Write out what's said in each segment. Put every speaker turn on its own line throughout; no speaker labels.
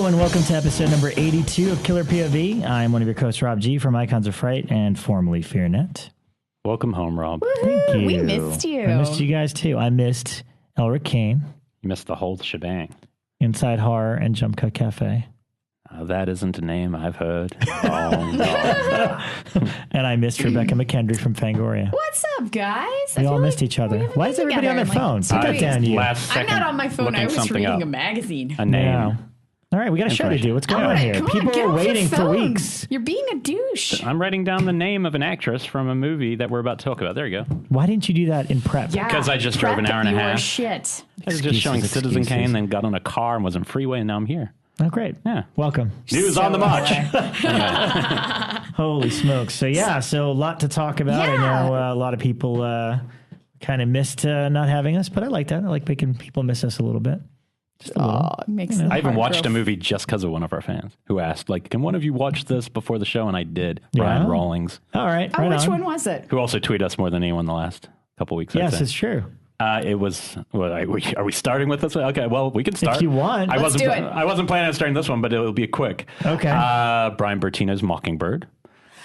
Hello and welcome to episode number 82 of Killer POV. I'm one of your hosts, Rob G. from Icons of Fright and formerly FEARnet.
Welcome home, Rob.
Thank you.
We missed you.
I missed you guys too. I missed Elric Kane,
You missed the whole shebang.
Inside Horror, and Jump Cut Cafe.
That isn't a name I've heard. Oh,
And I missed Rebekah McKendry from Fangoria.
What's up, guys?
We all missed each other. Why is everybody on their phone? Put that down, you.
I'm not on my phone. I was reading a magazine.
A name.
Yeah. All right, we got a show to do. What's going on here? People are waiting for weeks.
You're being a douche.
I'm writing down the name of an actress from a movie that we're about to talk about. There you go.
Why didn't you do that in prep?
Yeah,
Because I just drove an hour and a half.
Shit.
I was just showing Citizen Kane, then got on a car and was on freeway, and now I'm here.
Oh, great.
Yeah.
Welcome.
News on the march.
Holy smokes. So, a lot to talk about.
Yeah.
I know a lot of people kind of missed not having us, but I like that. I like making people miss us a little bit. Just a little.
It makes
I even watched a movie just because of one of our fans who asked, like, can one of you watch this before the show? And I did. Brian Rawlings.
All right.
Oh, which
on.
one was it?
Who also tweeted us more than anyone the last couple weeks.
Yes, it's true.
It was. Well, are we starting with this? Okay, well, we can start.
If you want.
I
Let's do it.
I wasn't planning on starting this one, but it'll be quick.
Okay.
Brian Bertino's Mockingbird.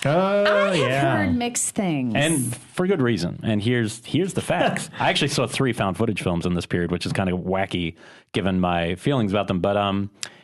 Oh,
I heard mixed things.
And for good reason. And here's the facts. I actually saw 3 found footage films in this period, which is kind of wacky given my feelings about them. But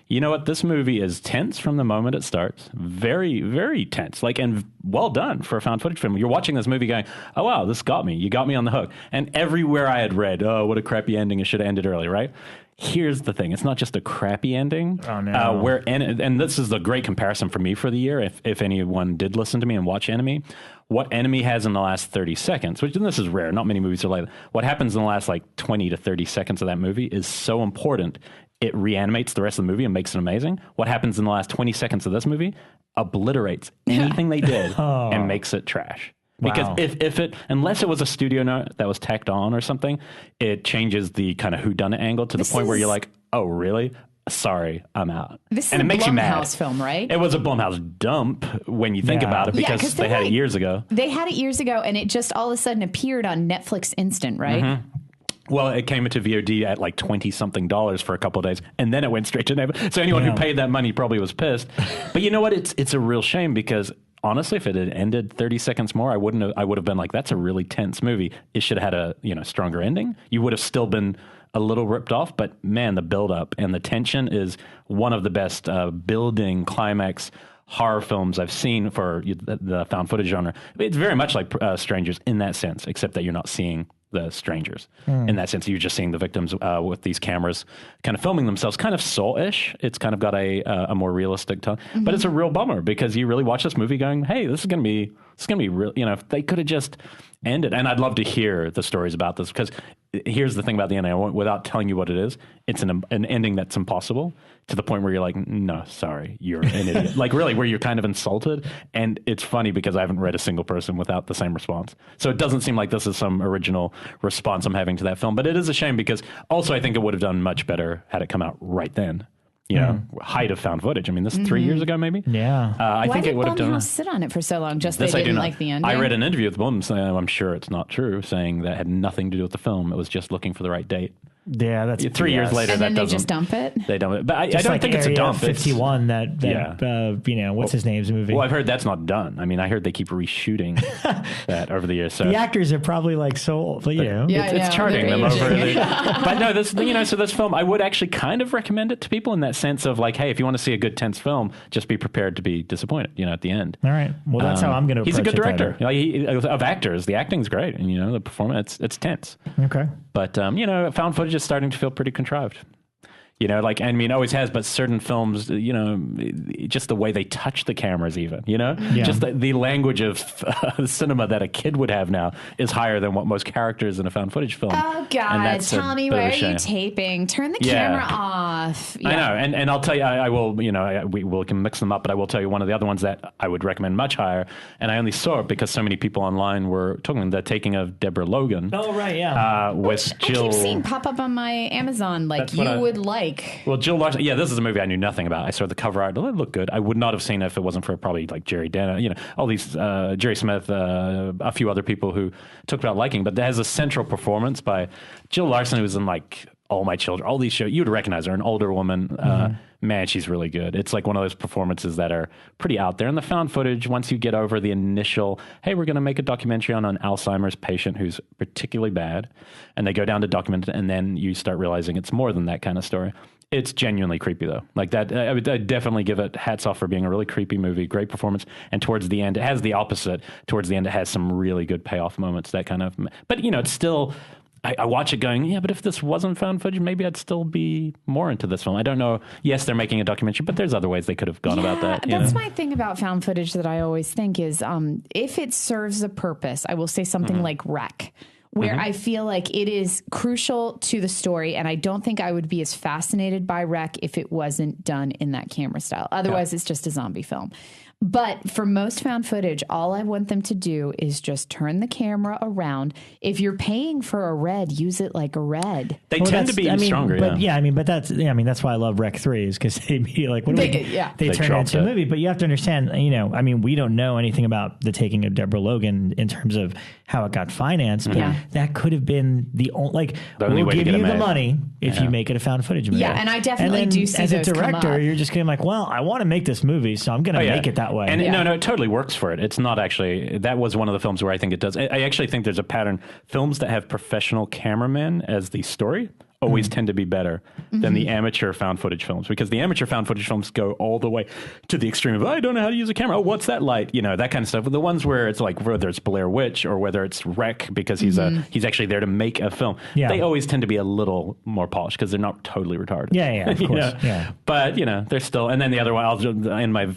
you know what? This movie is tense from the moment it starts. Very, very tense. And well done for a found footage film. You're watching this movie going, oh, wow, this got me. You got me on the hook. And everywhere I had read, oh, what a crappy ending. It should have ended early, right? Here's the thing. It's not just a crappy ending. Oh, no. And this is a great comparison for me for the year, if anyone did listen to me and watch Enemy. What Enemy has in the last 30 seconds, which this is rare. Not many movies are like that. What happens in the last 20 to 30 seconds of that movie is so important. It reanimates the rest of the movie and makes it amazing. What happens in the last 20 seconds of this movie obliterates anything they did and makes it trash. Because if it, unless it was a studio note that was tacked on or something, it changes the kind of whodunit angle to the point where you're like, oh, really? Sorry, I'm out.
This
and
is
it makes you mad.
Blumhouse film, right?
It was a Blumhouse dump when you think about it because they had it years ago.
They had it years ago, and it just all of a sudden appeared on Netflix Instant, right?
Mm-hmm. Well, it came into VOD at like $20-something for a couple of days, and then it went straight to Netflix. So anyone who paid that money probably was pissed. But you know what? It's a real shame because honestly, if it had ended 30 seconds more, I would have been like, that's a really tense movie. It should have had a stronger ending. You would have still been a little ripped off, but man, the build up and the tension is one of the best building climax horror films I've seen for the found footage genre. It's very much like Strangers in that sense, except that you're not seeing the strangers. In that sense, you're just seeing the victims with these cameras kind of filming themselves, kind of Saw-ish. It's kind of got a more realistic tone, but it's a real bummer because you really watch this movie going, hey, this is going to be real. If they could have just ended, and I'd love to hear the stories about this because here's the thing about the ending. Without telling you what it is, it's an ending that's impossible to the point where you're like, no, sorry, you're an idiot. Really, where you're kind of insulted. And it's funny because I haven't read a single person without the same response. So it doesn't seem like this is some original response I'm having to that film. But it is a shame because also I think it would have done much better had it come out right then. Height of found footage. I mean, this is 3 years ago, maybe.
Yeah.
I think it would have done.
Why did Blumhouse sit on it for so long? Just they didn't like the ending?
I read an interview with Blum saying, I'm sure it's not true, saying that had nothing to do with the film. It was just looking for the right date.
Yeah, that's
3 years later.
And
that
then they just dump it.
They dump it, but I don't think it's a dump.
51. What's his name's movie?
Well, I've heard that's not done. I mean, I heard they keep reshooting that over the years. So
the actors are probably like so old, but
it's charting them over. But no, this so this film, I would actually kind of recommend it to people in that sense of like, hey, if you want to see a good tense film, just be prepared to be disappointed. At the end.
All right. Well, that's how I'm going to.
He's a good director. Of actors, the acting's great, and the performance, it's tense.
Okay.
But found footage is starting to feel pretty contrived. Always has, but certain films, just the way they touch the cameras even, just the language of cinema that a kid would have now is higher than what most characters in a found footage film.
Oh, God, tell me, where are you taping? Turn the camera off.
Yeah. I know, and I'll tell you, I will, we can mix them up, but I will tell you one of the other ones that I would recommend much higher, and I only saw it because so many people online were talking, the Taking of Deborah Logan.
Oh, right, yeah.
With Jill.
I keep seeing pop up on my Amazon, would like.
Well, Jill Larson, this is a movie I knew nothing about. I saw the cover art. It looked good. I would not have seen it if it wasn't for probably like Jerry Dana, all these, Jerry Smith, a few other people who talked about liking. But there has a central performance by Jill Larson, who was in like All My Children, all these shows, you would recognize her, an older woman. Man, she's really good. It's like one of those performances that are pretty out there. And the found footage, once you get over the initial, hey, we're going to make a documentary on an Alzheimer's patient who's particularly bad, and they go down to document it, and then you start realizing it's more than that kind of story. It's genuinely creepy, though. Like that, I'd definitely give it hats off for being a really creepy movie, great performance. And towards the end, it has the opposite. Towards the end, it has some really good payoff moments, that kind of. But, it's still... I watch it going, yeah, but if this wasn't found footage, maybe I'd still be more into this film. I don't know. Yes, they're making a documentary, but there's other ways they could have gone about that.
That's my thing about found footage that I always think is if it serves a purpose, I will say something like Wreck, where I feel like it is crucial to the story. And I don't think I would be as fascinated by Wreck if it wasn't done in that camera style. Otherwise, it's just a zombie film. But for most found footage, all I want them to do is just turn the camera around. If you're paying for a red, use it like a red.
They tend to be stronger.
But that's why I love Rec 3 is because they be like, they turn it into a movie. But you have to understand, we don't know anything about the Taking of Deborah Logan in terms of how it got financed. But that could have been the only we'll give you the money if you make it a found footage movie.
Yeah, and I definitely do see
as
those
a director, you're just going to like, well, I want to make this movie, so I'm going to make it that way.
And it totally works for it. It's not actually, that was one of the films where I think it does. I actually think there's a pattern. Films that have professional cameramen as the story always tend to be better than the amateur found footage films, because the amateur found footage films go all the way to the extreme of, I don't know how to use a camera. Oh, what's that light? That kind of stuff. The ones where it's like, whether it's Blair Witch or whether it's Wreck, because he's actually there to make a film. Yeah. They always tend to be a little more polished because they're not totally retarded.
Yeah, of course.
But, they're still, and then the other one, in my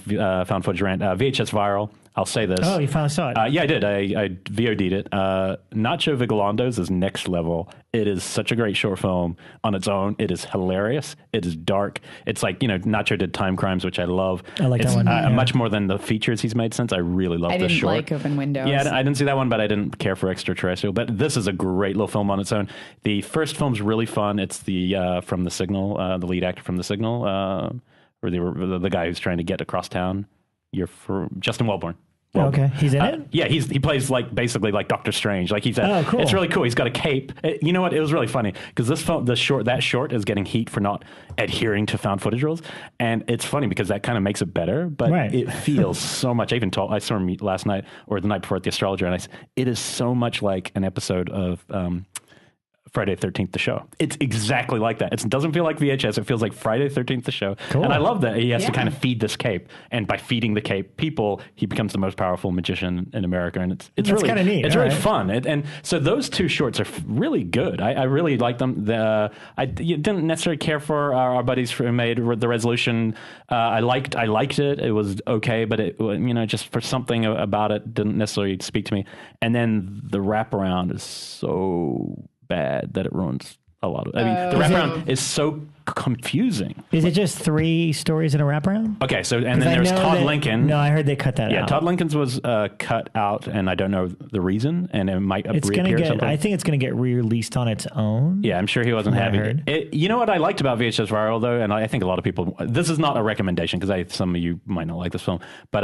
found footage rant, VHS Viral, I'll say this.
Oh, you finally saw it?
Yeah, I did. I VOD'd it. Nacho Vigalando's is next level. It is such a great short film on its own. It is hilarious. It is dark. It's like, Nacho did Time Crimes, which I love.
I like that one.
Much more than the features he's made since. I really love this short.
I didn't like Open Windows.
Yeah, I didn't see that one, but I didn't care for Extraterrestrial. But this is a great little film on its own. The first film's really fun. It's the from The Signal, the lead actor from The Signal, or the guy who's trying to get across town. Justin Welborn.
Well, okay, he's in it?
Yeah, he plays basically like Doctor Strange. Like
cool.
It's really cool. He's got a cape. You know what? It was really funny because that short is getting heat for not adhering to found footage rules, and it's funny because that kind of makes it better. But it feels so much. I saw him last night or the night before at the Astrologer, and it is so much like an episode of Friday the 13th, the show. It's exactly like that. It doesn't feel like VHS. It feels like Friday the 13th, the show. Cool. And I love that he has to kind of feed this cape. And by feeding the cape people, he becomes the most powerful magician in America. And it's really kind of neat. It's really fun. And so those two shorts are really good. I really like them. I didn't necessarily care for our buddies who made The Resolution. I liked it. It was okay, but it just for something about it didn't necessarily speak to me. And then the wraparound is so bad that it ruins a lot of the wraparound is so confusing.
Is it just 3 stories in a wraparound?
Okay, so and then there's Todd Lincoln.
No, I heard they cut that out.
Yeah, Todd Lincoln's was cut out, and I don't know the reason, and it might reappear sometime.
I think it's going to get re-released on its own.
Yeah, I'm sure he wasn't happy. You know what I liked about VHS Viral, though, and I think a lot of people, this is not a recommendation, because some of you might not like this film, but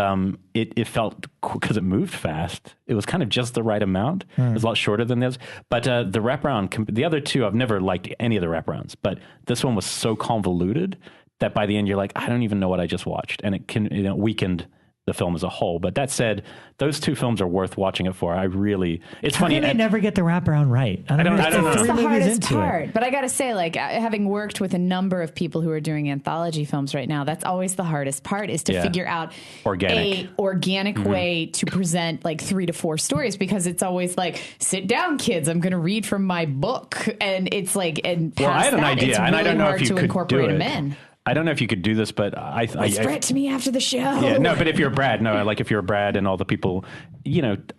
it felt, because it moved fast, it was kind of just the right amount. It was a lot shorter than this. But the wraparound, the other two, I've never liked any of the wraparounds, but this one was so convoluted that by the end you're like, I don't even know what I just watched, and it weakened the film as a whole. But that said, those two films are worth watching it for. It's funny.
They never get the wraparound right. I don't know.
That's the hardest part. But I got to say, having worked with a number of people who are doing anthology films right now, that's always the hardest part, is to figure out a organic way to present 3 to 4 stories, because it's always like, sit down, kids, I'm going to read from my book. And it's like, and past
I had an idea,
it's really
and I don't know
hard
if you
to
could
incorporate
do it.
them in.
I don't know if you could do this, but
whisper it to me after the show.
Yeah, no, but if you're Brad, if you're Brad and all the people,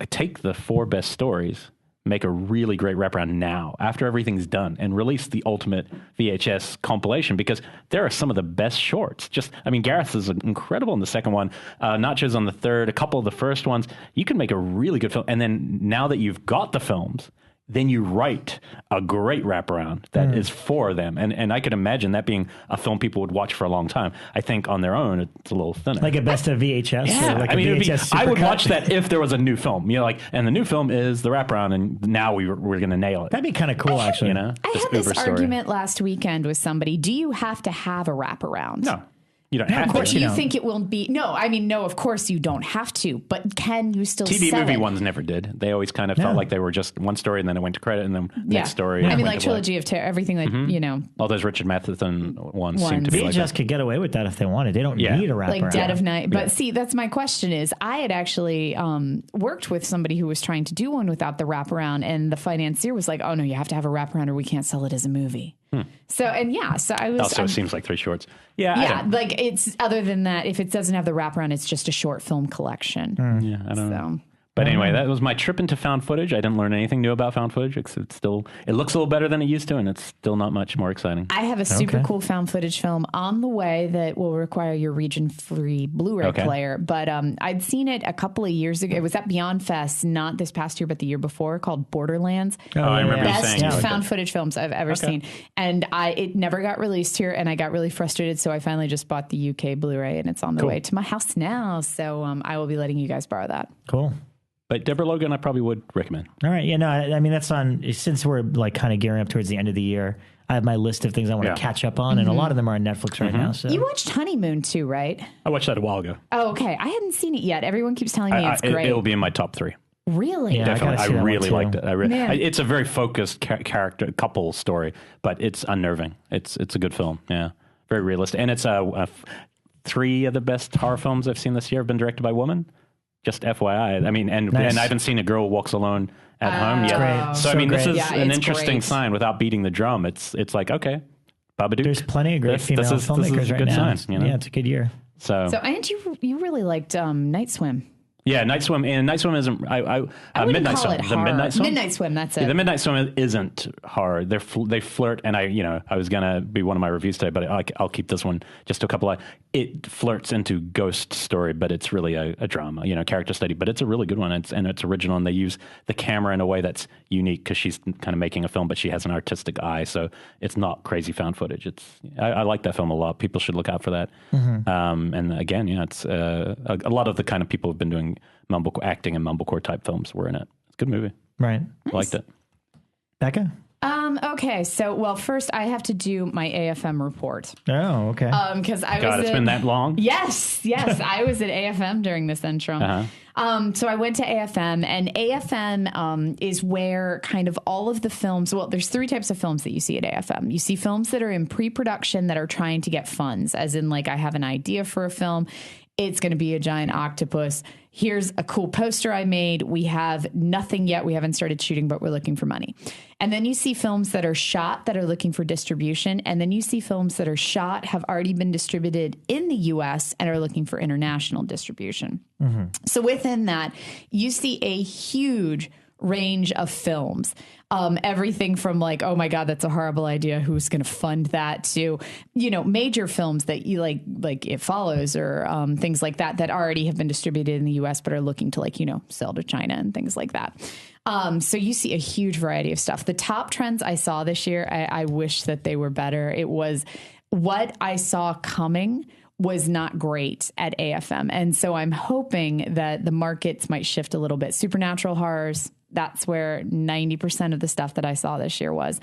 take the 4 best stories, make a really great wraparound now, after everything's done, and release the ultimate VHS compilation, because there are some of the best shorts. Gareth's is incredible in the second one, Nacho's on the third, a couple of the first ones. You can make a really good film, and then now that you've got the films, then you write a great wraparound that is for them. And I could imagine that being a film people would watch for a long time. I think on their own, it's a little thinner.
Like a best of VHS?
Yeah.
Or like
I mean, I would
supercut?
watch that if there was a new film. You know, like, and the new film is the wraparound, and now we're going to nail it.
That'd be kind of cool, actually.
You know,
I had this argument last weekend with somebody. Do you have to have a wraparound?
No. You don't have to.
Do you think it will be? No, I mean, no, of course you don't have to, but can you still
TV
sell
movie
it?
ones never did. They always kind of felt like they were just one story and then it went to credit and then next story.
I mean, like Trilogy of Terror, everything that, you know.
All those Richard Matheson ones seem to be
VHS
like that.
could get away with that if they wanted. They don't need a wraparound.
Like Dead of Night. But see, that's my question is, I had actually worked with somebody who was trying to do one without the wraparound, and the financier was like, oh no, you have to have a wraparound or we can't sell it as a movie. So I was.
Also, it seems like 3 shorts.
Yeah, like it's other than that, if it doesn't have the wraparound, it's just a short film collection.
Yeah, I don't know. But anyway, that was my trip into found footage. I didn't learn anything new about found footage. It looks a little better than it used to, and it's still not much more exciting.
I have a super cool found footage film on the way that will require your region-free Blu-ray player. But I'd seen it a couple of years ago. It was at Beyond Fest, not this past year, but the year before, called Borderlands.
I remember
Best
saying
found footage films I've ever seen. And it never got released here, and I got really frustrated, so I finally just bought the UK Blu-ray, and it's on the way to my house now. So I will be letting you guys borrow that.
Cool.
But Deborah Logan, I probably would recommend.
All right. Yeah, no, I mean, that's on, since we're like kind of gearing up towards the end of the year, I have my list of things I want to catch up on, and a lot of them are on Netflix right now. So
you watched Honeymoon too, right?
I watched that a while ago.
Oh, okay. I hadn't seen it yet. Everyone keeps telling me it's great.
It'll be in my top 3.
Really?
Yeah,
Definitely. I really liked it.
It's
a very focused character couple story, but it's unnerving. It's a good film. Yeah. Very realistic. And it's 3 of the best horror films I've seen this year have been directed by women. Just FYI. I mean, and I haven't seen A Girl Walks Alone at Home yet.
Great.
So, I mean, this is an interesting
great.
sign without beating the drum. It's like, okay, Babadook.
there's plenty of great female filmmakers
this is a
right
good
now.
sign, you know?
Yeah, it's a good year.
So and you really liked Night Swim.
Yeah, Night Swim. And Night Swim isn't.
I
Midnight
call
Swim.
it
The
horror.
Midnight Swim.
Midnight Swim. That's it.
Yeah, the Midnight Swim isn't horror. They flirt, and I was gonna be one of my reviews today, but I'll keep this one just to a couple. It flirts into ghost story, but it's really a drama, character study. But it's a really good one, and it's original, and they use the camera in a way that's unique because she's kind of making a film, but she has an artistic eye, so it's not crazy found footage. I like that film a lot. People should look out for that. And again, it's a lot of the kind of people who've been doing acting and mumblecore type films were in it. It's a good movie.
Right.
Nice.
Liked it.
Becca?
Okay. So, first I have to do my AFM report.
Oh, okay.
Because
It's been that long?
Yes. I was at AFM during this interim. So I went to AFM, and AFM is where kind of all of the films, there's 3 types of films that you see at AFM. You see films that are in pre-production that are trying to get funds, as in like I have an idea for a film. It's going to be a giant octopus. Here's a cool poster I made. We have nothing yet. We haven't started shooting, but we're looking for money. And then you see films that are shot that are looking for distribution. And then you see films that are shot, have already been distributed in the US and are looking for international distribution. So within that, you see a huge range of films. Everything from like, oh my God, that's a horrible idea. Who's going to fund that? To, major films that you like It Follows or things like that already have been distributed in the US, but are looking to sell to China and things like that. So you see a huge variety of stuff. The top trends I saw this year, I wish that they were better. It was what I saw coming was not great at AFM. And so I'm hoping that the markets might shift a little bit. Supernatural horrors, that's where 90% of the stuff that I saw this year was.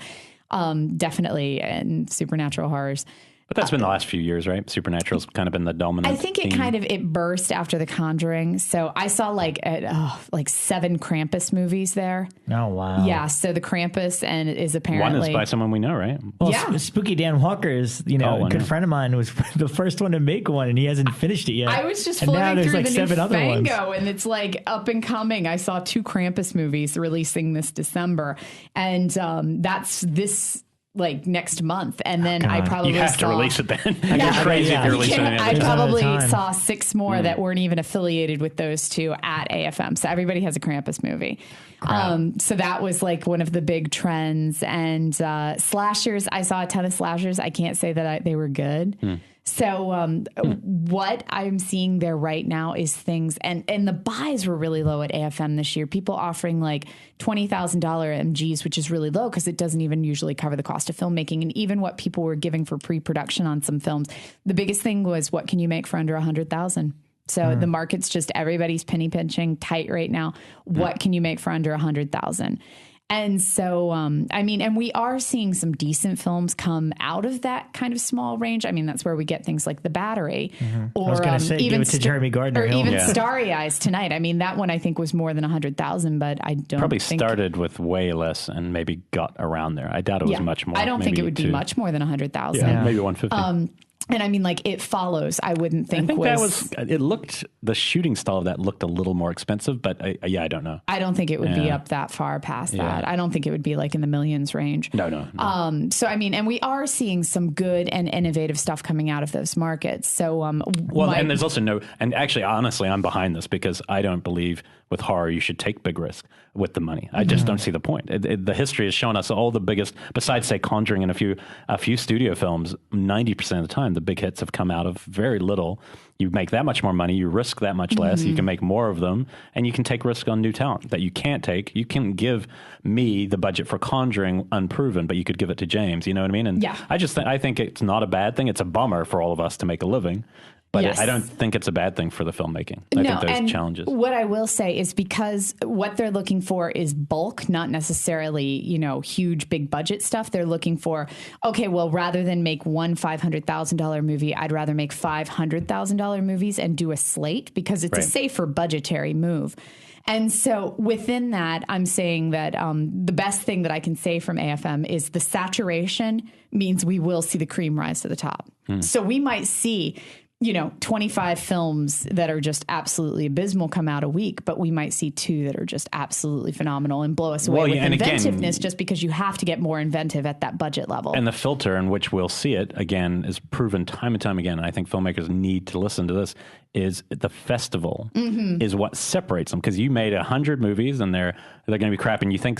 Definitely in supernatural horrors.
But that's been the last few years, right? Supernatural's kind of been the dominant
I think it burst after The Conjuring. So I saw like 7 Krampus movies there.
Oh, wow.
Yeah. So the Krampus is apparently...
One is by someone we know, right?
Well,
yeah.
Spooky Dan Walker is, a good friend of mine, was the first one to make one, and he hasn't finished it yet.
I was just
and
flipping through
like
the
7
new
other
Fango,
ones.
and it's like up and coming. I saw 2 Krampus movies releasing this December, and that's this... like next month, and then I probably
you have to release it then. You're crazy if you're releasing it.
I probably saw 6 more that weren't even affiliated with those 2 at AFM. So everybody has a Krampus movie. So that was like one of the big trends. And slashers, I saw a ton of slashers. I can't say that they were good. So what I'm seeing there right now is things, and the buys were really low at AFM this year. People offering like $20,000 MGs, which is really low because it doesn't even usually cover the cost of filmmaking. And even what people were giving for pre-production on some films, the biggest thing was, what can you make for under 100,000? So the market's just, everybody's penny pinching tight right now. What can you make for under 100,000? And so, and we are seeing some decent films come out of that kind of small range. I mean, that's where we get things like The Battery, or
I was going to say, even give it to Jeremy Gardner,
or even Starry Eyes tonight. I mean, that one I think was more than 100,000, but I don't
probably
think
started with way less and maybe got around there. I doubt it was much more.
I don't think it would be much more than 100,000.
Yeah, maybe 150.
And I mean, like, It Follows, I wouldn't think,
the shooting style of that looked a little more expensive, but I don't know.
I don't think it would be up that far past that. I don't think it would be like in the millions range.
No.
So, I mean, and we are seeing some good and innovative stuff coming out of those markets. So,
and there's also and actually, honestly, I'm behind this because I don't believe with horror you should take big risk with the money. I just don't see the point. The history has shown us all the biggest, besides say Conjuring and a few studio films, 90% of the time the big hits have come out of very little. You make that much more money, you risk that much less, you can make more of them, and you can take risk on new talent that you can't take. You can give me the budget for Conjuring unproven, but you could give it to James, you know what I mean? And I think it's not a bad thing. It's a bummer for all of us to make a living. But I don't think it's a bad thing for the filmmaking. I think there's challenges.
What I will say is, because what they're looking for is bulk, not necessarily, huge, big budget stuff. They're looking for, okay, well, rather than make one $500,000 movie, I'd rather make $500,000 movies and do a slate, because it's a safer budgetary move. And so within that, I'm saying that the best thing that I can say from AFM is the saturation means we will see the cream rise to the top. So we might see 25 films that are just absolutely abysmal come out a week, but we might see 2 that are just absolutely phenomenal and blow us away with inventiveness, just because you have to get more inventive at that budget level.
And the filter in which we'll see it, again, is proven time and time again. And I think filmmakers need to listen to this, is the festival is what separates them. Because you made 100 movies and they're going to be crap, and you think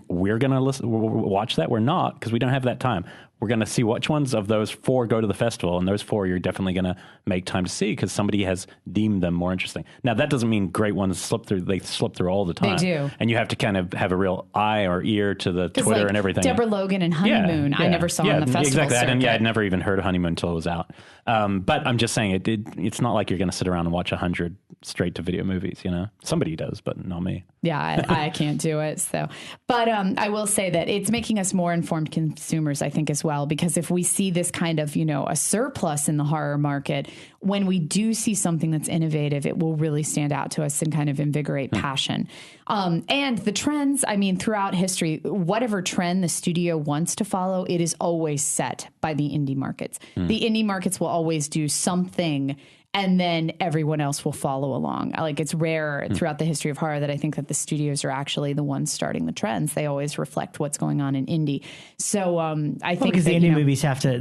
we're going to watch that? We're not, because we don't have that time. We're going to see which ones of those 4 go to the festival, and those 4 you're definitely going to make time to see because somebody has deemed them more interesting. Now, that doesn't mean great ones slip through. They slip through all the time.
They do.
And you have to kind of have a real eye or ear to the Twitter and everything.
Deborah Logan and Honeymoon, I never saw on the festival
Exactly. I'd never even heard of Honeymoon until it was out. But I'm just saying, it's not like you're going to sit around and watch 100 straight-to-video movies, Somebody does, but not me.
Yeah, I can't do it. So, but I will say that it's making us more informed consumers, I think, as well, because if we see this kind of, a surplus in the horror market, when we do see something that's innovative, it will really stand out to us and kind of invigorate passion. And the trends, throughout history, whatever trend the studio wants to follow, it is always set by the indie markets. The indie markets will always do something, and then everyone else will follow along. Like, it's rare throughout the history of horror that I think that the studios are actually the ones starting the trends. They always reflect what's going on in indie. So I think
because the indie movies have to,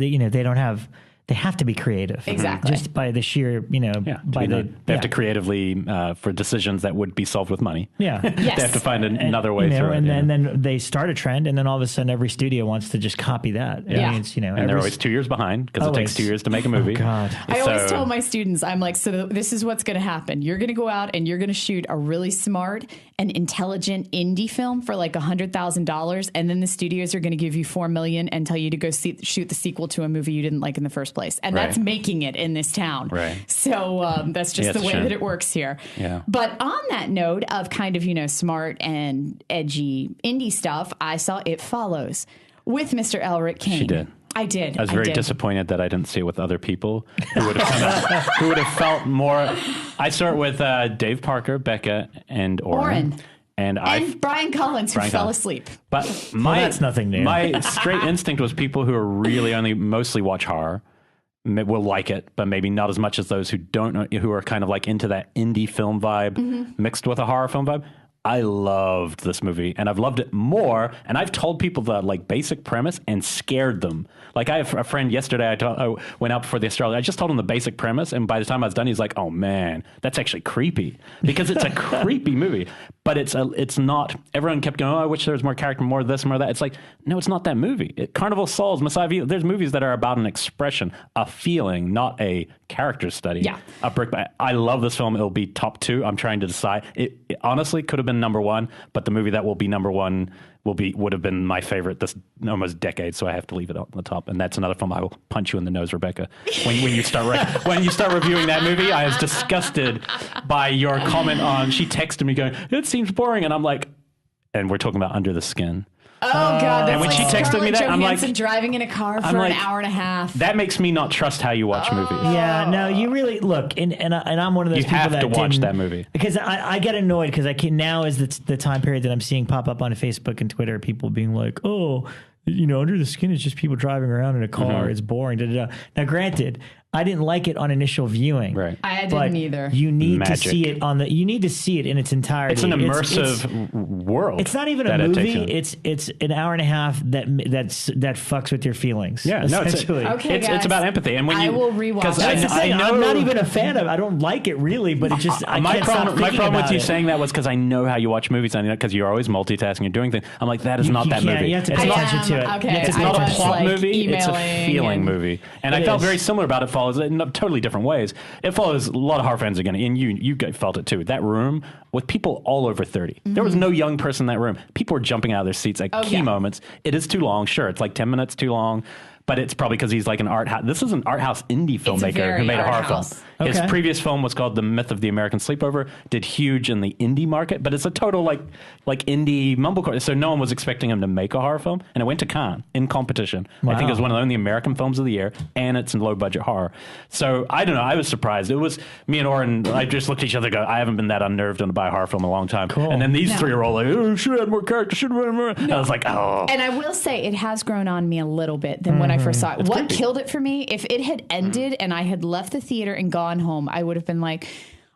they have to be creative.
Exactly.
Just by the sheer, they
have to creatively, for decisions that would be solved with money.
Yeah.
Yes.
They have to find another way through it.
And then they start a trend, and then all of a sudden every studio wants to just copy that.
Yeah.
And
they're always 2 years behind because it takes 2 years to make a movie.
Oh, God.
I always tell my students, I'm like, so this is what's going to happen. You're going to go out and you're going to shoot a really smart and intelligent indie film for like $100,000, and then the studios are going to give you $4 million and tell you to go shoot the sequel to a movie you didn't like in the first place. And that's making it in this town.
Right.
So that's just the way that it works here.
Yeah.
But on that note of kind of, smart and edgy indie stuff, I saw It Follows with Mr. Elric Kane.
She did.
I did.
I was very disappointed that I didn't see it with other people who would have come out, who would have felt more. I saw it with Dave Parker, Bekah, and Oren. And
Brian Collins, who fell asleep.
But
that's nothing new.
My straight instinct was people who are really mostly watch horror will like it, but maybe not as much as those who don't know, who are kind of like into that indie film vibe mixed with a horror film vibe. I loved this movie, and I've loved it more. And I've told people the like basic premise and scared them. Like I have a friend yesterday. I went out before the astrology. I just told him the basic premise, and by the time I was done, he's like, "Oh man, that's actually creepy," because it's a creepy movie. But it's not. Everyone kept going, "Oh, I wish there was more character, more of this, more of that." It's like, no, it's not that movie. Carnival of Souls, Messiah of Evil. There's movies that are about an expression, a feeling, not a character study.
Yeah.
I love this film. It'll be top 2. I'm trying to decide. It honestly could have been number 1, but the movie that will be number 1 would have been my favorite this almost decade. So I have to leave it on the top. And that's another film I will punch you in the nose, Rebekah. When you start reviewing that movie, I was disgusted by your comment on. She texted me going, "It seems boring," and I'm like, and we're talking about Under the Skin.
Oh God! That's
and when
like
she texted me that, I'm like,
driving in a car for an hour and a half.
That makes me not trust how you watch movies.
Yeah, no, you really look, and I'm one of those people that
you have to watch that movie
because I get annoyed because now is the time period that I'm seeing pop up on Facebook and Twitter, people being like, "Oh, Under the Skin is just people driving around in a car. Mm-hmm. It's boring." Da, da, da. Now, granted, I didn't like it on initial viewing.
Right.
I didn't either.
You need to see it you need to see it in its entirety.
It's an immersive world.
It's not even a movie. It's an hour and a half that fucks with your feelings.
Yeah,
essentially.
It's about empathy. And when
I will rewatch it.
I'm not even a fan of it. I don't like it really, but it just
my problem with you saying that was because I know how you watch movies, and because you're always multitasking, you're doing things. I'm like, that is not that movie.
You have to pay attention to it.
Okay,
it's not a plot movie. It's a feeling movie, and I felt very similar about it. Follows in totally different ways. It follows a lot of horror fans are going to, and you felt it too. That room with people all over 30. Mm-hmm. There was no young person in that room. People were jumping out of their seats at key moments. It is too long. Sure, it's like 10 minutes too long. But it's probably because he's like an art house. This is an art house indie filmmaker who made a horror film. Okay. His previous film was called The Myth of the American Sleepover. Did huge in the indie market, but it's a total like indie mumblecore. So no one was expecting him to make a horror film, and it went to Cannes in competition. Wow. I think it was one of the only American films of the year, and it's in low budget horror. So I don't know. I was surprised. It was me and Oren. I just looked at each other and go, I haven't been that unnerved by a horror film in a long time. Cool. And then these three are all like, oh, should have had more character. Should have had more. No. I was like, oh.
And I will say it has grown on me a little bit than when I first saw it. What killed it for me, if it had ended and I had left the theater and gone home, I would have been like,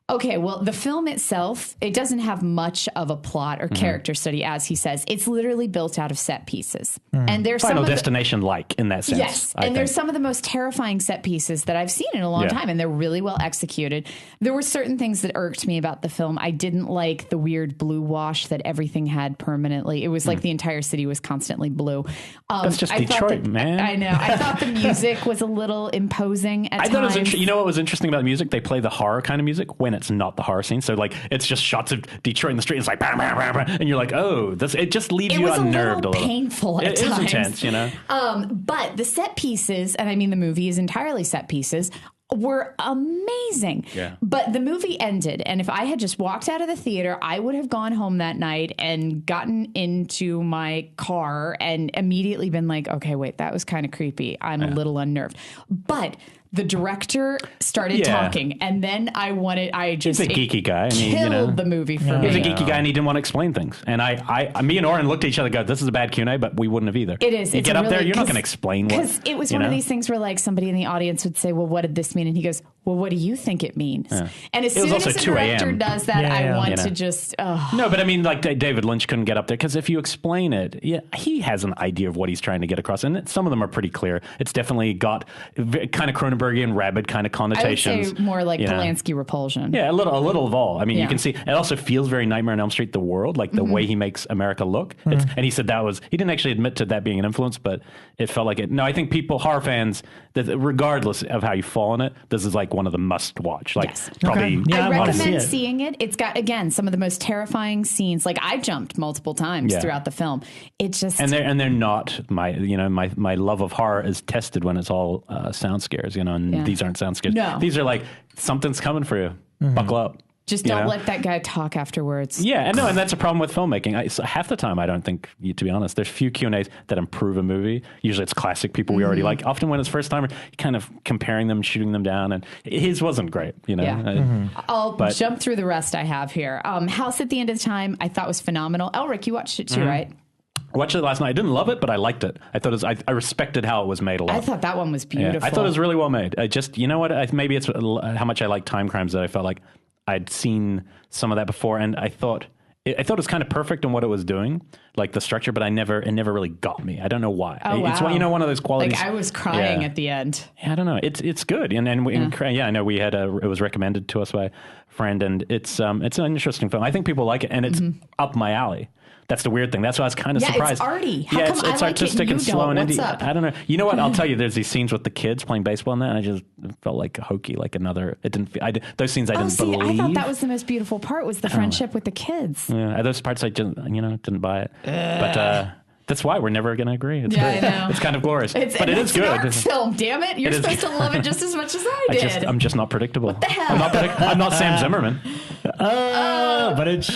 okay, well, the film itself, it doesn't have much of a plot or character study, as he says. It's literally built out of set pieces. And there's
Final Destination-like in that sense.
Yes, and there's some of the most terrifying set pieces that I've seen in a long time, and they're really well executed. There were certain things that irked me about the film. I didn't like the weird blue wash that everything had permanently. It was like the entire city was constantly blue.
That's just Detroit, man.
I know. I thought the music was a little imposing at times.
Thought it was you know what was interesting about the music? They play the horror kind of music when it's not the horror scene. So like it's just shots of Detroit in the street. It's like bam, bam, bam, bam, and you're like, oh, it just leaves you unnerved a little.
Painful at times.
It is intense,
But the set pieces, and I mean the movie is entirely set pieces, were amazing.
Yeah.
But the movie ended, and if I had just walked out of the theater, I would have gone home that night and gotten into my car and immediately been like, okay, wait, that was kind of creepy. I'm a little unnerved. But the director started talking, and then he's
a geeky guy.
Killed the movie for me.
He's a geeky guy, and he didn't want to explain things. And me and Oren looked at each other and go, this is a bad Q&A, but we wouldn't have either.
It is.
You get up there, you're not going to explain what.
Because it was one of these things where like somebody in the audience would say, well, what did this mean? And he goes, well, what do you think it means? Yeah. And as soon as the director does that, I want to just...
No, but I mean, like David Lynch couldn't get up there, because if you explain it, he has an idea of what he's trying to get across. And some of them are pretty clear. It's definitely got kind of Cronenbergian, rabid kind of connotations.
I would say more like Polanski repulsion.
Yeah, a little of all. I mean, you can see it also feels very Nightmare on Elm Street, the world, like the way he makes America look. And he said he didn't actually admit to that being an influence, but it felt like it. No, I think horror fans, that regardless of how you fall in it, this is like one of the must watch. Like probably.
Okay.
I recommend seeing it. It's got, again, some of the most terrifying scenes. Like I jumped multiple times throughout the film. It's just
and they're not my love of horror is tested when it's all sound scares. And these aren't sound scares.
No.
These are like something's coming for you. Buckle up.
Just don't let that guy talk afterwards.
Yeah, and that's a problem with filmmaking. Half the time, I don't think, to be honest, there's few Q&As that improve a movie. Usually it's classic people we already like. Often when it's first time, you're kind of comparing them, shooting them down, and his wasn't great,
Yeah. I'll jump through the rest I have here. House at the End of Time, I thought was phenomenal. Elric, you watched it too, right?
I watched it last night. I didn't love it, but I liked it. I thought I respected how it was made a lot.
I thought that one was beautiful.
I thought it was really well made. I just, you know what? Maybe it's how much I like time crimes that I felt like I'd seen some of that before, and I thought I thought it was kind of perfect in what it was doing, like the structure, but it never really got me. I don't know why. It's one of those qualities.
Like I was crying at the end.
Yeah, I don't know. It's good, and I know we had it was recommended to us by a friend, and it's an interesting film. I think people like it, and it's up my alley. That's the weird thing. That's why I was kind of surprised.
It's arty.
How come it's artistic and slow and indie. I don't know. You know what? I'll tell you. There's these scenes with the kids playing baseball in that, and I just felt like hokey, like another. It didn't. Those scenes I didn't believe.
I thought that was the most beautiful part was the friendship with the kids.
Yeah, those parts I just didn't buy it. But that's why we're never going to agree. It's great.
I know.
It's kind of glorious, but it is good.
It's an art film. Damn it! You're supposed to love it just as much as I did.
I'm just not predictable.
What the hell?
I'm not Sam Zimmerman.
But it's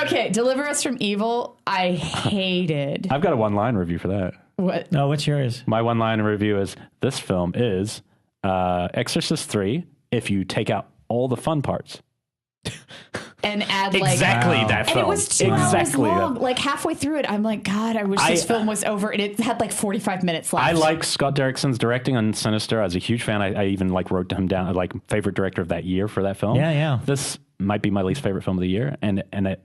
okay. Deliver Us from Evil. I hated.
I've got a one-line review for that.
What?
No, what's yours?
My one-line review is: this film is Exorcist 3 if you take out all the fun parts.
And add
exactly that film.
And it was 2 hours long. Like halfway through it, I'm like, God, I wish this film was over. And it had like 45 minutes left.
I like Scott Derrickson's directing on Sinister. I was a huge fan. I even wrote him down like favorite director of that year for that film.
Yeah.
This might be my least favorite film of the year, and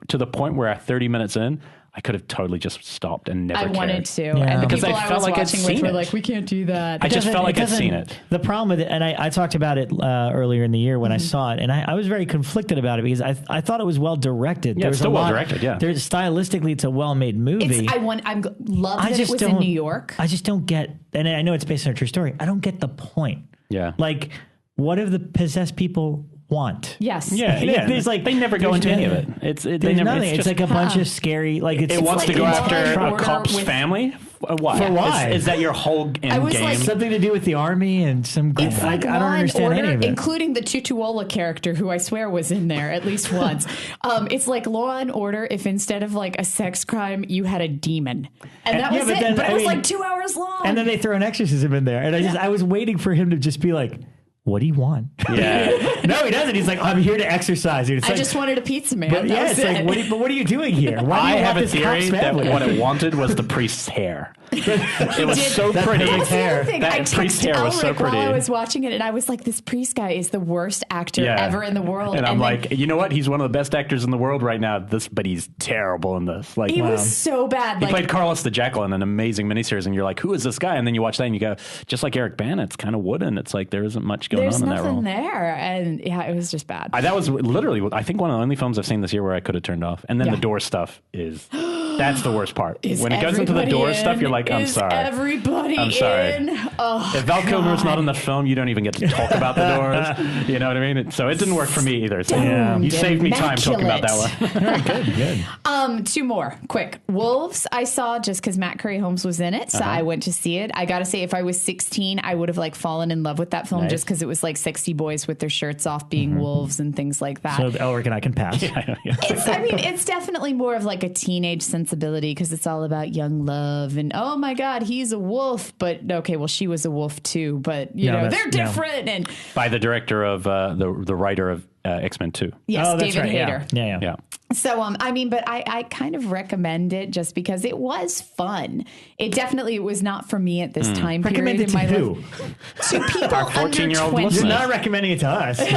to the point where at 30 minutes in, I could have totally just stopped and never cared.
I wanted to.
Yeah.
And the
because
people
I
I
felt
was
like I'd
watching
seen
with
it.
were like, we can't do that.
I just felt like I'd seen it.
The problem with it, and I talked about it earlier in the year when I saw it, and I was very conflicted about it because I thought it was well directed.
Yeah, it's still well directed, yeah.
There's stylistically, it's a well-made movie.
I love that it was in New York.
I just don't get, and I know it's based on a true story, I don't get the point.
Yeah.
Like, what do the possessed people want?
Yes.
Yeah.
There's like,
they never go into any of it.
There's nothing. It's like a bunch of scary. Like
it wants
like
to go after
a
cop's family. Why?
For why?
Is that your whole end
was
game?
like,
something to do with the army and some.
It's
I don't understand any of it.
Including the Tutuola character, who I swear was in there at least once. It's like Law and Order if instead of like a sex crime, you had a demon, and that was it.
Then,
but it was like 2 hours long.
And then they throw an exorcism in there, and I was waiting for him to just be like, what do you want?
Yeah.
No, he doesn't. He's like, I'm here to exercise.
I just wanted a pizza, man.
But yeah, it's like, what are you doing here? Why do you
have
want
a theory that what it wanted was the priest's hair. It was so pretty.
That's the other thing. I
priest hair was so pretty.
While I was watching it, and I was like, this priest guy is the worst actor ever in the world.
And I'm like, you know what? He's one of the best actors in the world right now. But he's terrible in this. Like,
he was so bad.
He played Carlos the Jackal in an amazing miniseries, and you're like, who is this guy? And then you watch that, and you go, just like Eric Bana, it's kind of wooden. It's like there isn't much going on in that role.
There, and it was just bad.
That was literally, I think, one of the only films I've seen this year where I could have turned off. And then the door stuff is that's the worst part. When it goes into the door stuff, you're like, I'm sorry.
I'm
sorry.
Oh,
if Val Kilmer's not in the film, you don't even get to talk about the doors. You know what I mean? So it didn't work for me either. So you saved me time talking about that one.
Good.
2 more quick. Wolves I saw just because Matt Curry Holmes was in it, so I went to see it. I gotta say, if I was 16, I would have fallen in love with that film just because it was like 60 boys with their shirts off being wolves and things like that.
So Elric and I can pass.
It's definitely more of like a teenage sensibility because it's all about young love and oh my God, he's a wolf. But okay, well, she was a wolf too. But you know, they're different. And
by the director of the writer of X-Men 2.
Yes, David Hayter.
Yeah.
So, but I kind of recommend it just because it was fun. It definitely was not for me at this time period in my life. To people
Our 14-year-old
under 20.
You're not recommending it to us. I'm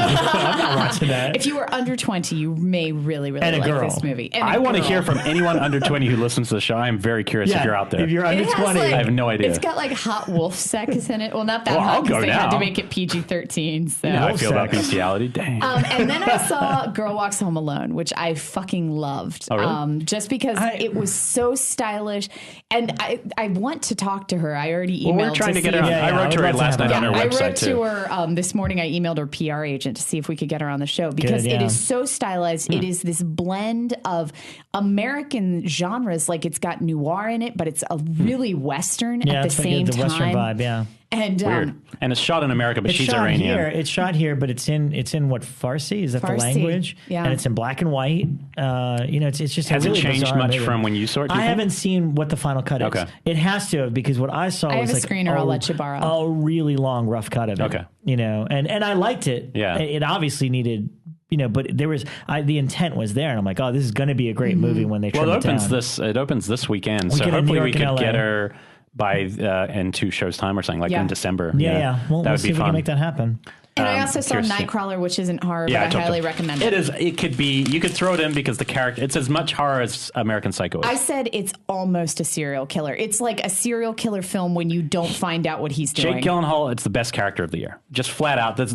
not watching that.
If you were under 20, you may really, really like this movie. And
I want to hear from anyone under 20 who listens to the show. I'm very curious if you're out there.
If you're under 20,
I have no idea.
It's got like hot wolf sex in it. Well, not that hot because they had to make it PG-13. So.
You know how I feel about bestiality. Dang.
And then I saw Girl Walks Home Alone, which I fucking loved.
Oh, really?
Just because it was so stylish. And I want to talk to her. I already emailed
we're trying to get her on. I wrote to her last night on her website,
I wrote to her this morning. I emailed her PR agent to see if we could get her on the show because it is so stylized. It is this blend of American genres. Like it's got noir in it, but it's a really Western at the same time.
Western vibe,
And
weird. And it's shot in America, but she's Iranian.
It's shot here, but it's in what, Farsi? Is that
Farsi,
the language?
Yeah.
And it's in black and white. It's just
has
really
it changed much
movie.
from when you saw it?
I haven't seen what the final cut is.
Okay.
It has to have because what I saw was
have a screener I'll let you borrow.
A really long rough cut of it.
Okay.
And I liked it.
Yeah.
It obviously needed. But there was the intent was there, and I'm like, oh, this is going to be a great movie when they trim it down.
It opens this weekend, so hopefully we could get her by in 2 shows time or something, like in December.
Yeah. Well,
that
we'll
would
see
be
if
fun.
we can make that happen.
And I also saw Nightcrawler, which isn't horror, but I highly recommend it.
It is. It could be. You could throw it in because the character. It's as much horror as American Psycho is.
I said it's almost a serial killer. It's like a serial killer film when you don't find out what he's doing.
Jake Gyllenhaal, it's the best character of the year. Just flat out. His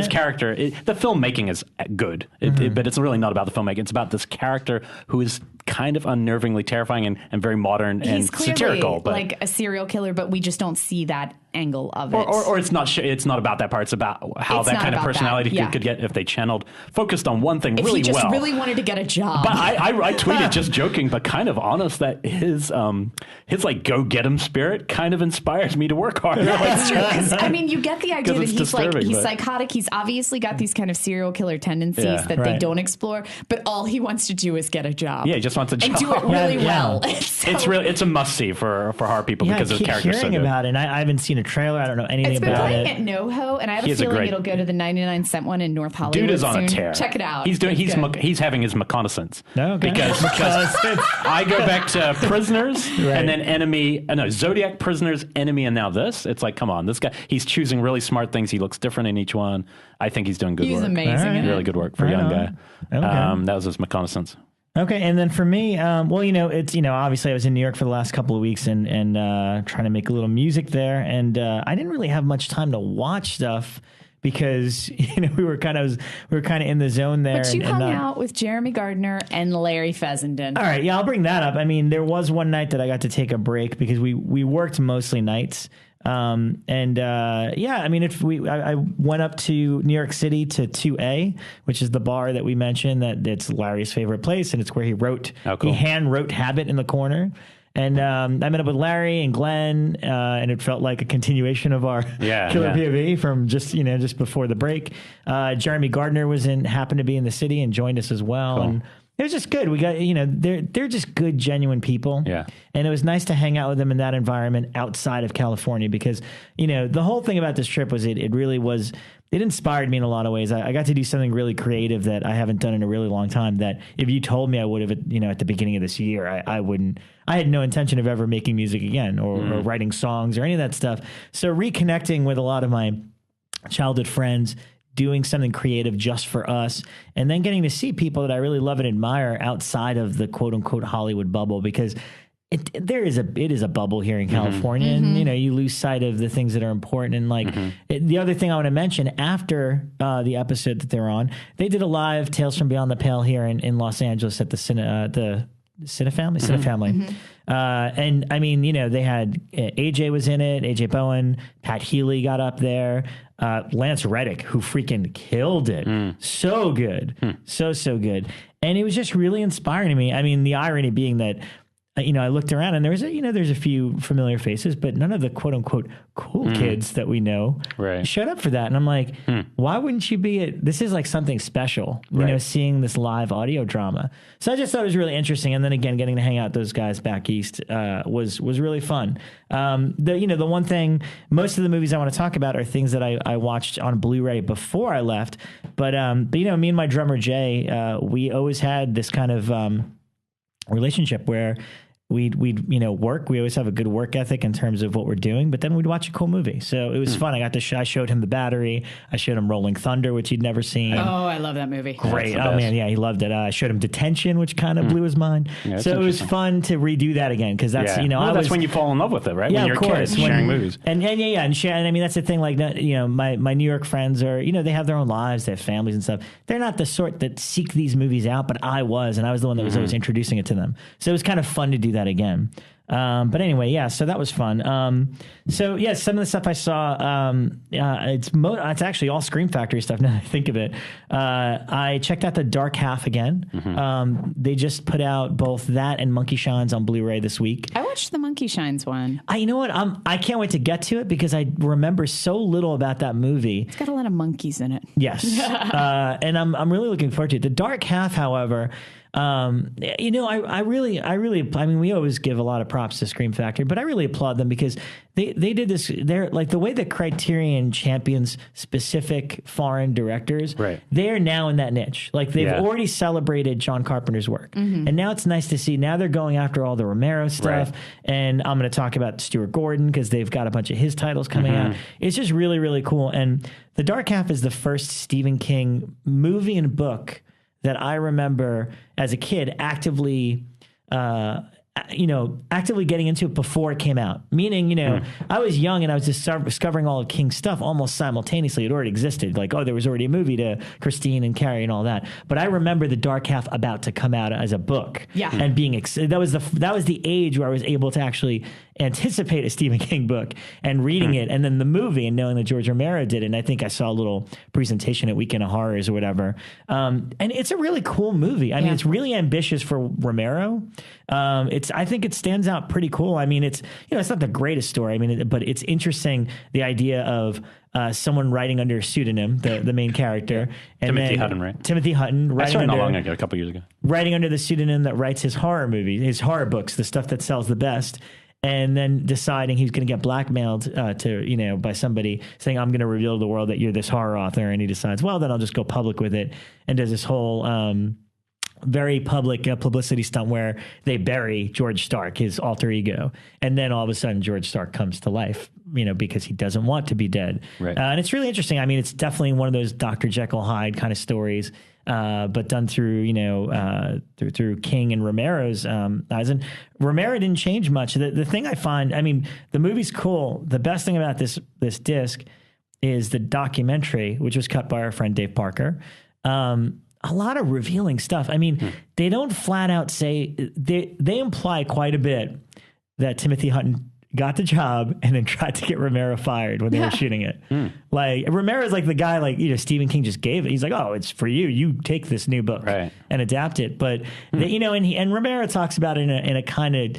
character. The filmmaking is good, but it's really not about the filmmaking. It's about this character who is kind of unnervingly terrifying and very modern and satirical. But
like a serial killer, but we just don't see that angle of it.
Or it's not about that part. It's about how that kind of personality could get if they focused on one thing really well. If he just
really wanted to get a job.
But I tweeted just joking, but kind of honest that his like go get him spirit kind of inspires me to work harder.
Yeah, that's true. I mean, you get the idea that he's psychotic. He's obviously got these kind of serial killer tendencies that they don't explore, but all he wants to do is get a job.
Yeah, he just wants a job.
And do it really well. So,
it's a must see for horror people because his character's so good.
About it, and I haven't seen a trailer. I don't know anything about it.
It's been playing at NoHo, and I have a feeling it'll go to the 99-cent one in North Hollywood.
Dude is on
soon.
a tear.
Check it out.
He's having his reconnaissance.
Okay.
Because I go back to Prisoners and then Zodiac, Prisoners, Enemy, and now this. It's like, come on, this guy. He's choosing really smart things. He looks different in each one. I think he's doing good work.
He's amazing.
Really good work for a young guy. Okay. That was his reconnaissance.
Okay, and then for me, it's obviously I was in New York for the last couple of weeks and trying to make a little music there, and I didn't really have much time to watch stuff because we were kind of in the zone there.
But you hung out with Jeremy Gardner and Larry Fessenden.
All right, yeah, I'll bring that up. I mean, there was one night that I got to take a break because we worked mostly nights. I went up to New York City to 2A, which is the bar that we mentioned that it's Larry's favorite place, and it's where he wrote. Oh, cool. He hand wrote Habit in the corner. And I met up with Larry and Glenn, and it felt like a continuation of our Killer POV from just before the break. Jeremy Gardner happened to be in the city and joined us as well. Cool. And it was just good. We got, they're just good, genuine people. Yeah. And it was nice to hang out with them in that environment outside of California because, the whole thing about this trip was it inspired me in a lot of ways. I got to do something really creative that I haven't done in a really long time that if you told me I would have, at the beginning of this year, I wouldn't. I had no intention of ever making music again or writing songs or any of that stuff. So reconnecting with a lot of my childhood friends, doing something creative just for us, and then getting to see people that I really love and admire outside of the quote unquote Hollywood bubble, because it is a bubble here in California, and you lose sight of the things that are important. And the other thing I want to mention after the episode that they're on, they did a live Tales from Beyond the Pale here in Los Angeles at the Cinefamily. And I mean, they had AJ was in it, AJ Bowen, Pat Healy got up there, Lance Reddick, who freaking killed it. So good. So good. And it was just really inspiring to me. I mean, the irony being that, I looked around and there's a few familiar faces, but none of the quote unquote cool kids that we know showed up for that. And I'm like, why wouldn't you be this is like something special, seeing this live audio drama. So I just thought it was really interesting. And then again, getting to hang out with those guys back east was really fun. The one thing, most of the movies I want to talk about are things that I watched on Blu-ray before I left. But me and my drummer Jay, we always had this kind of relationship where we'd work. We always have a good work ethic in terms of what we're doing, but then we'd watch a cool movie. So it was fun. I showed him The Battery. I showed him Rolling Thunder, which he'd never seen.
Oh, I love that movie.
Great. Oh man. Yeah. He loved it. I showed him Detention, which kind of blew his mind. Yeah, so it was fun to redo that again. Cause that's,
that's when you fall in love with it, right?
Yeah,
when you're
of course.
A kid, sharing movies.
And I mean, that's the thing. Like, my New York friends are, they have their own lives, they have families and stuff. They're not the sort that seek these movies out, but I was the one that was always introducing it to them. So it was kind of fun to do that again. But anyway, so that was fun. Some of the stuff I saw, it's actually all Scream Factory stuff now that I think of it. I checked out The Dark Half again. They just put out both that and Monkey Shines on Blu-ray this week.
I watched the Monkey Shines one.
You know what? I can't wait to get to it because I remember so little about that movie.
It's got a lot of monkeys in it.
Yes. And I'm really looking forward to it. The Dark Half, however, I really, I mean, we always give a lot of props to Scream Factory, but I really applaud them because they did this. They're like the way that Criterion champions specific foreign directors.
Right.
They're now in that niche. Like they've already celebrated John Carpenter's work, and now it's nice to see. Now they're going after all the Romero stuff, and I'm going to talk about Stuart Gordon because they've got a bunch of his titles coming out. It's just really, really cool. And The Dark Half is the first Stephen King movie and book that I remember as a kid actively getting into it before it came out. Meaning, I was young and I was just discovering all of King's stuff almost simultaneously. It already existed. Like, there was already a movie to Christine and Carrie and all that. But I remember The Dark Half about to come out as a book. Yeah. And being that was the age where I was able to actually anticipate a Stephen King book and reading it, and then the movie and knowing that George Romero did it. And I think I saw a little presentation at Weekend of Horrors or whatever. And it's a really cool movie. I mean, it's really ambitious for Romero. I think it stands out pretty cool. I mean, it's not the greatest story. I mean, but it's interesting, the idea of someone writing under a pseudonym, the main character. And
Timothy Hutton, right?
Timothy Hutton.
I saw it not long ago, a couple years ago.
Writing under the pseudonym that writes his horror movies, his horror books, the stuff that sells the best. And then deciding he's going to get blackmailed by somebody saying, I'm going to reveal to the world that you're this horror author. And he decides, well, then I'll just go public with it. And does this whole very public publicity stunt where they bury George Stark, his alter ego. And then all of a sudden George Stark comes to life, because he doesn't want to be dead. Right. And it's really interesting. I mean, it's definitely one of those Dr. Jekyll Hyde kind of stories. But done through, through King and Romero's eyes. And Romero didn't change much. The thing I find, I mean, the movie's cool. The best thing about this disc is the documentary, which was cut by our friend Dave Parker. A lot of revealing stuff. I mean, they don't flat out say, they imply quite a bit that Timothy Hutton got the job and then tried to get Romero fired when they were shooting it. Like, Romero's like the guy, like, Stephen King just gave it. He's like, oh, it's for you. You take this new book and adapt it. But, and Romero talks about it in a kind of,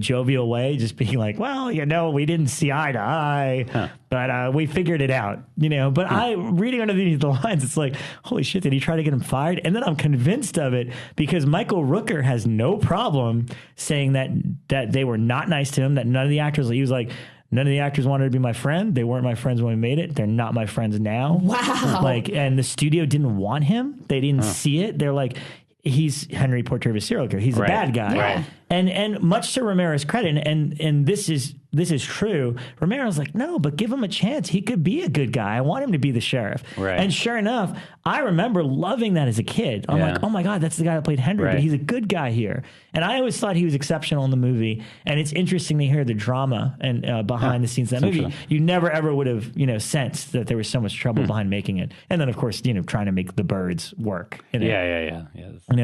jovial way, just being like, well, we didn't see eye to eye, but we figured it out, But I, reading underneath the lines, it's like, holy shit, did he try to get him fired? And then I'm convinced of it because Michael Rooker has no problem saying that they were not nice to him, that none of the actors, he was like, none of the actors wanted to be my friend. They weren't my friends when we made it. They're not my friends now.
Wow.
And the studio didn't want him. They didn't see it. They're like, he's Henry Portrait of a Serial Killer. He's a bad guy. Right. And much to Romero's credit, and this is true, Romero's like, no, but give him a chance. He could be a good guy. I want him to be the sheriff. Right. And sure enough, I remember loving that as a kid. I'm like, oh my God, that's the guy that played Henry, but he's a good guy here. And I always thought he was exceptional in the movie. And it's interesting to hear the drama and behind the scenes of that movie. You never ever would have, sensed that there was so much trouble behind making it. And then of course, trying to make the birds work.
Yeah.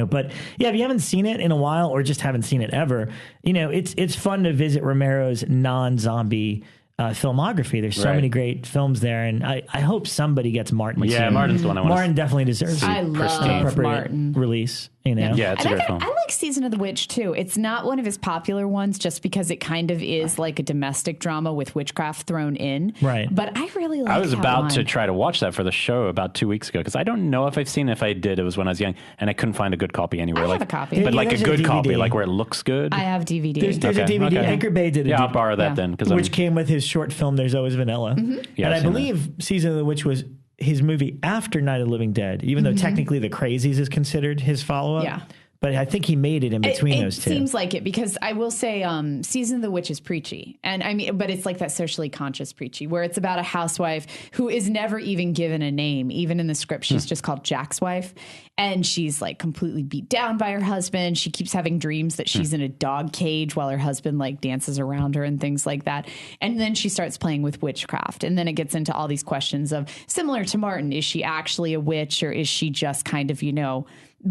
But if you haven't seen it in a while or just haven't seen it ever, it's fun to visit Romero's non-zombie filmography. There's so many great films there, and I hope somebody gets Martin.
Yeah, Martin's the one I want.
Martin definitely deserves.
I love Martin
release.
Yeah, it's a great film.
I like Season of the Witch too. It's not one of his popular ones, just because it kind of is like a domestic drama with witchcraft thrown in.
Right.
But I really like.
I was about to try to watch that for the show about 2 weeks ago because I don't know if I've seen it. If I did, it was when I was young, and I couldn't find a good copy anywhere.
I have a copy,
but like a good copy, like where it looks good.
I have DVD.
There's a DVD. Okay. Anchor Bay did.
I'll borrow that then,
which came with his short film. There's Always Vanilla, and I believe Season of the Witch was his movie after Night of the Living Dead, even though technically The Crazies is considered his follow-up. Yeah. But I think he made it in between those two.
It seems like it, because I will say Season of the Witch is preachy. And I mean, but it's like that socially conscious preachy, where it's about a housewife who is never even given a name. Even in the script, she's just called Jack's wife. And she's like completely beat down by her husband. She keeps having dreams that she's in a dog cage while her husband like dances around her and things like that. And then she starts playing with witchcraft. And then it gets into all these questions of, similar to Martin, is she actually a witch, or is she just kind of,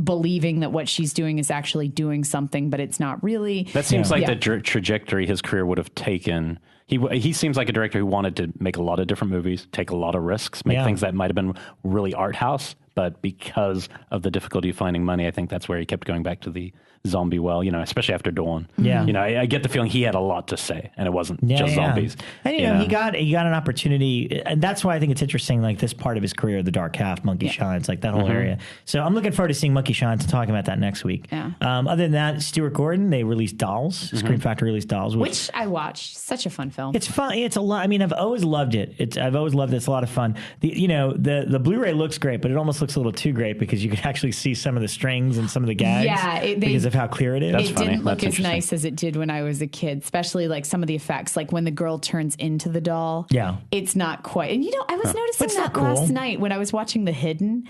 believing that what she's doing is actually doing something, but it's not really.
That seems like the trajectory his career would have taken, he seems like a director who wanted to make a lot of different movies, take a lot of risks, make things that might have been really art house, but because of the difficulty of finding money, I think that's where he kept going back to the zombie well, especially after Dawn.
Yeah.
I get the feeling he had a lot to say, and it wasn't just zombies.
And he got an opportunity, and that's why I think it's interesting, like this part of his career, the dark half, Monkey Shines, like that whole area. So I'm looking forward to seeing Monkey Shines and talking about that next week.
Yeah.
Other than that, Stuart Gordon, they released Dolls. Scream Factory released Dolls.
Which I watched. Such a fun film.
It's fun. It's a lot. I mean, I've always loved it. I've always loved it. It's a lot of fun. The Blu-ray looks great, but it almost looks a little too great because you can actually see some of the strings and some of the gags because of how clear it is.
Funny.
Didn't look as nice as it did when I was a kid, especially like some of the effects, like when the girl turns into the doll.
Yeah.
It's not quite. And I was noticing that last night when I was watching The Hidden,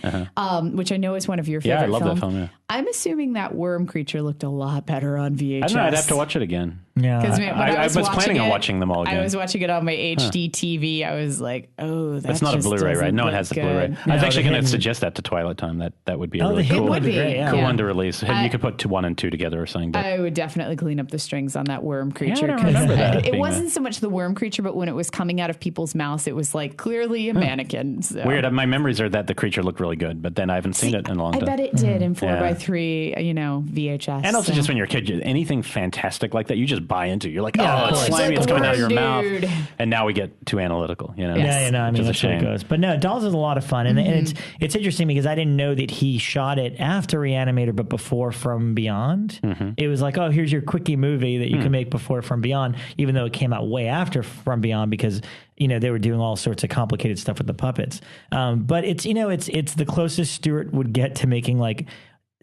which I know is one of your favorite films.
Yeah, I love that film, yeah.
I'm assuming that worm creature looked a lot better on VHS.
I don't know, I'd have to watch it again.
Yeah.
Because
I was planning on watching them all again.
I was watching it on my HD TV. I I was like, oh, that's
not a Blu-ray, right? No one has a Blu-ray.
No,
I was actually going to suggest that to Twilight Time. That would be a really cool, cool one to release. You could put 1 and 2 together or something. But
I would definitely clean up the strings on that worm creature.
I don't remember that.
It wasn't so much the worm creature, but when it was coming out of people's mouths, it was like clearly a mannequin. So.
Weird. My memories are that the creature looked really good, but then I haven't seen it in a long time.
I bet it did in 4x3, VHS.
And also just when you're a kid, anything fantastic like that, you just buy into. You're like, oh, it's slimy, it's coming out of your mouth. And now we get too analytical,
Yeah, I mean, that's how it goes. But no, Dolls is a lot of fun. And, and it's interesting because I didn't know that he shot it after Reanimator, but before From Beyond. It was like, oh, here's your quickie movie that you can make before From Beyond, even though it came out way after From Beyond because, they were doing all sorts of complicated stuff with the puppets. But it's the closest Stewart would get to making like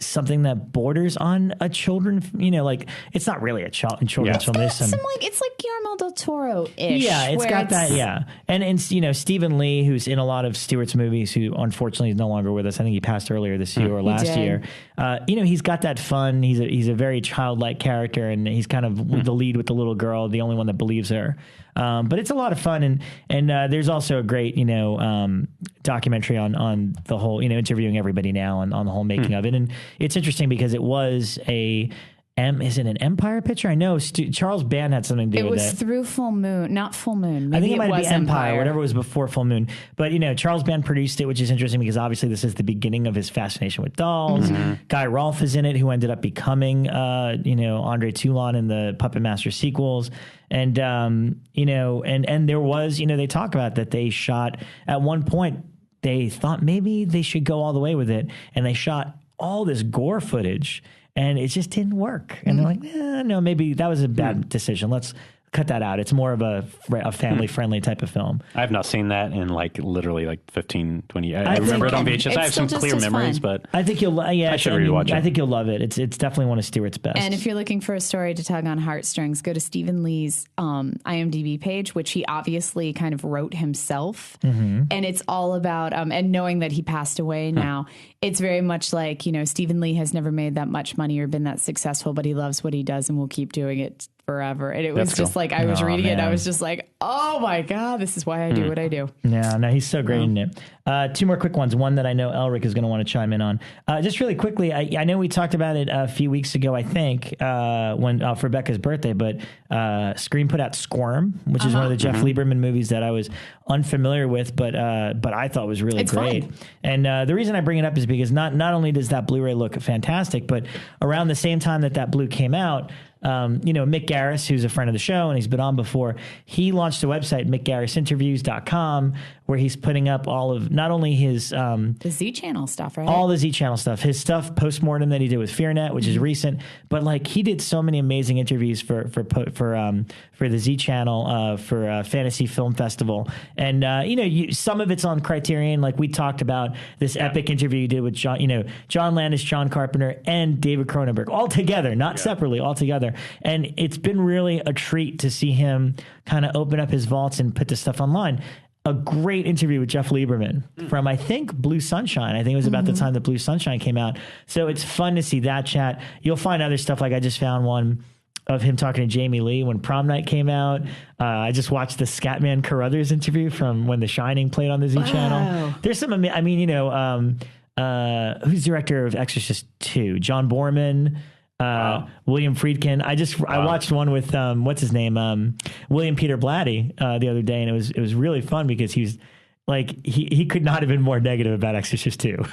something that borders on a children, like it's not really a children's film.
It's like Guillermo del Toro-ish.
Yeah, it's got that. Yeah, and Stephen Lee, who's in a lot of Stewart's movies, who unfortunately is no longer with us. I think he passed earlier this year or last year. He's got that fun. He's a very childlike character, and he's kind of the lead with the little girl, the only one that believes her. But it's a lot of fun, and there's also a great documentary on the whole interviewing everybody now on the whole making of it, and it's interesting because it was is it an Empire picture? I know Charles Band had something to do with it.
It was through Full Moon, not Full Moon. Maybe
I think it might be Empire, whatever was before Full Moon. But, Charles Band produced it, which is interesting because obviously this is the beginning of his fascination with dolls. Guy Rolfe is in it, who ended up becoming, Andre Toulon in the Puppet Master sequels. And, and there was, they talk about that they shot at one point, they thought maybe they should go all the way with it. And they shot all this gore footage. And it just didn't work. And they're like, no, maybe that was a bad decision. Let's cut that out. It's more of a family-friendly type of film.
I have not seen that in literally 15, 20 years. I remember it on VHS. I have some clear memories, but
I think you'll. I
should rewatch it.
I think you'll love it. It's definitely one of Stewart's best.
And if you're looking for a story to tug on heartstrings, go to Stephen Lee's IMDb page, which he obviously kind of wrote himself. And it's all about and knowing that he passed away now, it's very much like Stephen Lee has never made that much money or been that successful, but he loves what he does and will keep doing it forever. And it was just like, I was reading it, I was just like, oh my God, this is why I do what I do.
Yeah, no, he's so great in it. 2 more quick ones. One that I know Elric is going to want to chime in on. Just really quickly, I know we talked about it a few weeks ago, I think, when for Rebekah's birthday, but Scream put out Squirm, which is one of the Jeff Lieberman movies that I was unfamiliar with, but I thought was really great. Fun. And the reason I bring it up is because not only does that Blu-ray look fantastic, but around the same time that Blue came out, Mick Garris, who's a friend of the show and he's been on before, he launched a website, mickgarrisinterviews.com, where he's putting up all of not only his the
Z Channel stuff, right?
All the Z Channel stuff, his stuff postmortem that he did with FEARnet, which is recent, but he did so many amazing interviews for the Z Channel for Fantasy Film Festival, and some of it's on Criterion, like we talked about this epic interview he did with John Landis, John Carpenter, and David Cronenberg all together, not separately, all together. And it's been really a treat to see him kind of open up his vaults and put this stuff online. A great interview with Jeff Lieberman from, I think, Blue Sunshine. I think it was about the time that Blue Sunshine came out. So it's fun to see that chat. You'll find other stuff, like I just found one of him talking to Jamie Lee when Prom Night came out. I just watched the Scatman Carruthers interview from when The Shining played on the Z Channel. There's some, who's director of Exorcist 2? John Borman. William Friedkin. I watched one with what's his name, William Peter Blatty the other day, and it was really fun because he was like he could not have been more negative about Exorcist 2.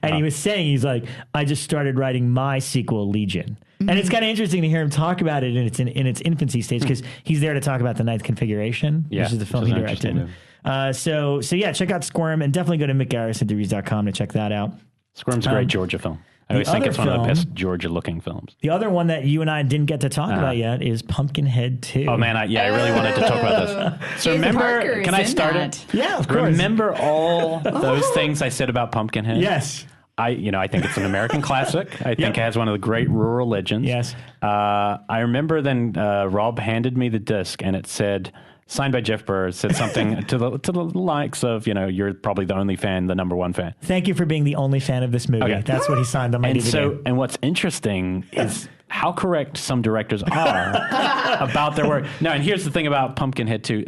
And he was saying, he's like, I just started writing my sequel, Legion. And it's kind of interesting to hear him talk about it in its infancy stage, because he's there to talk about The Ninth Configuration, which is the film he directed. So yeah, check out Squirm, and definitely go to mickgarrisinterviews.com to check that out.
Squirm's a great Georgia film. I always think it's one of the best Georgia-looking films.
The other one that you and I didn't get to talk about yet is Pumpkinhead 2.
Oh, man, I really wanted to talk about this. So remember, can I start it?
Yeah, of course.
Remember all those things I said about Pumpkinhead?
Yes.
I think it's an American classic. I think it has one of the great rural legends.
Yes.
I remember then Rob handed me the disc, and it said... signed by Jeff Burr, said something to the likes of, you're probably the only fan, the number one fan.
Thank you for being the only fan of this movie. Okay. That's what he signed on my DVD.
And what's interesting is how correct some directors are about their work. Now, and here's the thing about Pumpkinhead 2.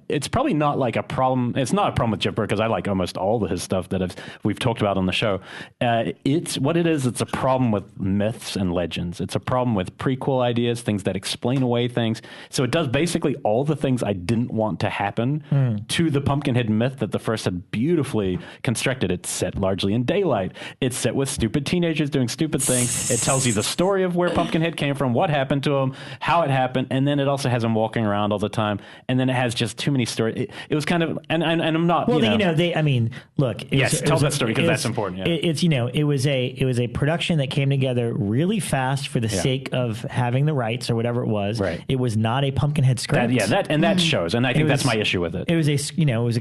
It's probably not like a problem. It's not a problem with Jeff Burr, because I like almost all of his stuff that we've talked about on the show. It's a problem with myths and legends. It's a problem with prequel ideas, things that explain away things. So it does basically all the things I didn't want to happen to the Pumpkinhead myth that the first had beautifully constructed. It's set largely in daylight. It's set with stupid teenagers doing stupid things. It tells you the story of where Pumpkinhead came from, what happened to him, how it happened, and then it also has him walking around all the time, and then it has just too many stories. It was kind of, and I'm not.
Well, look.
Tell that story, because that's important. Yeah.
It was a production that came together really fast for the sake of having the rights or whatever it was.
Right.
It was not a Pumpkinhead script.
That shows, and I think that's my issue with it.
It was a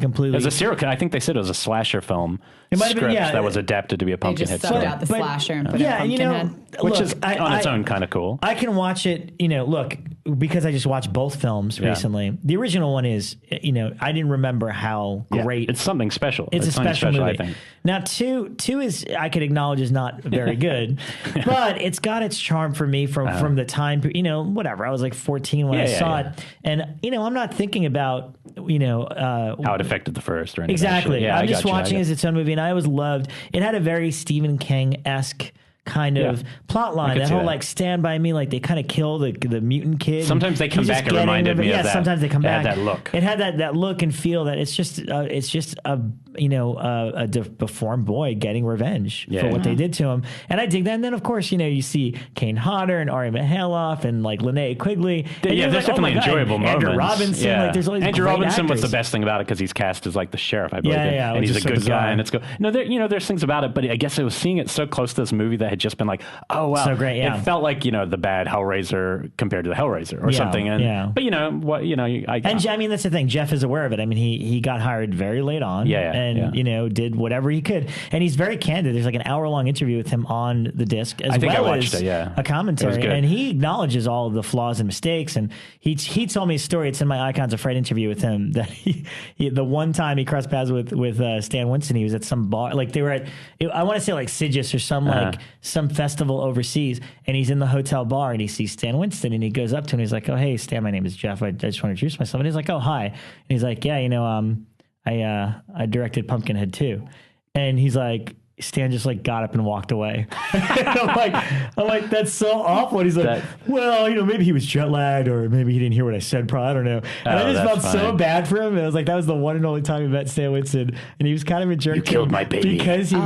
completely.
It was a serial. I think they said it was a slasher film. It might have been, that was adapted to be a Pumpkinhead.
They just subbed out the slasher and put in Pumpkinhead,
which is on its own kind of cool.
I can watch it, look, because I just watched both films recently. The original one is, I didn't remember how great.
It's something special.
It's a special movie. I think. Now, two is, I could acknowledge, is not very good, but it's got its charm for me from the time, whatever. I was like 14 when I saw it. And, I'm not thinking about,
how it affected the first or anything.
Exactly. I'm just watching it as its own movie, and I always loved, it had a very Stephen King-esque kind of plot line. That whole like Stand By Me, like they kind of kill the mutant kid.
Sometimes they come back. It reminded me of that.
Sometimes they come back.
It had that look.
It had that look and feel that it's just a deformed boy getting revenge for what they did to him. And I dig that. And then of course, you see Kane Hodder and Ari Mahaloff and like Linnea Quigley.
There's definitely enjoyable moments.
Andrew Robinson. Like there's all these
Andrew Robinson
actors.
was the best thing about it, because he's cast as like the sheriff, I believe. And he's a good guy. And it's good. No, there's things about it, but I guess I was seeing it so close to this movie that had just been like, oh wow,
so great. Yeah.
It felt like the bad Hellraiser compared to the Hellraiser or something. And but
I mean, that's the thing. Jeff is aware of it. I mean, he got hired very late on. And did whatever he could. And he's very candid. There's like an hour-long interview with him on the disc, as well as a commentary. And he acknowledges all of the flaws and mistakes. And he told me a story. It's in my Icons of Fright interview with him, that the one time he crossed paths with Stan Winston, he was at some bar. Like they were at, I want to say like Sigis or some festival overseas, and he's in the hotel bar and he sees Stan Winston, and he goes up to him and he's like, oh, hey, Stan, my name is Jeff. I just want to introduce myself. And he's like, oh, hi. And he's like, yeah, I directed Pumpkinhead 2. And he's like, Stan just like got up and walked away. I'm like, that's so awful. And he's like, well, maybe he was jet lagged, or maybe he didn't hear what I said. Probably, I don't know. And I just felt so bad for him. And I was like, that was the one and only time he met Stan Winston, and he was kind of a jerk.
You killed my baby,
because he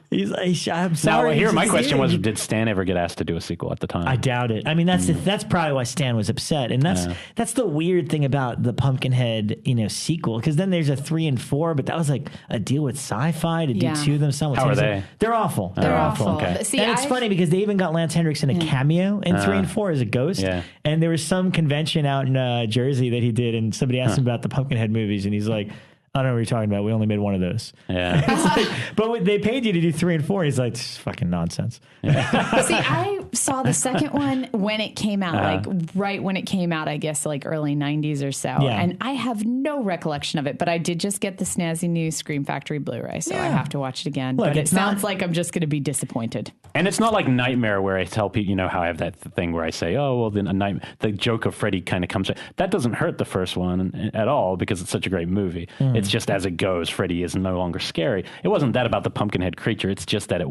he's like, I'm sorry.
Now, here my question was, did Stan ever get asked to do a sequel at the time?
I doubt it. I mean, that's probably why Stan was upset, and that's the weird thing about the Pumpkinhead sequel, because then there's a 3 and 4, but that was like a deal with Sci-Fi to do two of them simultaneously.
How are they?
They're awful.
They're awful.
Okay. See, and it's funny because they even got Lance Hendricks in a cameo in 3 and 4 as a ghost. Yeah. And there was some convention out in Jersey that he did, and somebody asked him about the Pumpkinhead movies, and he's like, I don't know what you're talking about. We only made one of those. Yeah. But they paid you to do 3 and 4. He's like, this is fucking nonsense.
Yeah. See, I saw the second one when it came out, like right when it came out, I guess like early 90s or so. Yeah. And I have no recollection of it, but I did just get the snazzy new Scream Factory Blu-ray, so I have to watch it again. Look, but it sounds like I'm just going to be disappointed.
And it's not like Nightmare, where I tell people, how I have that thing where I say, oh, well, then the joke of Freddy kind of comes. That doesn't hurt the first one at all, because it's such a great movie. It's just as it goes, Freddy is no longer scary. It wasn't that about the Pumpkinhead creature. It's just that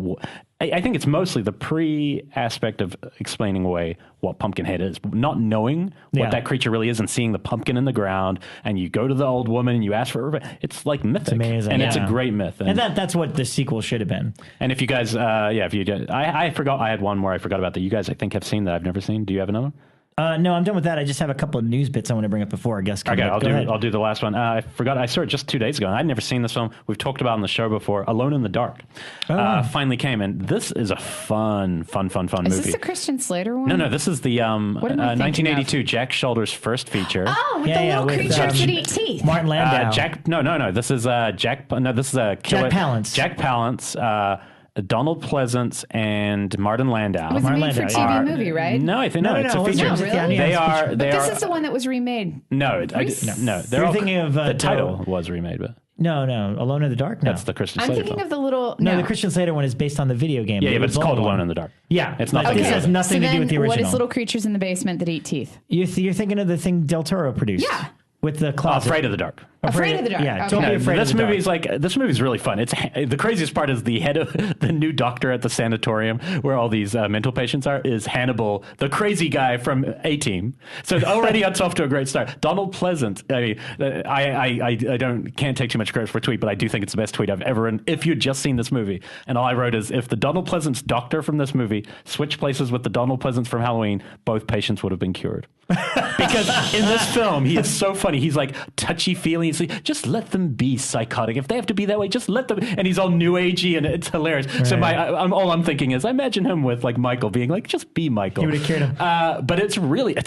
I think it's mostly the pre-aspect of explaining away what Pumpkinhead is, not knowing what that creature really is and seeing the pumpkin in the ground, and you go to the old woman and you ask for her. It's like mythic. It's
amazing.
And it's a great myth.
And that's what the sequel should have been.
And if you guys, I forgot, I had one more I forgot about that you guys, I think, have seen that I've never seen. Do you have another?
No, I'm done with that. I just have a couple of news bits I want to bring up before our guest comes.
Okay, I'll do the last one. I forgot. I saw it just 2 days ago. I'd never seen this film. We've talked about it on the show before. Alone in the Dark finally came, and this is a fun movie.
Is this the Christian Slater one?
No. This is the 1982 Jack Shelter's first feature.
Oh, with the little creatures that eat teeth.
Martin Landau.
No. This is Jack. No, this is Jack
Palance.
Jack Palance. Donald Pleasance and Martin Landau.
It was a made-for-TV movie, right?
No, I think it's a feature.
No, really?
This
is the one that was remade.
No.
You're thinking of
the title was remade, but
no, Alone in the Dark. No,
that's the Christian
Slater.
I'm
thinking
film.
of the little.
No, the Christian Slater one is based on the video game.
Yeah, but it's called Alone in the Dark.
Yeah,
it's not.
This has nothing to do with the original.
What is little creatures in the basement that eat teeth?
You're thinking of the thing Del Toro produced.
Yeah.
With the closet.
Afraid of the Dark.
Afraid of the Dark.
Yeah,
okay.
This movie's really fun. It's the craziest part is the head of the new doctor at the sanatorium where all these mental patients are is Hannibal, the crazy guy from A-Team. So already it's off to a great start. Donald Pleasance. I mean, I can't take too much credit for a tweet, but I do think it's the best tweet I've ever written. If you'd just seen this movie, and all I wrote is if the Donald Pleasance doctor from this movie switched places with the Donald Pleasance from Halloween, both patients would have been cured. Because in this film, he is so funny. He's like touchy-feely. He's like, just let them be psychotic. If they have to be that way, just let them. And he's all new agey, and it's hilarious. Right. So all I'm thinking is, I imagine him with like Michael being like, just be Michael.
He would have cured him.
But it's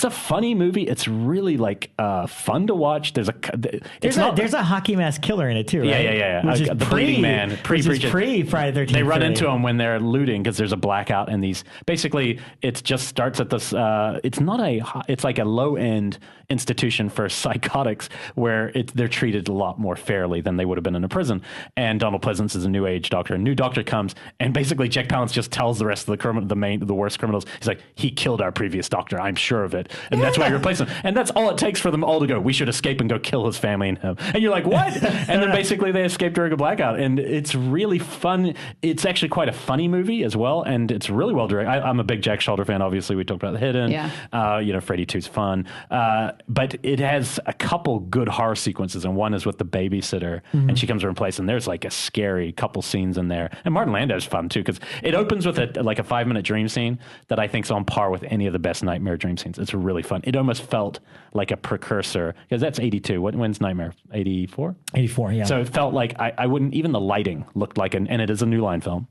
a funny movie. It's really like fun to watch. There's a hockey mask killer in it too, right? Yeah.
Which is
the bleeding man,
pre Friday the 13th.
They run into him when they're looting because there's a blackout, and these basically it just starts at this. It's like a low-end institution for psychotics where they're treated a lot more fairly than they would have been in a prison. And Donald Pleasance is a new age doctor. A new doctor comes, and basically Jack Palance just tells the rest of the worst criminals, he's like, he killed our previous doctor, I'm sure of it. And that's why he replaced him. And that's all it takes for them all to go, we should escape and go kill his family and him. And you're like, what? And then basically they escape during a blackout. And it's really fun. It's actually quite a funny movie as well. And it's really well directed. I'm a big Jack Shelter fan. Obviously, we talked about The Hidden.
Yeah.
Freddy 2's fun. But it has a couple good horror sequences, and one is with the babysitter, and she comes to her place, and there's like a scary couple scenes in there. And Martin Landau's fun too, because it opens with a 5-minute dream scene that I think is on par with any of the best Nightmare dream scenes. It's really fun. It almost felt like a precursor, because that's 82. When's Nightmare? 84?
84, yeah.
So it felt like I wouldn't, even the lighting looked like, and it is a New Line film.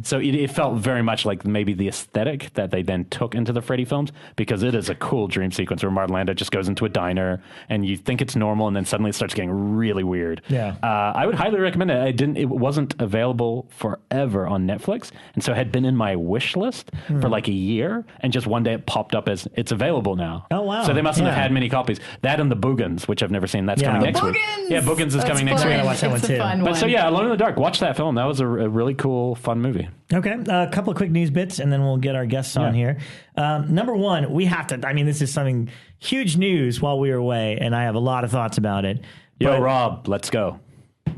So it felt very much like maybe the aesthetic that they then took into the Freddy films, because it is a cool dream sequence where Martin Landau just goes into a diner and you think it's normal, and then suddenly it starts getting really weird.
Yeah.
I would highly recommend it. It wasn't available forever on Netflix, and so it had been in my wish list for like a year, and just one day it popped up as it's available now.
Oh, wow.
So they mustn't have had many copies. That and The Boogans, which I've never seen. That's coming next week. Yeah, Boogans is coming next week.
I watch that one too.
But so yeah, Alone in the Dark. Watch that film. That was a really cool, fun movie.
Okay, a couple of quick news bits, and then we'll get our guests on here. Number one, we have to, this is something huge news while we were away, and I have a lot of thoughts about it.
Yo, Rob, let's go.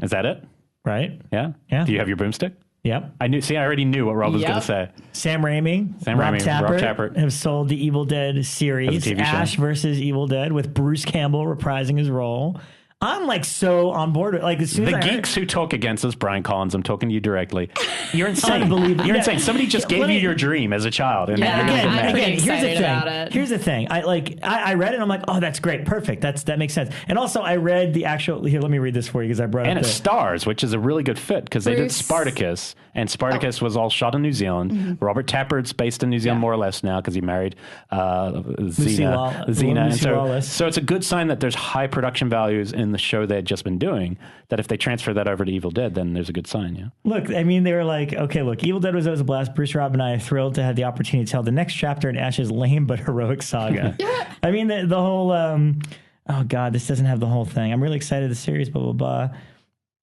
Is that it?
Right?
Yeah? Do you have your broomstick?
Yep.
I already knew what Rob was going to say.
Sam Raimi, Rob Tappert have sold the Evil Dead series, Ash versus Evil Dead, with Bruce Campbell reprising his role. I'm like so on board with as soon as
the geeks who talk against us, Brian Collins, I'm talking to you directly. You're insane.
Unbelievable.
You're insane. Somebody just gave you your dream as a child, and
I'm
pretty excited about it. Here's the thing. I read it and I'm like, oh, that's great, perfect. That makes sense. And also, I read the actual. Here, let me read this for you because I brought it.
And it stars, which is a really good fit because they did Spartacus, and Spartacus was all shot in New Zealand. Robert Tappert's based in New Zealand more or less now because he married Xena, and so it's a good sign that there's high production values in the show they had just been doing, that if they transfer that over to Evil Dead, then there's a good sign. Yeah.
Look, they were like, okay, look, Evil Dead was always a blast. Bruce, Rob, and I are thrilled to have the opportunity to tell the next chapter in Ash's lame but heroic saga. The whole, oh God, this doesn't have the whole thing. I'm really excited. The series, blah, blah,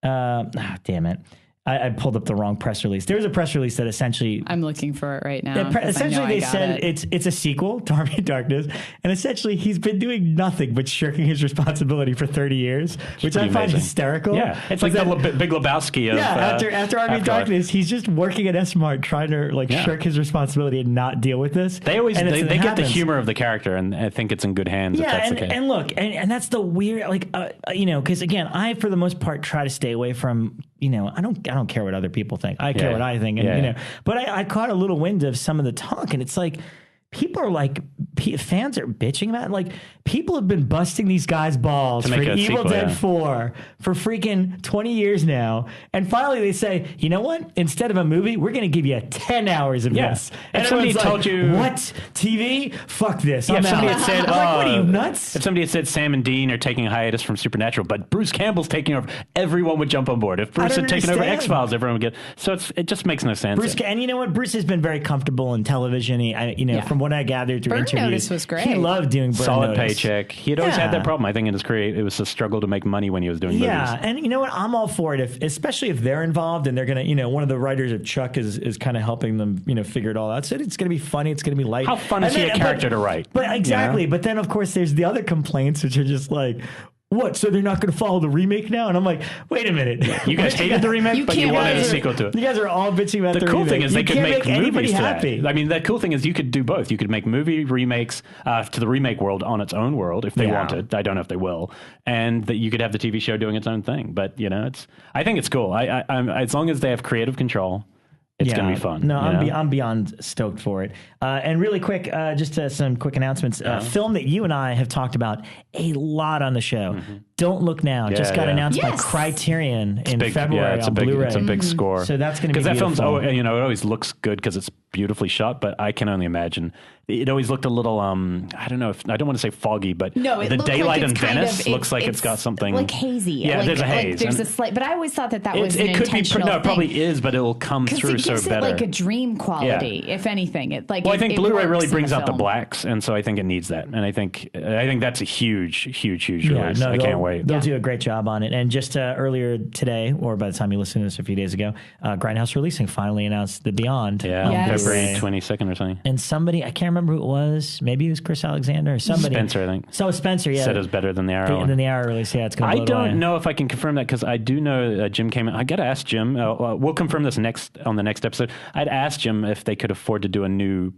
blah. Damn it. I pulled up the wrong press release. There was a press release that essentially...
I'm looking for it right now.
Essentially, they said it's a sequel to Army of Darkness, and essentially he's been doing nothing but shirking his responsibility for 30 years, which I find hysterical.
Yeah, it's like the Big Lebowski of...
after Army of Darkness, he's just working at S-Mart trying to shirk his responsibility and not deal with this.
They always they get the humor of the character, and I think it's in good hands if that's the case.
And look, and that's the weird, because again, I, for the most part, try to stay away from... I don't care what other people think. I care what I think. And, but I caught a little wind of some of the talk, and it's like, people are like, fans are bitching about it. Like, people have been busting these guys' balls for Evil Dead 4 for freaking 20 years now. And finally they say, you know what? Instead of a movie, we're going to give you 10 hours of this. And
if somebody told you...
What? TV? Fuck this.
Yeah, if somebody had said...
what are you, nuts?
If somebody had said Sam and Dean are taking a hiatus from Supernatural, but Bruce Campbell's taking over, everyone would jump on board. If Bruce had taken over X-Files, everyone would get... So it just makes no sense.
And you know what? Bruce has been very comfortable in television. From what I gathered through interviews...
Notice was great.
He loved doing Burn
Solid
Notice.
Paycheck. He had always had that problem. I think in his career, it was a struggle to make money when he was doing movies.
Yeah, and you know what? I'm all for it, especially if they're involved and they're going to, one of the writers of Chuck is kind of helping them, figure it all out. So it's going to be funny. It's going to be light.
How fun is he a character to write?
But exactly. But then, of course, there's the other complaints, which are just like, what? So they're not going to follow the remake now? And I'm like, wait a minute.
You guys hated the remake, but you wanted a sequel to it.
You guys are all bitching about the remake.
The cool thing is they could make movies to
happy.
that. I mean, the cool thing is you could do both. You could make movie remakes to the remake world on its own world if they wanted. I don't know if they will. And that you could have the TV show doing its own thing. But, I think it's cool. I'm as long as they have creative control, it's going to be fun.
No, I'm beyond stoked for it. And really quick, just some quick announcements. Film that you and I have talked about a lot on the show. Mm-hmm. Don't Look Now. Just got announced by Criterion in February on Blu-ray.
It's a big score.
So that's going to be
beautiful.
Because that
film's, it always looks good because it's beautifully shot, but I can only imagine. It always looked a little, I don't want to say foggy, but the daylight in Venice looks like it's got something.
Like hazy.
Yeah, there's a haze.
There's a slight, but I always thought that was an
it could
intentional
be. No,
thing.
it probably is, but it'll come through so better.
It gives it like a dream quality, if anything.
I think Blu-ray really brings out the blacks, and so I think it needs that. And I think that's a huge release. I can't wait.
They'll do a great job on it. And just earlier today, or by the time you listen to this a few days ago, Grindhouse Releasing finally announced The Beyond.
Yeah, February 22nd or something.
And somebody, I can't remember who it was. Maybe it was Chris Alexander or somebody.
Spencer, I think.
So Spencer,
said it was better than the Arrow.
Than the Arrow release, it's going to blow
I don't know if I can confirm that because I do know Jim came in. I got to ask Jim. We'll confirm this on the next episode. I'd asked Jim if they could afford to do a new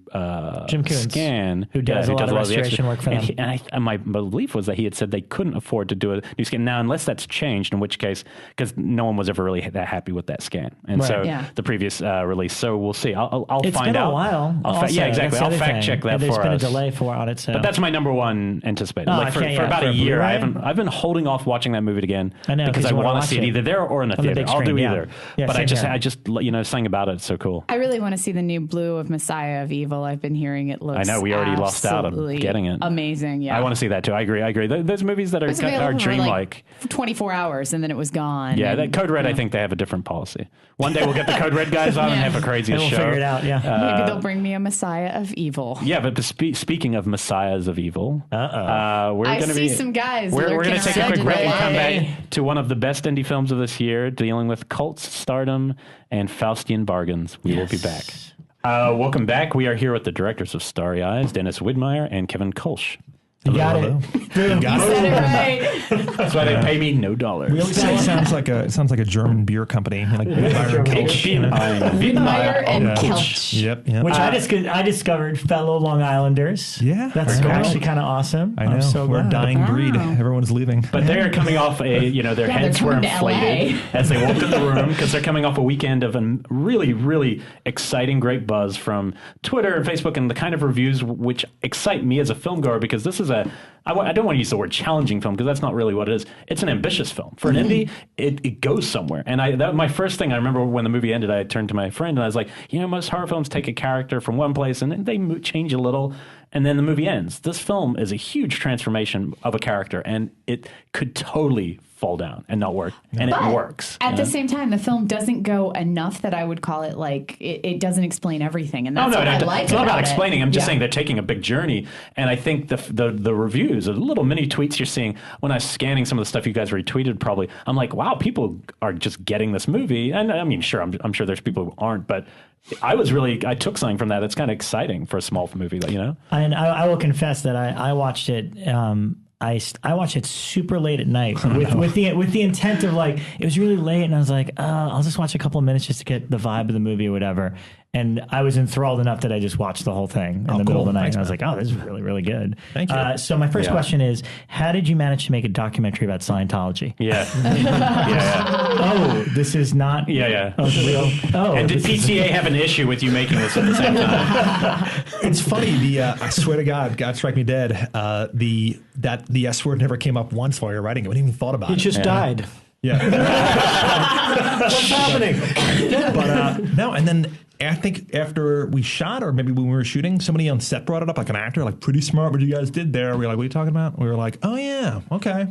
Jim Coons,
scan.
Who does a lot of restoration work for them.
And my belief was that he had said they couldn't afford to do a new scan. Now, unless that's changed, in which case, because no one was ever really that happy with that scan. And the previous release. So we'll see. I'll find out.
It's been a while.
Exactly. I'll fact check that for us.
There's been a delay on it. So.
But that's my number one anticipated. For about a year, I've been holding off watching that movie again because I want to see it either there or in a theater. I'll do either. But I just something about it. It's so cool.
I really want to see the new Blue of Messiah of Evil. I've been hearing it looks.
I know we already lost out on getting it.
Amazing. Yeah,
I want to see that too. I agree. Those movies that are dreamlike.
24 hours and then it was gone.
Yeah, that Code Red. I think they have a different policy. One day we'll get the Code Red guys on and have a craziest
show.
We'll
figure it out. Yeah,
maybe they'll bring me a Messiah of Evil.
Yeah, but speaking of Messiahs of Evil, we're
I
going to
see some guys.
We're going to take a quick break and come back to one of the best indie films of this year, dealing with cults, stardom, and Faustian bargains. We will be back. Welcome back. We are here with the directors of Starry Eyes, Dennis Widmyer and Kevin Kolsch.
You got it.
You said it right.
That's why they pay me no dollars.
We always say it sounds like a German beer company, like
Widmyer and Kolsch.
Yep.
Which I discovered fellow Long Islanders.
Yeah,
that's actually kind of awesome.
I know. We're a dying breed. Everyone's leaving.
But they're coming off their heads were inflated as they walked in the room because they're coming off a weekend of a really, really exciting, great buzz from Twitter and Facebook and the kind of reviews which excite me as a filmgoer because this is I don't want to use the word challenging film because that's not really what it is. It's an ambitious film. For an indie, it goes somewhere. And my first thing, I remember when the movie ended, I turned to my friend and I was like, most horror films take a character from one place and then they change a little. and then the movie ends. This film is a huge transformation of a character, and it could totally fall down and not work, and it works.
At the same time, the film doesn't go enough that I would call it like it doesn't explain everything, and that's what I like.
It's not about explaining. I'm just saying they're taking a big journey, and I think the reviews, the little mini tweets you're seeing when I was scanning some of the stuff you guys retweeted, probably I'm like, wow, people are just getting this movie, and I mean, sure, I'm sure there's people who aren't, but I took something from that. That's kind of exciting for a small movie, you know.
And I will confess that I watched it. I watched it super late at night with the intent of like, it was really late, and I was like, I'll just watch a couple of minutes just to get the vibe of the movie or whatever. And I was enthralled enough that I just watched the whole thing in the middle of the night. Thanks, and I was like, oh, this is really, really good.
Thank you.
So my first question is, how did you manage to make a documentary about Scientology?
Yeah.
Oh, this is not real. Oh,
and did PTA have an issue with you making this at the same time?
It's funny. I swear to God strike me dead. The S word never came up once while you're writing it. We didn't even thought about it.
He just died.
Yeah.
What's happening?
But no, and then I think after we shot, or maybe when we were shooting, somebody on set brought it up, like an actor, like, pretty smart what you guys did there. We were like, what are you talking about? We were like, oh yeah, okay,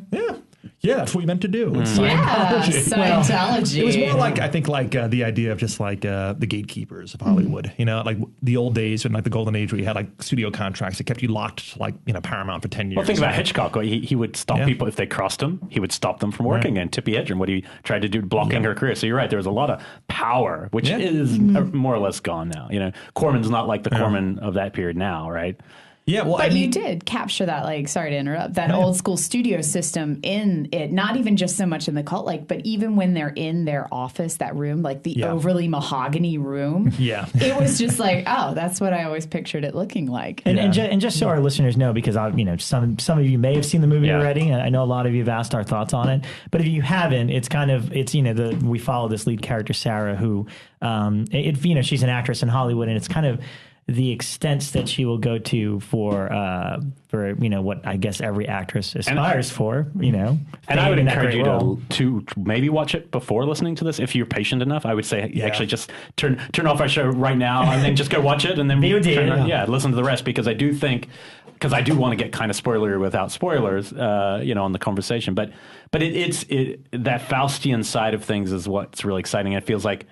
yeah, that's what you meant to do. It's Scientology.
Scientology.
It was more like, I think, like the idea of just like the gatekeepers of Hollywood. You know, like the old days when, like, the golden age where you had like studio contracts that kept you locked to, like, you know, Paramount for 10 years.
Well, think about Hitchcock. He would stop people if they crossed him. He would stop them from working. And Tippi Hedren, what he tried to do, blocking her career. So you're right. There was a lot of power, which is more or less gone now. You know, Corman's not like the Corman of that period now, right?
Yeah, well,
but you did capture that, like, sorry to interrupt, that old school studio system in it, not even just so much in the cult, like, but even when they're in their office, that room, like the overly mahogany room.
Yeah.
It was just like, oh, that's what I always pictured it looking like.
And just so our listeners know, because some of you may have seen the movie already, and I know a lot of you have asked our thoughts on it, but if you haven't, we follow this lead character, Sarah, who, she's an actress in Hollywood, and it's kind of the extents that she will go to for what I guess every actress aspires for, And
I would encourage you to maybe watch it before listening to this. If you're patient enough, I would say actually just turn off our show right now and then just go watch it and then listen to the rest, because I do want to get kind of spoilery without spoilers, on the conversation. But it's that Faustian side of things is what's really exciting. It feels like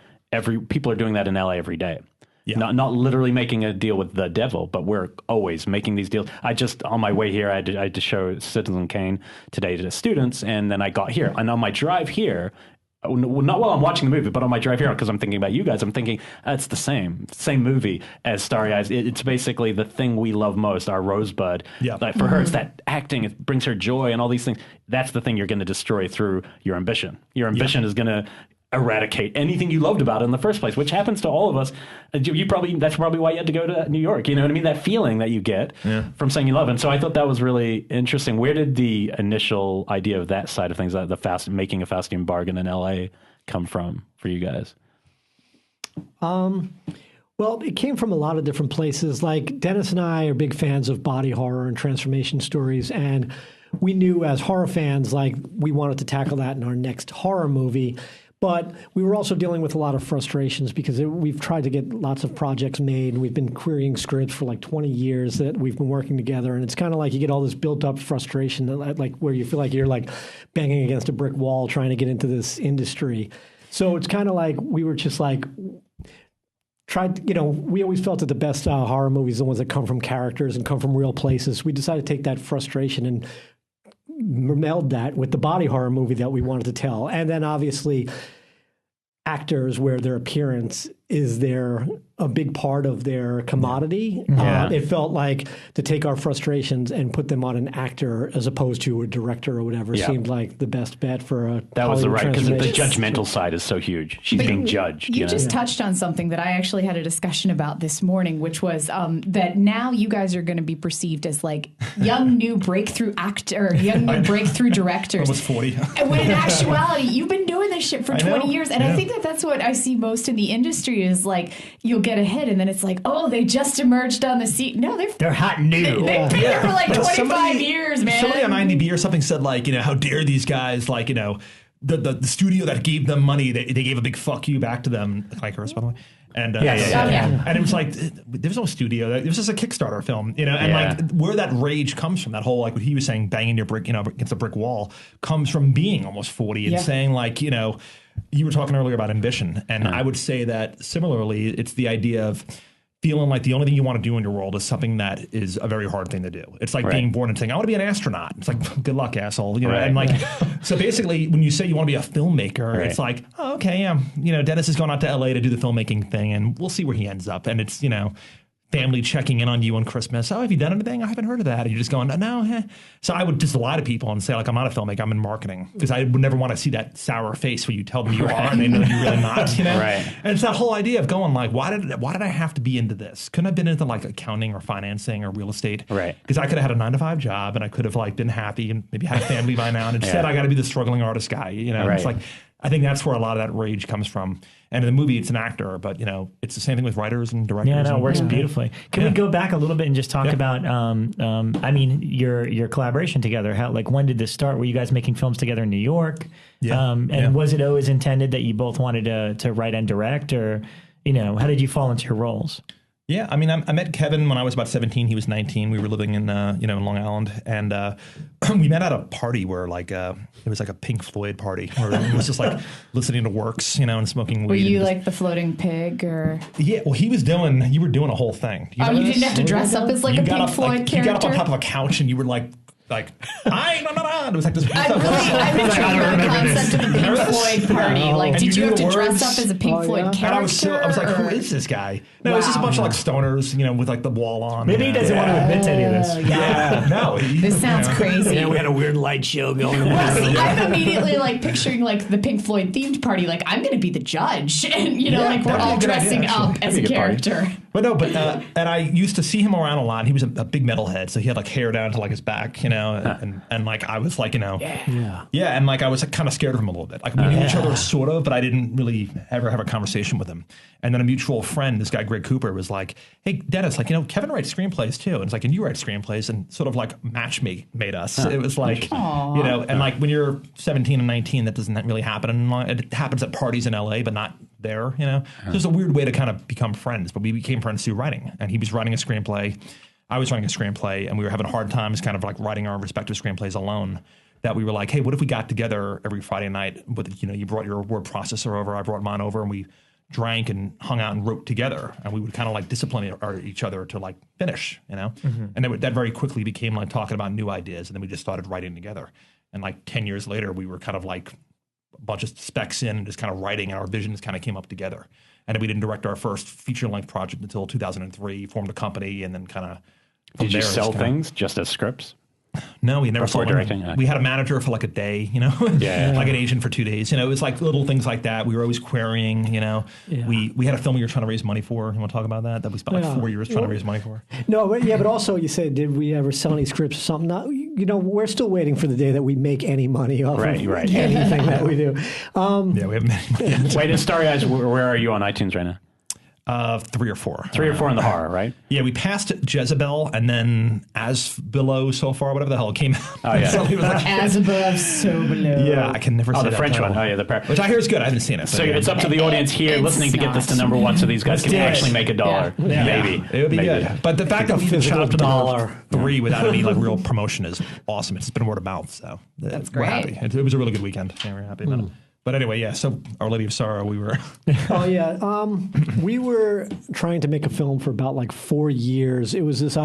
people are doing that in LA every day. Yeah. Not literally making a deal with the devil, but we're always making these deals. On my way here, I had to show Citizen Kane today to the students, and then I got here. And on my drive here, not while I'm watching the movie, but on my drive here, because I'm thinking about you guys, I'm thinking, it's the same movie as Starry Eyes. It's basically the thing we love most, our Rosebud. Yeah. Like for her, it's that acting. It brings her joy and all these things. That's the thing you're going to destroy through your ambition. Your ambition is going to eradicate anything you loved about it in the first place, which happens to all of us. That's probably why you had to go to New York. You know what I mean? That feeling that you get from saying you love it. And so I thought that was really interesting. Where did the initial idea of that side of things, making a Faustian bargain in LA, come from for you guys?
Well, it came from a lot of different places. Like, Dennis and I are big fans of body horror and transformation stories, and we knew as horror fans, like, we wanted to tackle that in our next horror movie. But we were also dealing with a lot of frustrations because we've tried to get lots of projects made. We've been querying scripts for like 20 years that we've been working together. And it's kind of like you get all this built up frustration, like where you feel like you're like banging against a brick wall trying to get into this industry. So it's kind of like we were just like we always felt that the best horror movies are the ones that come from characters and come from real places. We decided to take that frustration and meld that with the body horror movie that we wanted to tell. And then obviously actors, where their appearance is a big part of their commodity. Yeah. It felt like to take our frustrations and put them on an actor as opposed to a director or whatever seemed like the best bet for a
that was the right, because the judgmental side is so huge. She's being judged.
You just touched on something that I actually had a discussion about this morning, which was that now you guys are going to be perceived as like young new breakthrough actor, young new breakthrough directors.
Almost 40.
When in actuality, you've been doing this shit for 20 years. And I think that's what I see most in the industry is like, you'll get a hit and then it's like, oh, they just emerged on the scene. No, they're hot and new. They've been here for like 25 years, man.
Somebody on IMDb or something said, like, how dare these guys, like, the studio that gave them money, they gave a big fuck you back to them. Can I curse, by the way? And and it was like there was no studio. It was just a Kickstarter film, and like where that rage comes from, that whole like what he was saying, banging your brick, against a brick wall, comes from being almost 40 and saying like, you were talking earlier about ambition, and I would say that similarly, it's the idea of feeling like the only thing you want to do in your world is something that is a very hard thing to do. It's like being born and saying, I want to be an astronaut. It's like, good luck, asshole. And like, so basically when you say you want to be a filmmaker, it's like, oh, okay, Dennis is going out to LA to do the filmmaking thing and we'll see where he ends up. And it's, family checking in on you on Christmas. Oh, have you done anything? I haven't heard of that. And you're just going, no. So I would just lie to people and say, like, I'm not a filmmaker, I'm in marketing. Because I would never want to see that sour face where you tell them you are and they know you're really not, And it's that whole idea of going like, why did I have to be into this? Couldn't I have been into like accounting or financing or real estate? Right. Because I could have had a 9-to-5 job and I could have like been happy and maybe had a family by now. And instead I got to be the struggling artist guy, It's like, I think that's where a lot of that rage comes from. And in the movie, it's an actor, but, it's the same thing with writers and directors.
Yeah, no, it works beautifully. Can we go back a little bit and just talk about, your collaboration together? How, like, when did this start? Were you guys making films together in New York? Was it always intended that you both wanted to write and direct? Or, how did you fall into your roles?
Yeah, I mean, I met Kevin when I was about 17. He was 19. We were living in, in Long Island, and we met at a party where, like, it was like a Pink Floyd party, where it was just like listening to Works, and smoking weed.
Were you like the floating pig, or?
Yeah, well, you were doing a whole thing.
You didn't have to dress up as like a Pink Floyd character.
You got up on top of a couch and you were like, it was like this.
I'm intrigued by the concept of a Pink Floyd party. Like, did you have to dress up as a Pink Floyd character?
And I was like, who is this guy? No, it's just a bunch of like stoners, with like the wall on.
Maybe he doesn't want to admit to any of this.
No.
This sounds crazy.
Yeah, we had a weird light show going on.
I'm immediately like picturing like the Pink Floyd themed party. Like, I'm going to be the judge, and like we're all dressing up as a character.
But and I used to see him around a lot. He was a big metalhead, so he had like hair down to like his back, and like I was like, and like I was kind of scared of him a little bit. Like we knew each other sort of, but I didn't really ever have a conversation with him. And then a mutual friend, this guy Greg Cooper, was like, "Hey, Dennis, like Kevin writes screenplays too," and it's like, "And you write screenplays," and sort of like made us. It was like, and like when you're 17 and 19, that doesn't really happen. And it happens at parties in LA, but not there. So there's a weird way to kind of become friends, but we became friends through writing. And he was writing a screenplay, I was writing a screenplay, and we were having hard times kind of like writing our respective screenplays alone. That we were like, hey, what if we got together every Friday night with, you brought your word processor over, I brought mine over, and we drank and hung out and wrote together, and we would kind of like discipline each other to like finish, And that very quickly became like talking about new ideas, and then we just started writing together. And like 10 years later, we were kind of like a bunch of specs in and just kind of writing, and our visions kind of came up together. And then we didn't direct our first feature-length project until 2003, formed a company, and then kind of...
Did you sell things just as scripts?
No, we never
sold directing.
We had a manager for like a day, like an agent for 2 days. It was like little things like that. We were always querying, We had a film we were trying to raise money for. You want to talk about that? That we spent like 4 years trying to raise money for.
No, but also you said, did we ever sell any scripts or something? Not, we're still waiting for the day that we make any money off of anything that we do.
We haven't.
Wait, in Starry Eyes, where are you on iTunes right now?
3 or 4.
3 or 4 in the horror, right?
Yeah, we passed Jezebel, and then As Below, So Far, whatever the hell came out.
Oh, yeah.
So like, As Above, So Below.
Yeah, I can never say
the
that
French
title.
one. Oh, yeah,
which I hear is good. I haven't seen it.
So it's up to the audience here listening to get this to number 1 so these guys can actually make $1.
Yeah. Maybe. It would be good. But the fact that we even shot up to $3 without any like real promotion is awesome. It's been word of mouth, so
that's great.
We're happy. It was a really good weekend. Yeah, we're happy about it. But anyway, so Our Lady of Sorrow, we were...
we were trying to make a film for about like 4 years. It was this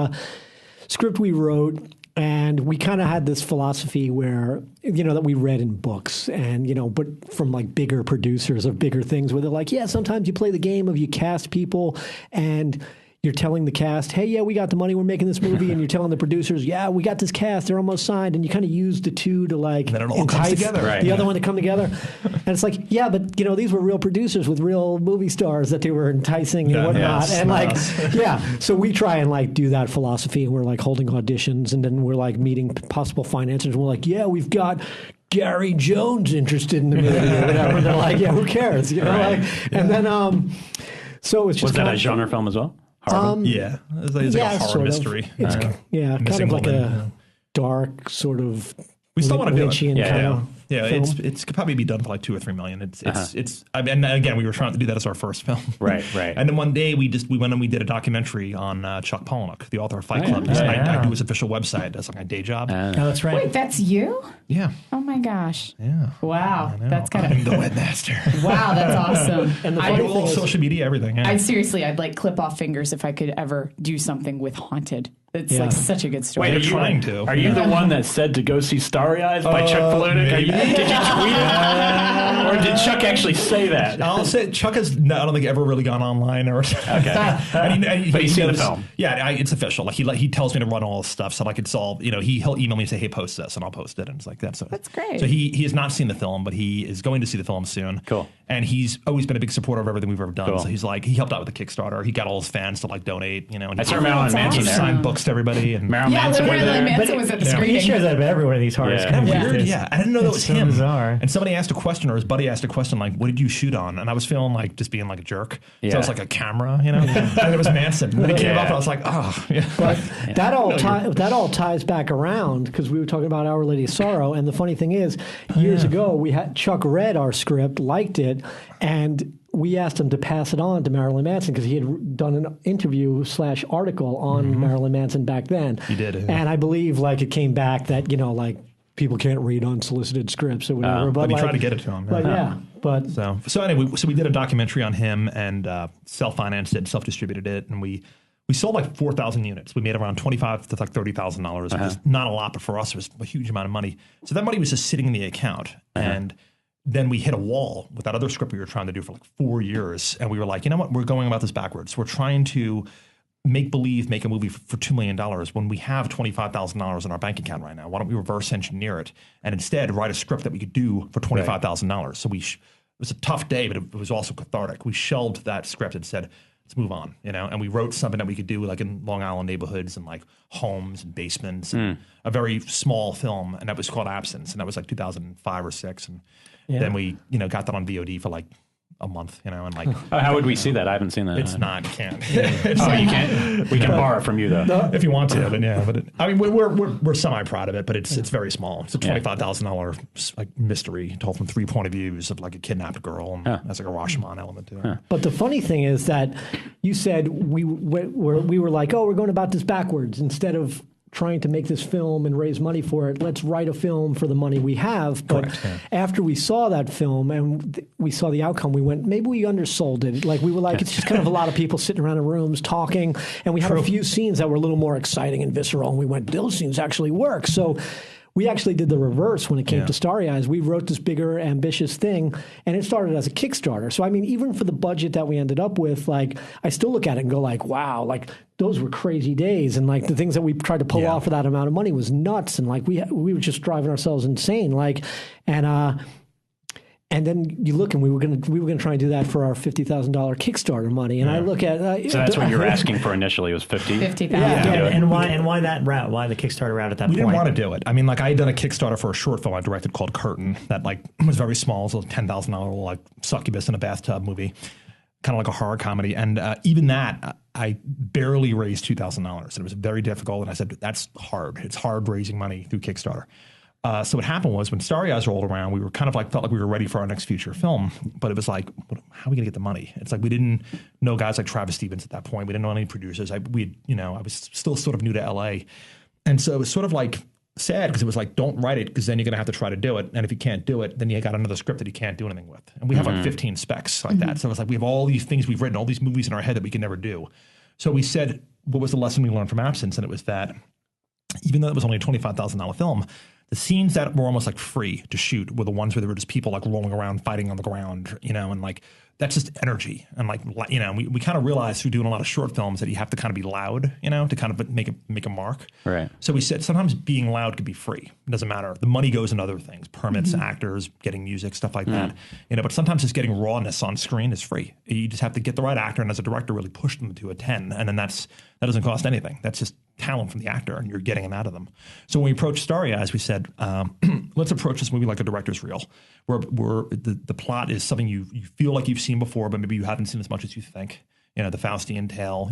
script we wrote, and we kind of had this philosophy where, that we read in books and, but from like bigger producers of bigger things where they're like, sometimes you play the game of you cast people and... You're telling the cast, hey, we got the money, we're making this movie, and you're telling the producers, we got this cast, they're almost signed, and you kind of use the two to like
then it all comes together.
The other one to come together. And it's like, but these were real producers with real movie stars that they were enticing and whatnot. And so we try and like do that philosophy, and we're like holding auditions, and then we're like meeting possible financiers, and we're like, we've got Gary Jones interested in the movie or whatever. And they're like, who cares? And then so it's just...
Was that a genre film as well?
It's like a horror mystery.
It's kind of like a dark sort of...
We still want to do it. Yeah, it's could probably be done for like $2 or $3 million. It's. I mean, and again, we were trying to do that as our first film.
Right.
And then one day we went and we did a documentary on Chuck Palahniuk, the author of Fight Club. I do his official website as like my day job.
Oh, that's right.
Wait, that's you?
Yeah.
Oh my gosh.
Yeah.
Wow. That's kind
I'm the webmaster.
Wow, that's awesome.
And the
I do all social media, everything. Yeah.
I'd like clip off fingers if I could ever do something with Haunted. It's like such a good story.
Wait, are you the one that said to go see Starry Eyes by Chuck Palahniuk? Did you tweet it? Or did Chuck actually say that?
I'll say Chuck has, I don't think, ever really gone online or
Okay.
But
he's seen the film.
Yeah, it's official. Like he tells me to run all this stuff. So like it's all, he'll email me and say, hey, post this, and I'll post it. And it's like, that's
great.
So he has not seen the film, but he is going to see the film soon.
Cool.
And he's always been a big supporter of everything we've ever done.
Cool.
So he's like, he helped out with the Kickstarter. He got all his fans to like donate, and
I saw Marilyn Manson there.
signed books to everybody. And
Marilyn Manson
was at the screening.
He shows up everywhere in these horrors.
Yeah.
Weird, yeah. I didn't know that was
so
him.
Bizarre.
And somebody asked a question, or his buddy asked a question, like, "What did you shoot on?" And I was feeling like just being like a jerk.
Yeah.
So I was like a camera, And it was Manson. And then he came up, and I was like, "Oh, yeah."
But that all ties back around because we were talking about Our Lady of Sorrow, and the funny thing is, years ago we had Chuck read our script, liked it, and we asked him to pass it on to Marilyn Manson because he had done an interview / article on Marilyn Manson back then.
He did, yeah.
And I believe like it came back that like people can't read unsolicited scripts or whatever.
But he tried to get it to him.
But
so anyway, so we did a documentary on him and self-financed it, self-distributed it, and we sold like 4,000 units. We made around $25,000 to like $30,000, which is not a lot, but for us it was a huge amount of money. So that money was just sitting in the account, and then we hit a wall with that other script we were trying to do for like 4 years. And we were like, you know what? We're going about this backwards. We're trying to make a movie for $2 million when we have $25,000 in our bank account right now. Why don't we reverse engineer it and instead write a script that we could do for $25,000? So it was a tough day, but it was also cathartic. We shelved that script and said, let's move on, and we wrote something that we could do like in Long Island neighborhoods and like homes and basements, and a very small film, and that was called Absence, and that was like 2005 or 6, and then we got that on VOD for like a month, and like.
How would we see that? I haven't seen that.
It's not. You can't.
You can't. We can borrow from you though.
No, if you want to, then yeah. But I mean, we're semi proud of it, but it's very small. It's a $25,000 like mystery told from 3 point of views of like a kidnapped girl, and has like a Rashomon element to it.
But the funny thing is that you said we were like, oh, we're going about this backwards instead of trying to make this film and raise money for it. Let's write a film for the money we have. But after we saw that film and we saw the outcome, we went, maybe we undersold it. Like we were like, it's just kind of a lot of people sitting around in rooms talking. And we had a few scenes that were a little more exciting and visceral. And we went, those scenes actually work. So we actually did the reverse when it came to Starry Eyes. We wrote this bigger, ambitious thing, and it started as a Kickstarter. So, I mean, even for the budget that we ended up with, like, I still look at it and go like, wow, like, those were crazy days. And, like, the things that we tried to pull off for that amount of money was nuts. And, like, we were just driving ourselves insane. Like, and then you look, and we were gonna try and do that for our $50,000 Kickstarter money. And I look at
so that's what you were asking for initially was $50,000.
And why that route? Why the Kickstarter route at that point?
We didn't want to do it. I mean, like I had done a Kickstarter for a short film I directed called Curtain that like was very small. It was a $10,000 like succubus in a bathtub movie, kind of like a horror comedy. And even that, I barely raised $2,000, and it was very difficult. And I said, that's hard. It's hard raising money through Kickstarter. So what happened was when Starry Eyes rolled around, we were kind of like felt like we were ready for our next feature film, but it was like, how are we gonna get the money? It's like we didn't know guys like Travis Stevens at that point. We didn't know any producers. I was still sort of new to LA, and so it was sort of like sad because it was like, don't write it because then you're gonna have to try to do it, and if you can't do it, then you got another script that you can't do anything with. And we have like 15 specs like that. So it's like we have all these things we've written, all these movies in our head that we can never do. So we said, what was the lesson we learned from Absence? And it was that even though it was only a $25,000 film, the scenes that were almost like free to shoot were the ones where there were just people like rolling around, fighting on the ground, and like that's just energy. And like, we kind of realized through doing a lot of short films that you have to kind of be loud, to kind of make a mark.
Right.
So we said sometimes being loud could be free. It doesn't matter. The money goes in other things, permits, actors, getting music, stuff like that. But sometimes just getting rawness on screen is free. You just have to get the right actor, and as a director, really push them to a 10. And then that doesn't cost anything. That's just talent from the actor, and you're getting them out of them. So when we approached Starry Eyes, we said, let's approach this movie like a director's reel, where the plot is something you feel like you've seen before, but maybe you haven't seen as much as you think. The Faustian tale,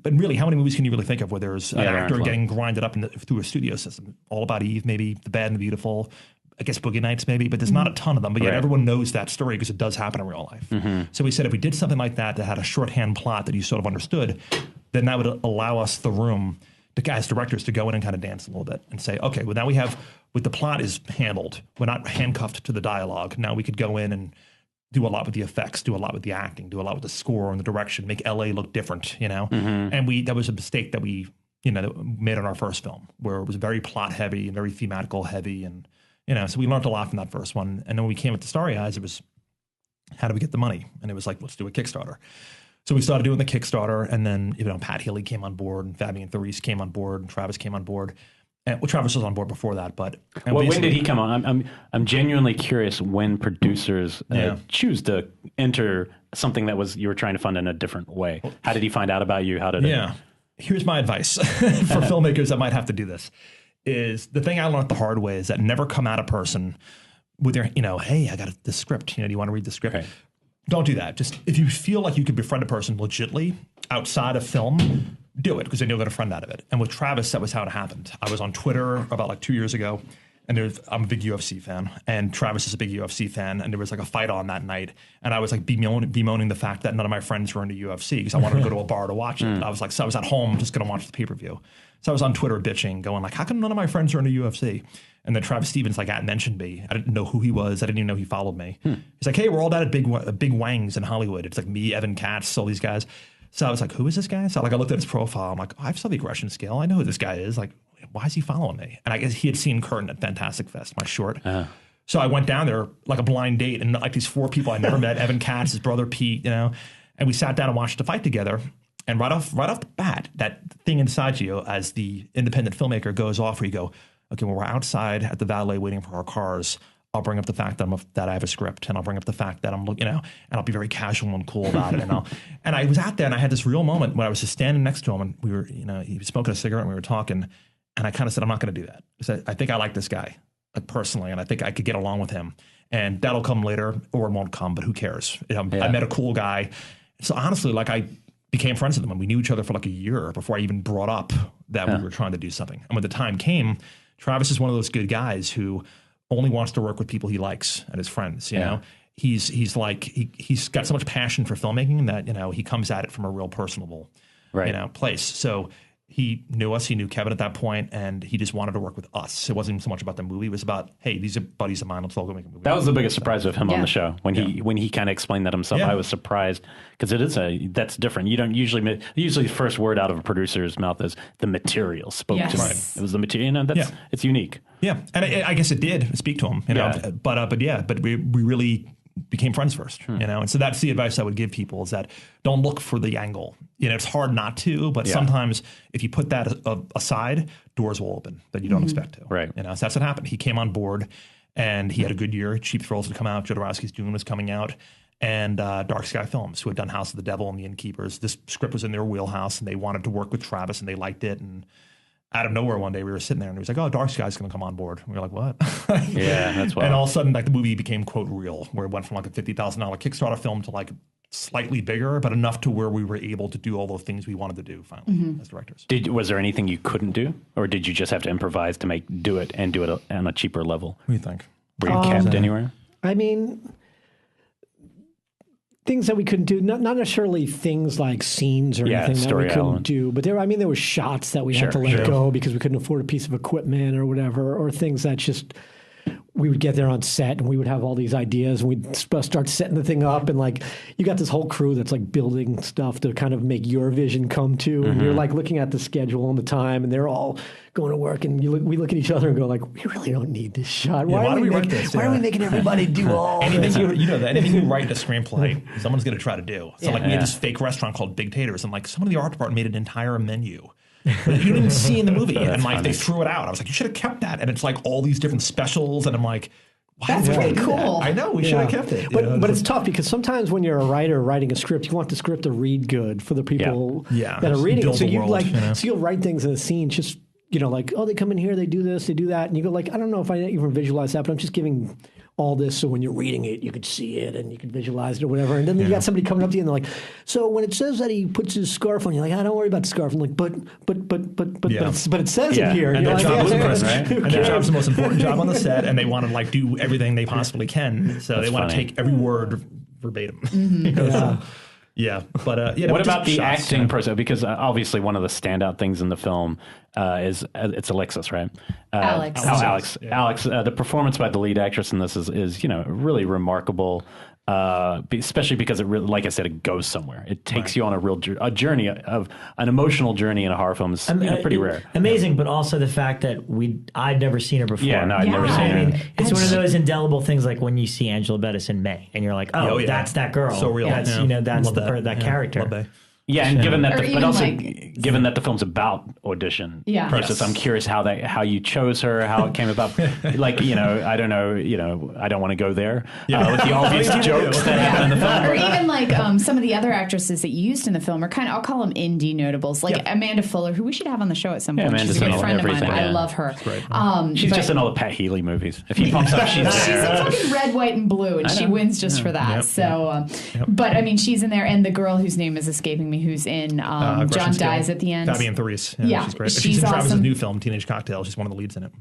But really, how many movies can you really think of where there's an actor getting grinded up through a studio system? All About Eve, maybe The Bad and the Beautiful, I guess Boogie Nights maybe, but there's not a ton of them. But yet everyone knows that story because it does happen in real life. So we said if we did something like that had a shorthand plot that you sort of understood, then that would allow us the room as directors to go in and kind of dance a little bit and say, okay, well now we have, with the plot is handled, we're not handcuffed to the dialogue. Now we could go in and do a lot with the effects, do a lot with the acting, do a lot with the score and the direction, make LA look different, you know? And that was a mistake that we, that made on our first film, where it was very plot heavy and very thematical heavy. And, so we learned a lot from that first one. And then when we came with the Starry Eyes, it was, how do we get the money? And it was like, let's do a Kickstarter. So we started doing the Kickstarter, and then Pat Healy came on board, and Fabian Therese came on board, and Travis came on board. And, Travis was on board before that, but
when did he come on? I'm genuinely curious when producers choose to enter something that you were trying to fund in a different way. How did he find out about you? How did it?
Here's my advice for filmmakers that might have to do this: is the thing I learned the hard way is that never come at a person with their hey, I got the script. Do you want to read the script? Right. Don't do that. Just if you feel like you could befriend a person legitly outside of film, do it, because then you'll get a friend out of it. And with Travis, that was how it happened. I was on Twitter about like 2 years ago, and I'm a big UFC fan, and Travis is a big UFC fan, and there was like a fight on that night, and I was like bemoaning the fact that none of my friends were into UFC because I wanted to go to a bar to watch it. I was at home just going to watch the pay-per-view. So I was on Twitter bitching, going like, how come none of my friends are into UFC? And then Travis Stevens mentioned me. I didn't know who he was. I didn't even know he followed me. He's like, hey, we're all down at Big Wangs in Hollywood. It's like me, Evan Katz, all these guys. So I was like, who is this guy? So I looked at his profile. I'm like, I saw the aggression scale. I know who this guy is. Like, why is he following me? And I guess he had seen Curtin at Fantastic Fest, my short. So I went down there like a blind date, and like these 4 people I never met, Evan Katz, his brother Pete, and we sat down and watched the fight together. And right off the bat, that thing inside you as the independent filmmaker goes off, where you go, okay, when we're outside at the valet waiting for our cars, I'll bring up the fact that I have a script, and I'll bring up the fact that I'm looking, and I'll be very casual and cool about it. And I was out there, and I had this real moment when I was just standing next to him, and we were, he was smoking a cigarette, and we were talking, and I kind of said, I'm not going to do that. I said, I think I like this guy, like personally, and I think I could get along with him, and that'll come later, or it won't come, but who cares? I met a cool guy. So honestly, I became friends with him, and we knew each other for like a year before I even brought up that we were trying to do something. And when the time came, Travis is one of those good guys who only wants to work with people he likes and his friends. You know, he's got so much passion for filmmaking that he comes at it from a real personable place. So he knew us, he knew Kevin at that point, and he just wanted to work with us. It wasn't even so much about the movie; it was about, hey, these are buddies of mine. Let's all go make a movie.
That was the biggest surprise of him on the show when he kind of explained that himself. I was surprised because that's different. You don't usually the first word out of a producer's mouth is the material spoke to me. It was the material. It's unique.
Yeah, and I guess it did speak to him. But we really became friends first, and so that's the advice I would give people, is that don't look for the angle. It's hard not to, but sometimes if you put that aside, doors will open that you don't expect to.
Right.
So that's what happened. He came on board, and he had a good year. Cheap Thrills had come out. Jodorowsky's Dune was coming out, and Dark Sky Films, who had done House of the Devil and The Innkeepers. This script was in their wheelhouse, and they wanted to work with Travis, and they liked it. And out of nowhere one day we were sitting there, and he was like, oh, Dark Sky's going to come on board. And we were like, what?
That's wild.
And all of a sudden, the movie became, quote, real, where it went from like a $50,000 Kickstarter film to slightly bigger, but enough to where we were able to do all the things we wanted to do finally as directors.
Was there anything you couldn't do, or did you just have to improvise to do it on a cheaper level?
What do you think?
Were you capped anywhere?
I mean, things that we couldn't do, not necessarily things like scenes or anything that we couldn't do, but there were shots that we had to let go because we couldn't afford a piece of equipment or whatever, or things that just, we would get there on set and we would have all these ideas and we'd start setting the thing up, and you got this whole crew that's building stuff to kind of make your vision come to, and you're looking at the schedule and the time, and they're all going to work, and we look at each other and go we really don't need this shot. Why are we making everybody do all this?
Anything you write in a screenplay, someone's going to try to do. So we had this fake restaurant called Big Taters, and someone in the art department made an entire menu that you didn't see in the movie, and they threw it out. I was like, you should have kept that. And it's all these different specials, and I'm like, why
that's pretty cool.
I know, we should have kept it.
But it's tough because sometimes when you're a writer writing a script, you want the script to read good for the people that are reading it. So so you'll write things in a scene just, oh, they come in here, they do this, they do that, and you go I don't know if I even visualize that, but I'm just giving all this, so when you're reading it, you could see it and you could visualize it or whatever. And then you got somebody coming up to you and they're like, so when it says that he puts his scarf on, you're like, don't worry about the scarf. I'm like, but it says it here.
And their job is right? And their job's the most important job on the set, and they want to like do everything they possibly can. So they want to take every word verbatim. What
about the acting process? Because obviously one of the standout things in the film is it's Alexis, right?
Alex.
Alex. Yeah. Alex. The performance by the lead actress in this is really remarkable. Especially because it really, like I said, it goes somewhere. It takes you on a journey of an emotional journey in a horror film is pretty rare.
Amazing, but also the fact that I'd never seen her before.
Yeah, no, I'd never seen her.
I mean, it's one of those indelible things, like when you see Angela Bettis in May, and you're like, that's that girl.
So real.
That's that's that character.
Yeah, and given that, given that the film's about audition process, I'm curious how you chose her, how it came about. Like, I don't know, I don't want to go there with the obvious jokes that happen in the film,
or even like some of the other actresses that you used in the film are kind of, I'll call them indie notables, like Amanda Fuller, who we should have on the show at some point.
Amanda's
she's a good friend of mine. I love her.
She's just in all the Pat Healy movies. If he pops up, she's there.
She's in fucking Red, White, and Blue, and she wins just for that. So, but I mean, she's in there, and the girl whose name is escaping me, who's in John Dies at the End.
Fabian Therese. Yeah, she's great. She's in
awesome.
Travis's new film, Teenage Cocktail. She's one of the leads in it.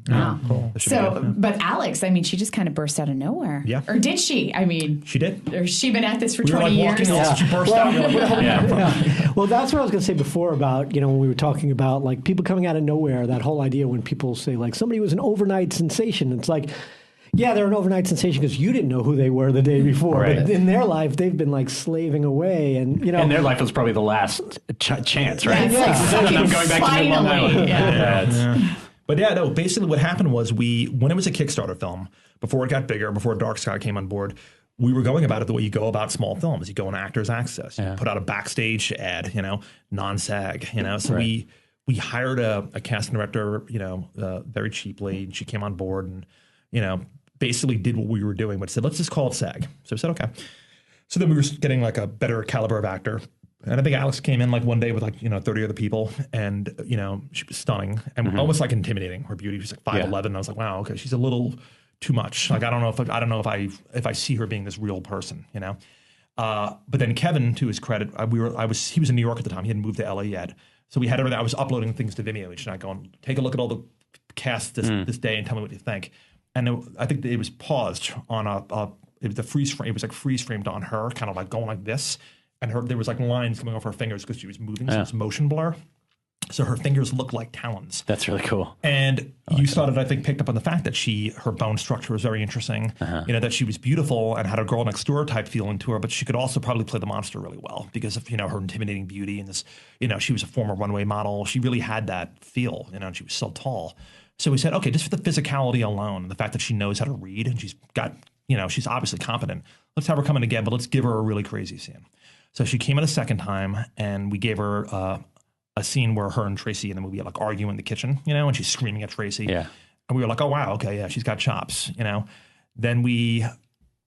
Cool. So, but Alex, I mean, she just kind of burst out of nowhere.
Yeah.
Or did she? I mean,
she did.
Or she been at this for
we
20 years?
She burst out.
Well, that's what I was going to say before about, when we were talking about like people coming out of nowhere, that whole idea when people say like somebody was an overnight sensation. It's like, yeah, they're an overnight sensation because you didn't know who they were the day before. Right. But in their life, they've been like slaving away, and
And their life was probably the last chance, right?
I'm going back to Long Island.
But basically what happened was when it was a Kickstarter film, before it got bigger, before Dark Sky came on board, we were going about it the way you go about small films. You go on Actors Access, you put out a backstage ad, non-SAG, So we hired a casting director, very cheaply, and she came on board and, basically did what we were doing, but said, let's just call it SAG. So we said, okay. So then we were getting like a better caliber of actor. And I think Alex came in like one day with 30 other people, and, she was stunning and almost like intimidating. Her beauty was like 5'11". I was like, wow, okay, she's a little too much. Like, I don't know if I see her being this real person, But then Kevin, to his credit, he was in New York at the time. He hadn't moved to LA yet. So we had everything. I was uploading things to Vimeo each night going, take a look at all the cast this day and tell me what you think. And I think it was paused on it was the freeze frame. It was like freeze framed on her, kind of like going like this, and there was like lines coming off her fingers because she was moving, so it's motion blur. So her fingers looked like talons.
That's really cool.
And you started, I think, picked up on the fact that her bone structure was very interesting. That she was beautiful and had a girl next door type feeling to her, but she could also probably play the monster really well because of her intimidating beauty and this. She was a former runway model. She really had that feel. And she was so tall. So we said, okay, just for the physicality alone, and the fact that she knows how to read and she's got, she's obviously competent. Let's have her come in again, but let's give her a really crazy scene. So she came in a second time, and we gave her a scene where her and Tracy in the movie like argue in the kitchen, and she's screaming at Tracy.
Yeah.
And we were like, oh, wow, okay, yeah, she's got chops, Then we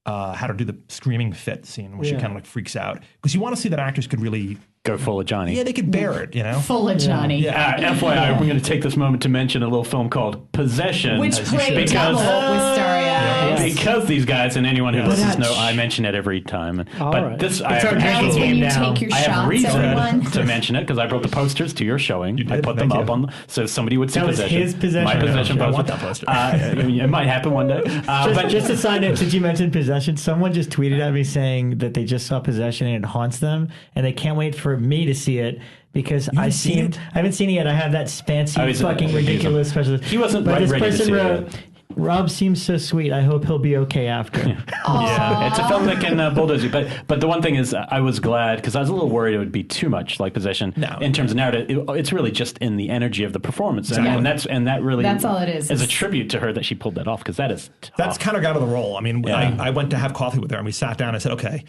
had her do the screaming fit scene where she kind of like freaks out. Because you want to see that actors could really
go full of Johnny.
Yeah, they could bear it,
Full of Johnny.
FYI, we're going to take this moment to mention a little film called Possession.
Which played double with Starry Eyes.
Because these guys, and anyone who listens know, I mention it every time.
It's our drinking game now. I have reason
to mention it because I brought the posters to your showing. I put them up so somebody would see Possession.
His Possession.
My Possession poster.
I want that poster.
It might happen one day.
But just a side note, since you mentioned Possession, someone just tweeted at me saying that they just saw Possession and it haunts them, and they can't wait for me to see it. Because I haven't seen it yet. I have that fancy, fucking ridiculous special.
He wasn't
but
ready
this person
to see
wrote,
it.
Rob seems so sweet. I hope he'll be okay after.
It's a film that can bulldoze you. But the one thing is, I was glad because I was a little worried it would be too much like Possession in terms of narrative. It's really just in the energy of the performance, and that really
that's all it is.
As a tribute to her that she pulled that off because that is tough.
That's kind of out of the role. I mean, I went to have coffee with her and we sat down and I said, okay,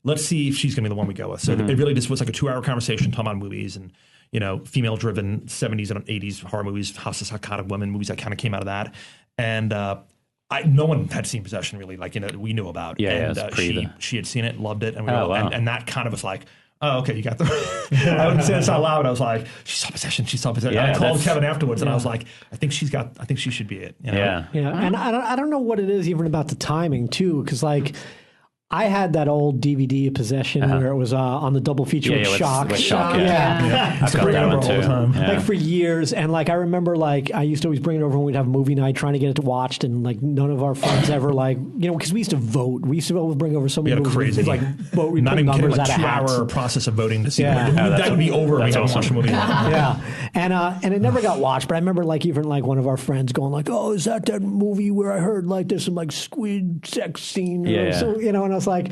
let's see if she's going to be the one we go with. So it really just was like a 2-hour conversation talking about movies and, female-driven 70s and 80s horror movies, House of Psychotic Women movies that kind of came out of that. And no one had seen Possession really, we knew about.
Yeah,
and she had seen it, loved it, and and that kind of was like, Oh, okay, you got the. I wouldn't say this out loud. I was like, she saw Possession. She saw Possession. Yeah, I called Kevin afterwards, and I was like, I think she should be it. You know?
Yeah. And I don't know what it is even about the timing too, because like. I had that old DVD of Possession where it was on the double feature with Shock.
I've got that one too.
Like for years. And like I remember like I used to always bring it over when we'd have movie night trying to get it watched, and like none of our friends ever like, you know, because we used to vote. We used to always bring over so many movies.
Crazy.
Like vote, we
not even kidding,
numbers
like
out of hats.
2-hour process of voting to see that would be over. We haven't watched the movie.
And it never got watched, but I remember like even like one of our friends going like, oh, is that movie where I heard like there's some like squid sex scene? So, you know, and I was like,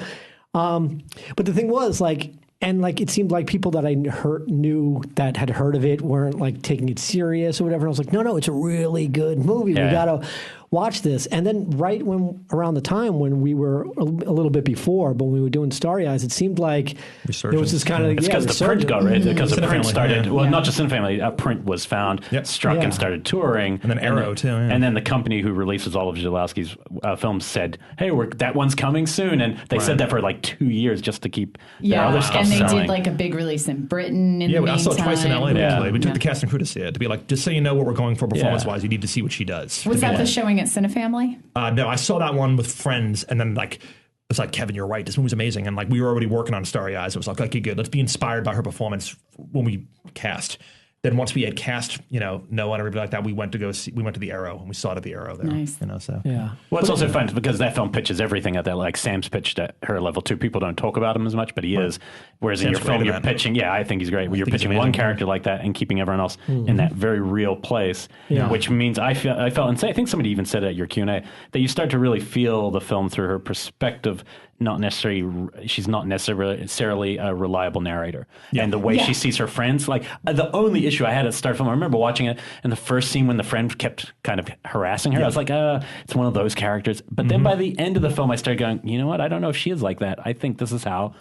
but the thing was like, and like it seemed like people that I knew that had heard of it weren't like taking it serious or whatever. And I was like, no, it's a really good movie. We gotta watch this. And then right around the time when we were a little bit before, but when we were doing Starry Eyes, it seemed like there was this kind of
it's because the print got because the print started. Well, not just Cinefamily. Print was found, struck, and started touring,
and then Arrow too.
And then the company who releases all of Jodorowsky's films said, "Hey, that one's coming soon," and they said that for like 2 years just to keep their other stuff
and they
selling.
did like a big release in Britain.
I saw it twice in LA. We took the cast and crew to see it to be like, just so you know what we're going for performance-wise, you need to see what she does.
Was that the showing at Cinefamily?
No, I saw that one with friends, and then like it's like, Kevin, you're right. This movie's amazing, and like we were already working on Starry Eyes. It was like, okay, good. Let's be inspired by her performance when we cast. Then once we had cast, Noah and everybody like that, we went to the Arrow, and we saw it at the Arrow there.
Nice.
Well, it's also fun because that film pitches everything at that. Like Sam's pitched at her level too. People don't talk about him as much, but he is. Whereas in your film, you're pitching. Yeah, I think he's great. You're pitching one character like that and keeping everyone else in that very real place, which means I felt, and I think somebody even said at your Q&A that you start to really feel the film through her perspective. She's not necessarily a reliable narrator, and the way she sees her friends. Like the only issue I had at start film, I remember watching it, and the first scene when the friend kept kind of harassing her, I was like, it's one of those characters. But then by the end of the film, I started going, you know what? I don't know if she is like that. I think this is how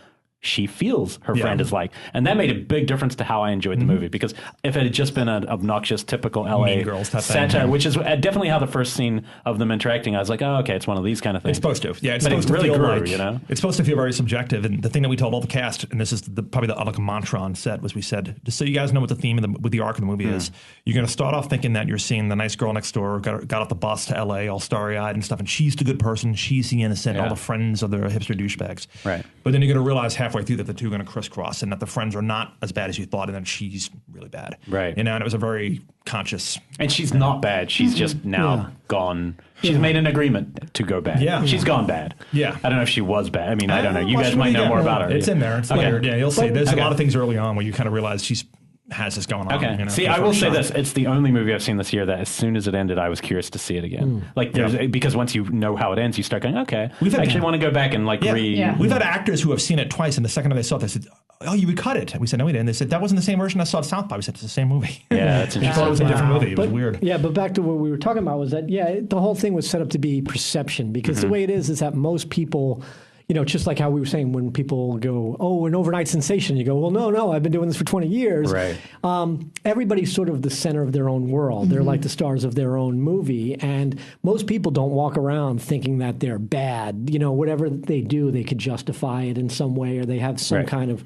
she feels her friend is like. And that made a big difference to how I enjoyed the movie, because if it had just been an obnoxious, typical LA satire, which is definitely how the first scene of them interacting, I was like, oh, okay, it's one of these kind of things.
It's supposed to. Yeah, it's
but
supposed
it really
to feel
grew,
like, it's supposed to feel very subjective. And the thing that we told all the cast, and this is probably the mantra on set, was we said, just so you guys know what the theme of what the arc of the movie is, you're going to start off thinking that you're seeing the nice girl next door, got off the bus to LA, all starry-eyed and stuff, and she's the good person, she's the innocent, all the friends are the hipster douchebags.
Right.
But then you're going to realize halfway through that the two are going to crisscross, and that the friends are not as bad as you thought, and then she's really bad.
Right.
And it was a very conscious.
And she's not bad. She's just now gone. She's made an agreement to go bad.
Yeah.
She's gone bad.
Yeah.
I don't know if she was bad. I mean, I don't know. You guys might know more about her.
It's in there. It's later. Yeah, you'll see. There's a lot of things early on where you kind of realize she's has this going on.
Okay. See, I will say this. It's the only movie I've seen this year that as soon as it ended, I was curious to see it again. Because once you know how it ends, you start going, okay, I actually want to go back and read.
Yeah. We've had actors who have seen it twice, and the second time they saw it, they said, oh, you recut it. And we said, no, we didn't. They said, that wasn't the same version I saw at South by. We said, it's the same movie.
Yeah, that's interesting.
I thought it was a different movie. It was weird.
Yeah, but back to what we were talking about was that, the whole thing was set up to be perception, because the way it is that most people, just like how we were saying, when people go, oh, an overnight sensation, you go, well, no, I've been doing this for 20 years.
Right.
Everybody's sort of the center of their own world. They're like the stars of their own movie. And most people don't walk around thinking that they're bad. Whatever they do, they could justify it in some way, or they have some kind of,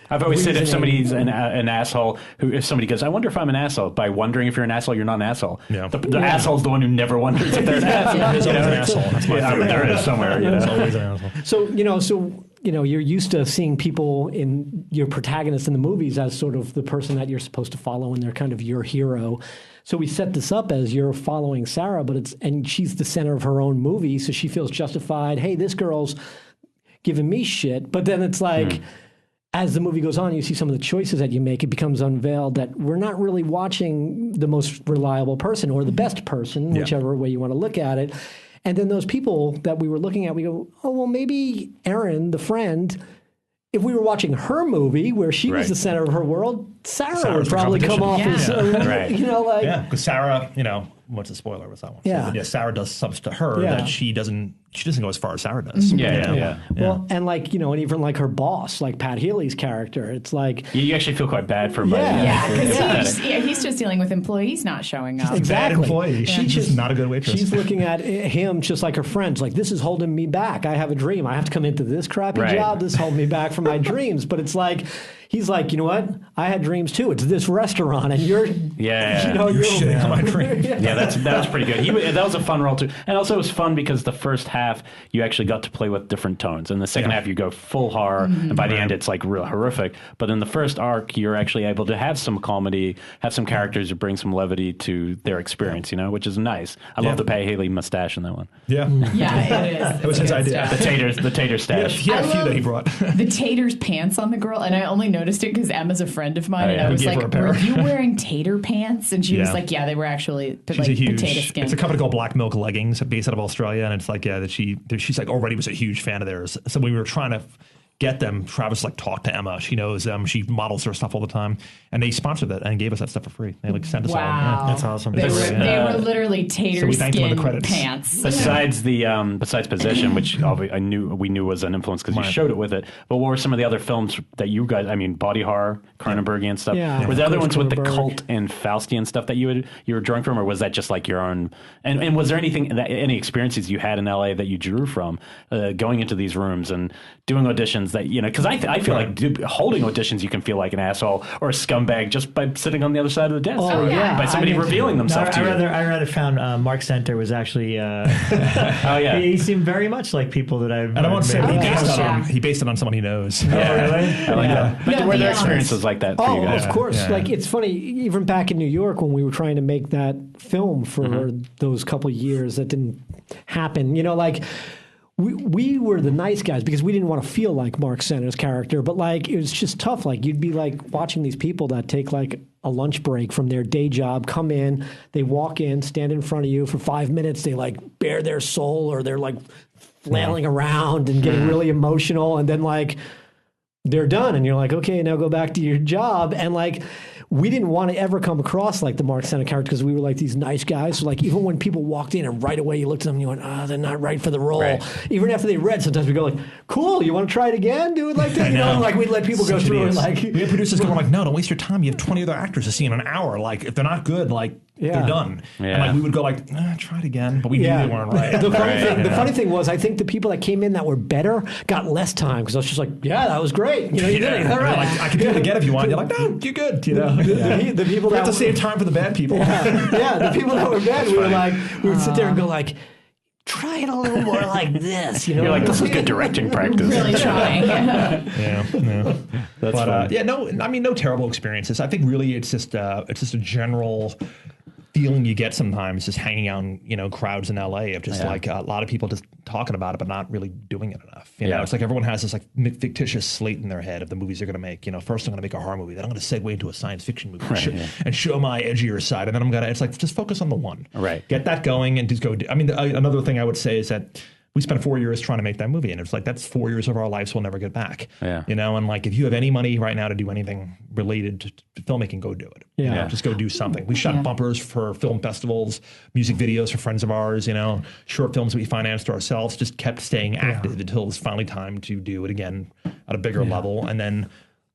I've always said if somebody's an asshole, if somebody goes, I wonder if I'm an asshole, by wondering if you're an asshole, you're not an asshole. Yeah. The asshole's the one who never wonders if they're an asshole.
There's always an asshole. That's my favorite.
There is somewhere.
There's always an asshole.
So, you're used to seeing people in your protagonists in the movies as sort of the person that you're supposed to follow, and they're kind of your hero. So we set this up as you're following Sarah, and she's the center of her own movie, so she feels justified. Hey, this girl's giving me shit. But then it's like, as the movie goes on, you see some of the choices that you make, it becomes unveiled that we're not really watching the most reliable person or the best person, whichever way you want to look at it. And then those people that we were looking at, we go, oh, well, maybe Erin, the friend, if we were watching her movie where she was the center of her world, Sarah would probably come off as,
because Sarah, what's the spoiler with that one?
Yeah.
So, Sarah does something to her that she doesn't she doesn't go as far as Sarah does.
Yeah.
Well, and like, and even like her boss, like Pat Healy's character, it's like
you actually feel quite bad for him.
Because he's just dealing with employees not showing up.
Exactly.
Bad employee. She's just not a good waitress.
She's looking at him just like her friends, like, this is holding me back. I have a dream. I have to come into this crappy job. This holding me back from my dreams. But it's like, he's like, you know what? I had dreams too. It's this restaurant, and you're
you're shitting on my dream.
That was pretty good. That was a fun role too, and also it was fun because the first half you actually got to play with different tones, and the second half you go full horror, and by the end it's like real horrific. But in the first arc, you're actually able to have some comedy, have some characters who bring some levity to their experience, which is nice. I love the Pat Healy mustache in that one.
Yeah, it is.
That was his idea.
The tater stash.
He had a few that he brought.
The tater's pants on the girl, and I only noticed it because Emma's a friend of mine, and I was like, were you wearing tater pants? And she was like, yeah, they were actually potato skin.
It's a company called Black Milk Leggings based out of Australia, and it's like, she's like already was a huge fan of theirs. So we were trying to get them. Travis like talked to Emma. She knows them. She models their stuff all the time, and they sponsored that and gave us that stuff for free. They like sent us all.
Wow,
that's awesome.
They were literally tater skin pants.
Besides besides Possession, which we knew was an influence because you showed it with it. But what were some of the other films that you guys? I mean, body horror, Cronenbergian stuff.
Yeah,
were there other ones with the cult and Faustian stuff that you were drawing from, or was that just like your own? And was there any experiences you had in LA that you drew from going into these rooms and doing auditions that because I feel like holding auditions you can feel like an asshole or a scumbag just by sitting on the other side of the desk by somebody revealing themselves to you.
I rather found Mark Center was actually he seemed very much like people that I've
and I won't say he based it on someone he knows.
Oh, really?
I like that. But were there experiences like that for you guys?
Of course. Like, it's funny, even back in New York when we were trying to make that film for those couple years that didn't happen, like we were the nice guys because we didn't want to feel like Mark Center's character, but like it was just tough. Like, you'd be like watching these people that take like a lunch break from their day job, come in, they walk in, stand in front of you for 5 minutes, they like bare their soul or they're like flailing around and getting really emotional, and then like they're done and you're like, okay, now go back to your job. And like, we didn't want to ever come across like the Mark Center character because we were like these nice guys. So like, even when people walked in and right away you looked at them and you went, they're not right for the role. Right. Even after they read, sometimes we go like, cool, you want to try it again? Do it like that? Like we'd let people go through and like...
We had producers going like, no, don't waste your time. You have 20 other actors to see in an hour. Like, if they're not good, like, they're done. Yeah. And like, we would go like, try it again. But we knew they weren't right.
The funny thing was, I think the people that came in that were better got less time because I was just like, that was great. You did it. All right.
Like, I can do it again if you want. You're like, no, you're good. The people that have to save time for the bad people.
The people that were bad, we would sit there and go like, try it a little more like this.
You're like, this is good directing practice.
Really trying.
That's fun.
No terrible experiences. I think really it's just a general feeling you get sometimes just hanging out in crowds in LA of just like a lot of people just talking about it but not really doing it enough. You know, it's like everyone has this like fictitious slate in their head of the movies they're going to make. First I'm going to make a horror movie, then I'm going to segue into a science fiction movie and show my edgier side, and then I'm going to. It's like just focus on the one.
Right.
Get that going and just go. Another thing I would say is that we spent 4 years trying to make that movie, and it's like that's 4 years of our lives we'll never get back.
Yeah.
And like if you have any money right now to do anything related to filmmaking, go do it. Just go do something. We shot bumpers for film festivals, music videos for friends of ours, short films that we financed ourselves, just kept staying active until it was finally time to do it again at a bigger level. And then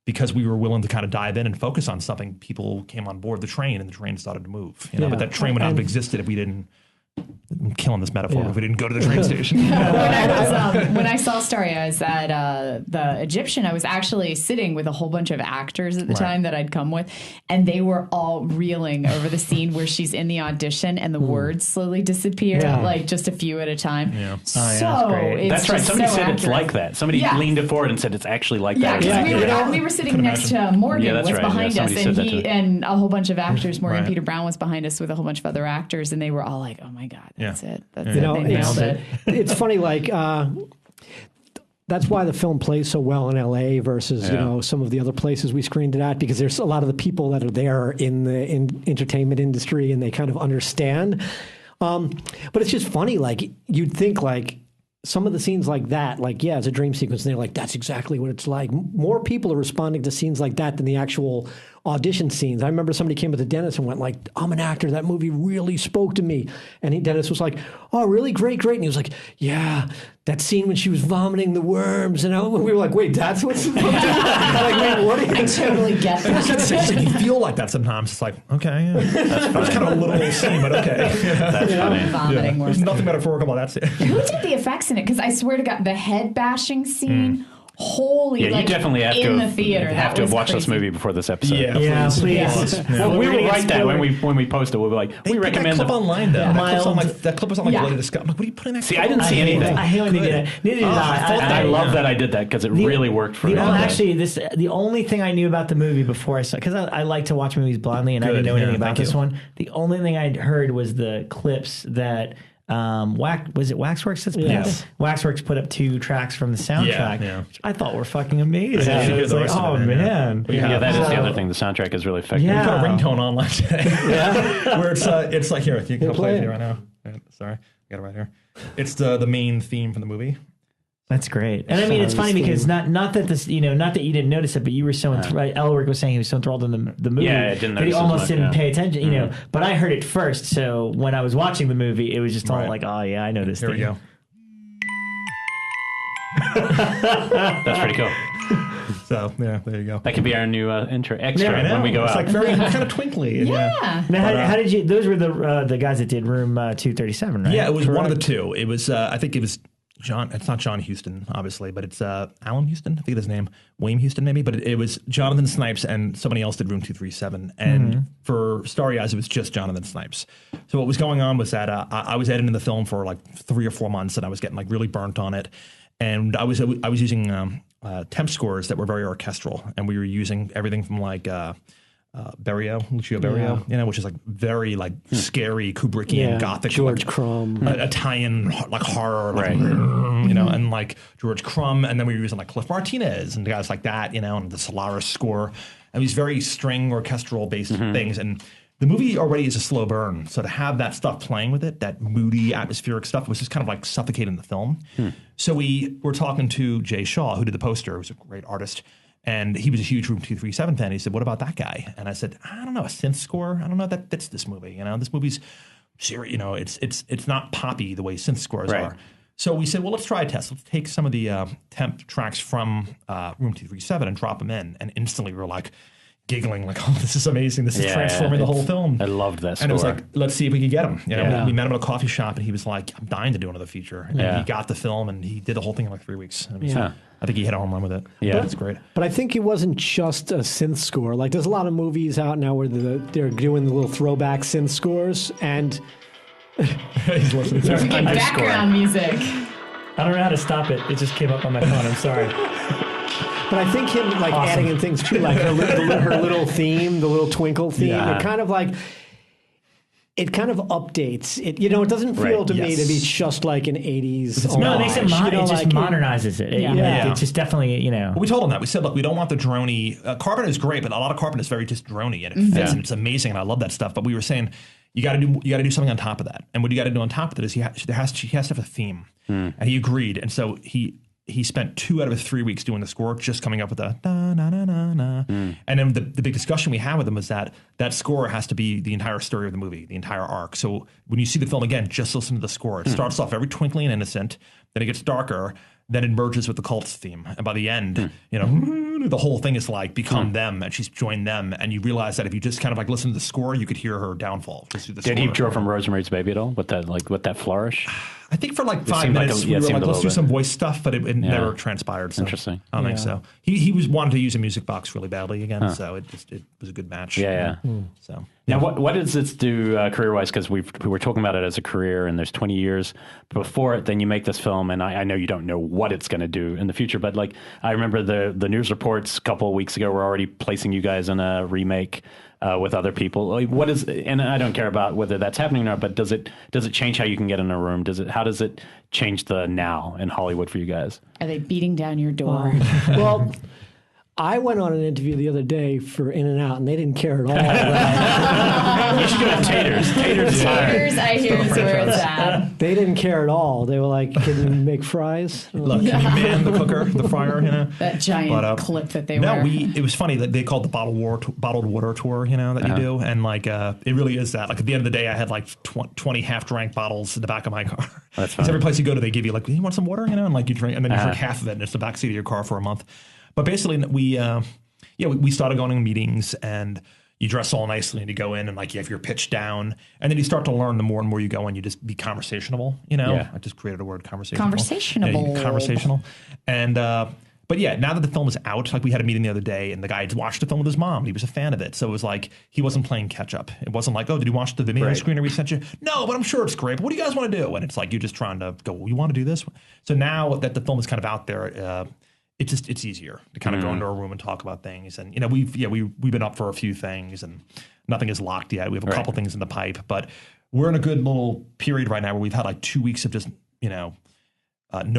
because we were willing to kind of dive in and focus on something, people came on board the train and the train started to move. But that train would not have existed if we didn't. I'm killing this metaphor. If we didn't go to the train station.
When I saw Starry Eyes at the Egyptian, I was actually sitting with a whole bunch of actors at the time that I'd come with, and they were all reeling over the scene where she's in the audition and the words slowly disappear, like just a few at a time.
That's right. Somebody said it's like that. Somebody leaned it forward and said it's actually like that.
Because we were sitting next to Morgan was behind us, and a whole bunch of actors. Morgan Peter Brown was behind us with a whole bunch of other actors, and they were all like, "Oh my God, that's it. That's it. They nailed it."
It's funny, like that's why the film plays so well in LA versus some of the other places we screened it at, because there's a lot of the people that are there in the entertainment industry and they kind of understand. But it's just funny, like you'd think like some of the scenes like that, like, it's a dream sequence, and they're like, that's exactly what it's like. More people are responding to scenes like that than the actual audition scenes. I remember somebody came up to Dennis and went like, I'm an actor. That movie really spoke to me. And Dennis was like, oh, really? Great. And he was like, yeah, that scene when she was vomiting the worms. And we were like, wait, that's what's like, wait, what?
I totally get that.
You feel like that sometimes. It's like, okay, yeah. That's funny. It's kind of a little scene, but okay.
That's funny.
Vomiting worms.
There's nothing metaphorical about that scene.
Who did the effects in it? Because I swear to God, the head bashing scene... Holy,
yeah,
like,
you definitely have
in
to
the theater.
have to have watched this movie before this episode.
Yeah, please.
Yeah. Well, we will write that when we post it. We'll be like, we recommend
that clip online though.
Yeah.
That clip was on like Latest Scott. I'm like, what are you putting that?
See, I didn't see anything.
I hate when they did it. Neither did
I love that I did that because it really worked for me.
Actually, the only thing I knew about the movie before I saw, because I like to watch movies blindly, and I didn't know anything about this one. The only thing I'd heard was the clips that. Was it Waxworks that's put
Yes.
up? Waxworks put up 2 tracks from the soundtrack, which I thought were fucking amazing.
Yeah,
So it was like, oh man.
Yeah, that is the other thing. The soundtrack is really effective.
We got a ringtone online today. Where it's like, here, you can play it right now. Sorry, I got it right here. It's the main theme from the movie.
That's great. And I mean, it's funny because not that this, not that you didn't notice it, but you were so enthralled. Elric was saying he was so enthralled in the movie
I didn't
that he
notice
almost didn't pay attention,
Mm-hmm.
But I heard it first. So when I was watching the movie, it was just all like, oh yeah, I know this.
Here we go.
That's pretty cool.
So yeah, there you go.
That could be our new extra when we go
it's
out.
It's like very kind of twinkly.
Yeah.
Now, how did you? Those were the guys that did Room 237, right?
Yeah, it was one of the two. It was I think it was John. It's not John Huston, obviously, but it's Alan Huston. I think his name, William Huston, maybe. But it was Jonathan Snipes and somebody else did Room 237. And for Starry Eyes, it was just Jonathan Snipes. So what was going on was that I was editing the film for like 3 or 4 months, and I was getting like really burnt on it. And I was using temp scores that were very orchestral, and we were using everything from like Lucio Berio, which is like very like scary Kubrickian Gothic,
George
like,
Crumb,
Italian like horror, like, and like George Crumb, and then we were using like Cliff Martinez and guys like that, and the Solaris score, and these very string orchestral based things. And the movie already is a slow burn, so to have that stuff playing with it, that moody atmospheric stuff, was just kind of like suffocating the film. So we were talking to Jay Shaw, who did the poster, who's a great artist. And he was a huge Room 237 fan. He said, what about that guy? And I said, I don't know, a synth score? I don't know if that fits this movie. This movie's serious, it's not poppy the way synth scores are. So we said, well, let's try a test. Let's take some of the temp tracks from Room 237 and drop them in. And instantly we were like giggling, like, oh, this is amazing. This is transforming the whole film.
I loved that score.
And it was like, let's see if we can get him. We met him at a coffee shop, and he was like, I'm dying to do another feature. And he got the film, and he did the whole thing in like 3 weeks. And I think he hit a home run with it. Yeah, that's great.
But I think it wasn't just a synth score. Like, there's a lot of movies out now where they're doing the little throwback synth scores, and
he's listening to
it. Background music.
I don't know how to stop it. It just came up on my phone. I'm sorry.
But I think him like adding in things too, like her little theme, the little twinkle theme. It kind of like. It kind of updates it. It doesn't feel to me to be just like an 80s.
No, it makes it it just modernizes it. It's just definitely,
We told him that. We said, look, we don't want the droney. Carpenter is great, but a lot of Carpenter is very just droney, and it fits, and it's amazing, and I love that stuff. But we were saying, you got to do something on top of that. And what you got to do on top of it is he has to have a theme. And he agreed. And so he spent 2 out of 3 weeks doing the score, just coming up with a da na na na na. And then the big discussion we had with him was that score has to be the entire story of the movie, the entire arc. So when you see the film again, just listen to the score. It starts off very twinkly and innocent, then it gets darker, then it merges with the cult's theme, and by the end, the whole thing is like become them, and she's joined them, and you realize that if you just kind of like listen to the score, you could hear her downfall.
Did he draw from Rosemary's Baby at all with that flourish?
I think for like 5 minutes we were like, let's do some voice stuff, but it never transpired. So
interesting.
I don't think so. He wanted to use a music box really badly again, so it was a good match. So
now, what does this do career wise? Because we were talking about it as a career, and there's 20 years before it. Then you make this film, and I know you don't know what it's going to do in the future, but like I remember the news reports a couple of weeks ago were already placing you guys in a remake. With other people, like what is, and I don't care about whether that's happening or not, but does it change how you can get in a room? How does it change the now in Hollywood for you guys?
Are they beating down your door?
Well, I went on an interview the other day for In-N-Out, and they didn't care at all.
You should go to Taters. Taters,
I hear is where it's at.
They didn't care at all. They were like, "Can you make fries?"
Look, can you man the cooker, the fryer?
That giant clip that they wear.
It was funny that they called the bottled water tour. That you do, and it really is that. Like at the end of the day, I had like 20 half-drank bottles in the back of my car. That's funny. Every place you go to, they give you like, "You want some water?" And like you drink, and then you drink half of it, and it's the back seat of your car for a month. But basically, we started going to meetings, and you dress all nicely, and you go in, and like you have your pitch down, and then you start to learn the more and more you go in, you just be conversational. I just created a word, conversational. Conversational. And but yeah, now that the film is out, like we had a meeting the other day, and the guy had watched the film with his mom. He was a fan of it, so it was like he wasn't playing catch up. It wasn't like, oh, did you watch the video screener we sent you? No, but I'm sure it's great. But what do you guys want to do? And it's like you're just trying to go. Well, you want to do this? So now that the film is kind of out there. It's easier to kind of go into a room and talk about things, and we've been up for a few things, and nothing is locked yet. We have a couple things in the pipe, but we're in a good little period right now where we've had like 2 weeks of just no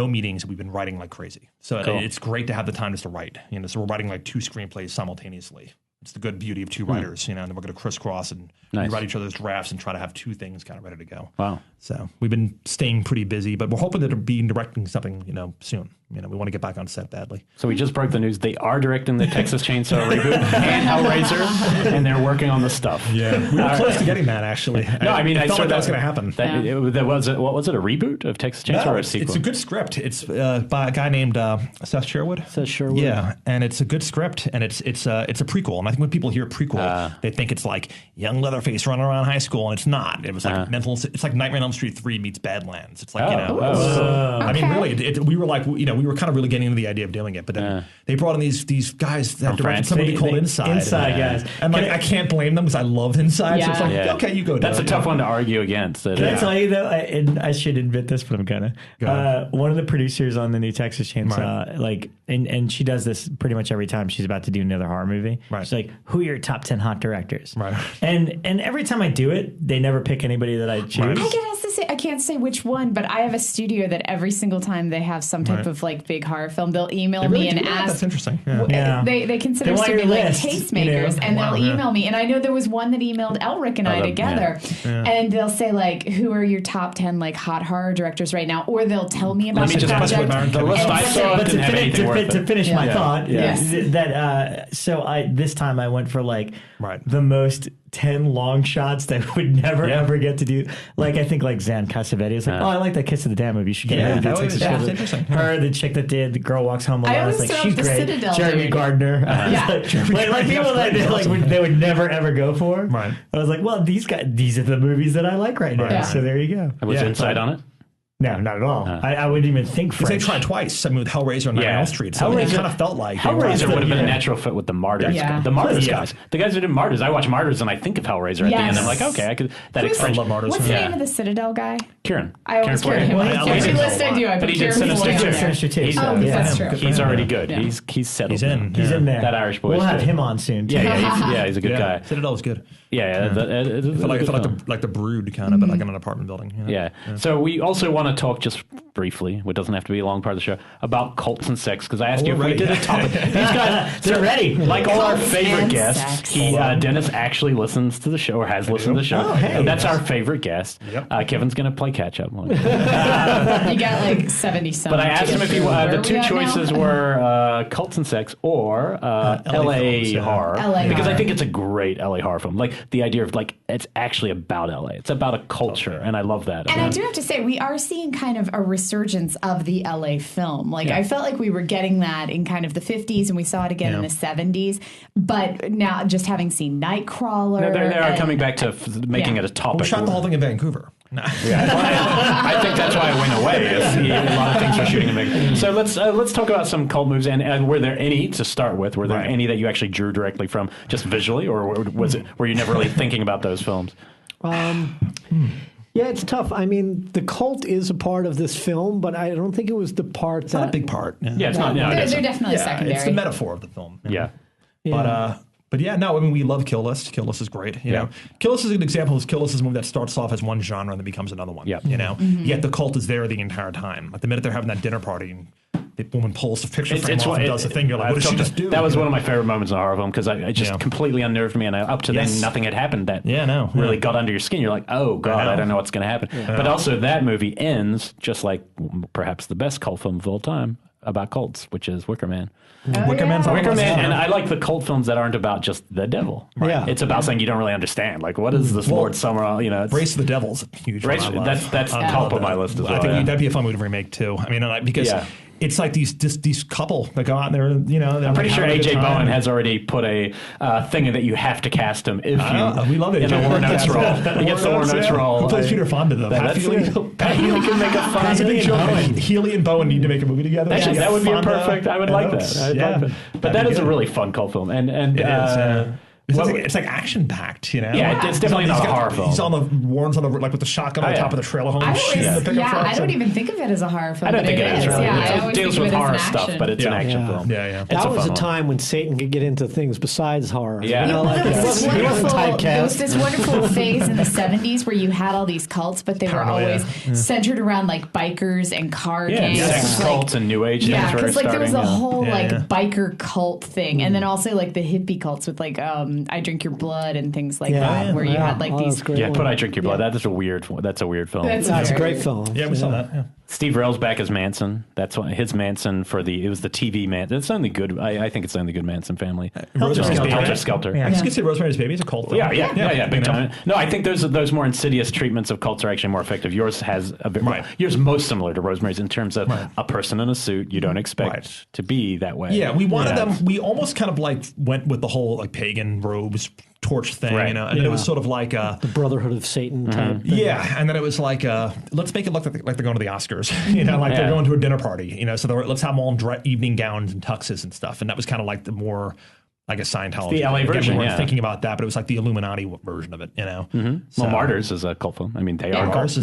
meetings. We've been writing like crazy, so it's great to have the time just to write. So we're writing like 2 screenplays simultaneously. It's the good beauty of 2 writers, and then we're going to crisscross and we write each other's drafts and try to have 2 things kind of ready to go.
Wow!
So we've been staying pretty busy, but we're hoping to be directing something, soon. We want to get back on set badly.
So we just broke the news. They are directing the Texas Chainsaw reboot and Hellraiser, and they're working on the stuff.
Yeah, we were close to getting that actually.
No, I
thought that was going to happen.
What was it? A reboot of Texas Chainsaw or a sequel?
It's a good script. It's by a guy named Seth Sherwood. Yeah, and it's a good script, and it's a prequel. And I think when people hear prequel, they think it's like young Leatherface running around high school, and it's not. It was like It's like Nightmare on Elm Street 3 meets Badlands. It's like I mean, really, we were like we were kind of really getting into the idea of doing it, but then they brought in these guys that directed something called Inside
guys,
and like I can't blame them because I loved Inside. So it's like okay, you go.
That's a tough one to argue against.
Can I tell you though? And I should admit this, but I'm gonna. One of the producers on the new Texas Chainsaw, and she does this pretty much every time she's about to do another horror movie. Right. She's like, "Who are your top 10 hot directors?" Right. And every time I do it, they never pick anybody that I choose.
I can't say which one, but I have a studio that every single time they have some type of like big horror film, they'll email me and ask.
That's interesting.
They consider us to be like tastemakers, and they'll email me. And I know there was one that emailed Elric and I together, and they'll say like, "Who are your top 10 like hot horror directors right now?" Or they'll tell me about the project.
The list I saw didn't have anything worth it.
To finish my thought, this time I went for like the most 10 long shots that would never ever get to do. Like I think like Zan Cassavetes is like, I like that Kiss of the Damned movie. You should get her to do Texas Chainsaw. Interesting. Her, the chick that did The Girl Walks Home Alone. I was like, she's great.
Citadel
Jeremy Gardner. Like people that they would never ever go for. Right. I was like, well, these are the movies that I like right now. So there you go.
Was Inside on it?
No, not at all. I wouldn't even think French.
They tried twice. I mean, with Hellraiser and Nightmare on Elm Street. So it kind of felt like
Hellraiser would have been a natural fit with the Martyrs. The Martyrs guys. The guys who did Martyrs. I watch Martyrs and I think of Hellraiser at the end. I'm like, okay, I could.
I love Martyrs.
What's the name of the Citadel guy?
Kieran.
I always hear him. Every list I do, I put Kieran.
Sinister too.
That's true.
He's already good. He's settled.
He's in there.
That Irish boy.
We'll have him on soon.
Yeah, he's a good guy.
Citadel was good.
Yeah,
it felt like the Brood kind of, but like in an apartment building.
Yeah. So we also want to talk just briefly, it doesn't have to be a long part of the show, about cults and sex, because I asked you if we did a topic. These guys, they're ready. Like all our favorite guests, Dennis actually listens to the show or has listened to the show. That's our favorite guest. Kevin's going to play catch up.
You got like 70 some.
But I asked him if he the 2 choices were cults and sex or LA horror. Because I think it's a great LA horror film. Like the idea of like it's actually about LA. It's about a culture, and I love that.
And I do have to say, we are seeing kind of a resurgence of the LA film. Like I felt like we were getting that in kind of the 50s, and we saw it again in the 70s. But now, just having seen Nightcrawler,
they are coming back to making it a topic.
We shot the whole thing in Vancouver.
No. I think that's why it went away. A lot of things were shooting in Vancouver. So let's talk about some cult moves. And were there any to start with? Were there any that you actually drew directly from, just visually, or were you never really thinking about those films?
Yeah, it's tough. I mean, the cult is a part of this film, but I don't think it was the part
it's not a big part.
Yeah, it's not. No,
they're definitely secondary.
It's the metaphor of the film.
Yeah.
But yeah, no, I mean, we love Kill List. Kill List is great. You know, Kill List is an example. Kill List is a movie that starts off as one genre and then becomes another one. You know, yet the cult is there the entire time. At the minute they're having that dinner party, and the woman pulls the picture frame off and does the thing. You're like, what did she just do?
That was one of my favorite moments in a horror film because I just completely unnerved me, and up to then nothing had happened that really got under your skin. You're like, oh god, I don't know what's going to happen. Yeah. But also that movie ends just like perhaps the best cult film of all time about cults, which is Wicker Man.
Wicker Man,
and I like the cult films that aren't about just the devil. Right? Yeah. It's about saying you don't really understand. Like, what is this Lord Summer? You know,
Brace the Devil's a huge.
That's top of my list as well.
I think that'd be a fun movie to remake too. I mean, because it's like these couple that go out there. You know,
I'm pretty sure AJ Bowen has already put a thing that you have to cast him if you.
We love it.
In a War Notes role, he gets the War Notes role.
Who plays Peter Fonda though? Pat Healy can make a fun. Healy and Bowen need to make a movie together.
Actually, that would be a perfect. I would like that. But that is a really fun cult film, and
it's like action packed, you know.
Yeah, it's definitely not a horror film.
He's on the Warren's on the like with the shotgun on top of the trailer home.
I don't even think of it as a horror film.
I don't think it is.
It
deals with horror stuff, but it's an action film.
Yeah.
That was a time when Satan could get into things besides horror.
Yeah,
he wasn't typecast. There was this wonderful phase in the 70s where you had all these cults, but they were always centered around like bikers and car gangs.
Sex cults and New Age.
Yeah, because like there was a whole like biker cult thing, and then also like the hippie cults with like I Drink Your Blood and things like that, where you had like these.
Yeah, put I Drink Your Blood. That's a weird film. That's
a great film.
Yeah, we saw that. Yeah.
Steve Railsback as Manson. That's his Manson it was the TV man. It's only good. I think it's the only good Manson family. Helter Skelter.
Yeah. I was going to say Rosemary's Baby is a cult film.
Yeah, big time. No, I think those more insidious treatments of cults are actually more effective. Yours has a bit more. Yours most similar to Rosemary's in terms of a person in a suit you don't expect to be that way.
Yeah, we wanted them. We almost kind of like went with the whole like pagan robes torch thing, you know, and it was sort of like
the Brotherhood of Satan type.
Yeah, and then it was like let's make it look like they're going to the Oscars, you know, like they're going to a dinner party, you know. So let's have them all in evening gowns and tuxes and stuff, and that was kind of like the more, I guess, Scientology.
The LA version.
We weren't thinking about that, but it was like the Illuminati version of it, you know.
So, well, Martyrs is a cult film. I mean, they are
Martyrs.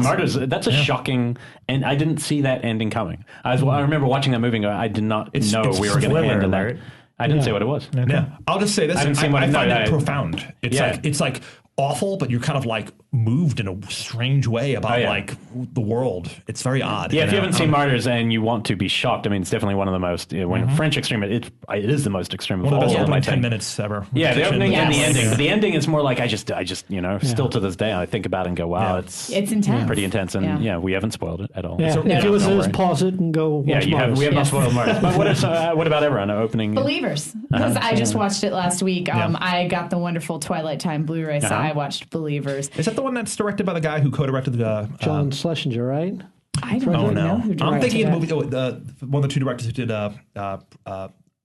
Martyrs. That's a shocking, and I didn't see that ending coming. I remember watching that movie and going, I did not know we were going to end in that. I didn't say what it was.
Okay. Yeah, I'll just say this. I find it profound. It's like awful, but you're kind when moved in a strange way about like the world. It's very odd.
Yeah, if you haven't seen Martyrs and you want to be shocked, I mean, it's definitely one of the most when French extreme. It is the most extreme of all of them.
10 minutes ever.
Yeah, the opening and the ending. But the ending is more like I just still to this day I think about it and go, wow, it's
intense,
pretty intense, and we haven't spoiled it at all.
Yeah. So, if you listen to this, pause it and go. Watch Martyrs.
We have not spoiled Martyrs. But what about everyone opening?
Believers, because I just watched it last week. I got the wonderful Twilight Time Blu-ray, so I watched Believers.
Is that the one that's directed by the guy who co-directed the
John Schlesinger, right?
I don't know who directed
I'm thinking of the movie, one of the two directors who did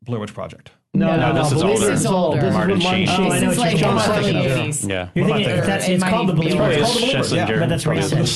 Blair Witch Project.
No, this is older.
Martin Sheen. This is like John
Schlesinger. Yeah.
It's called The Believers.
Yeah,
but that's
right. John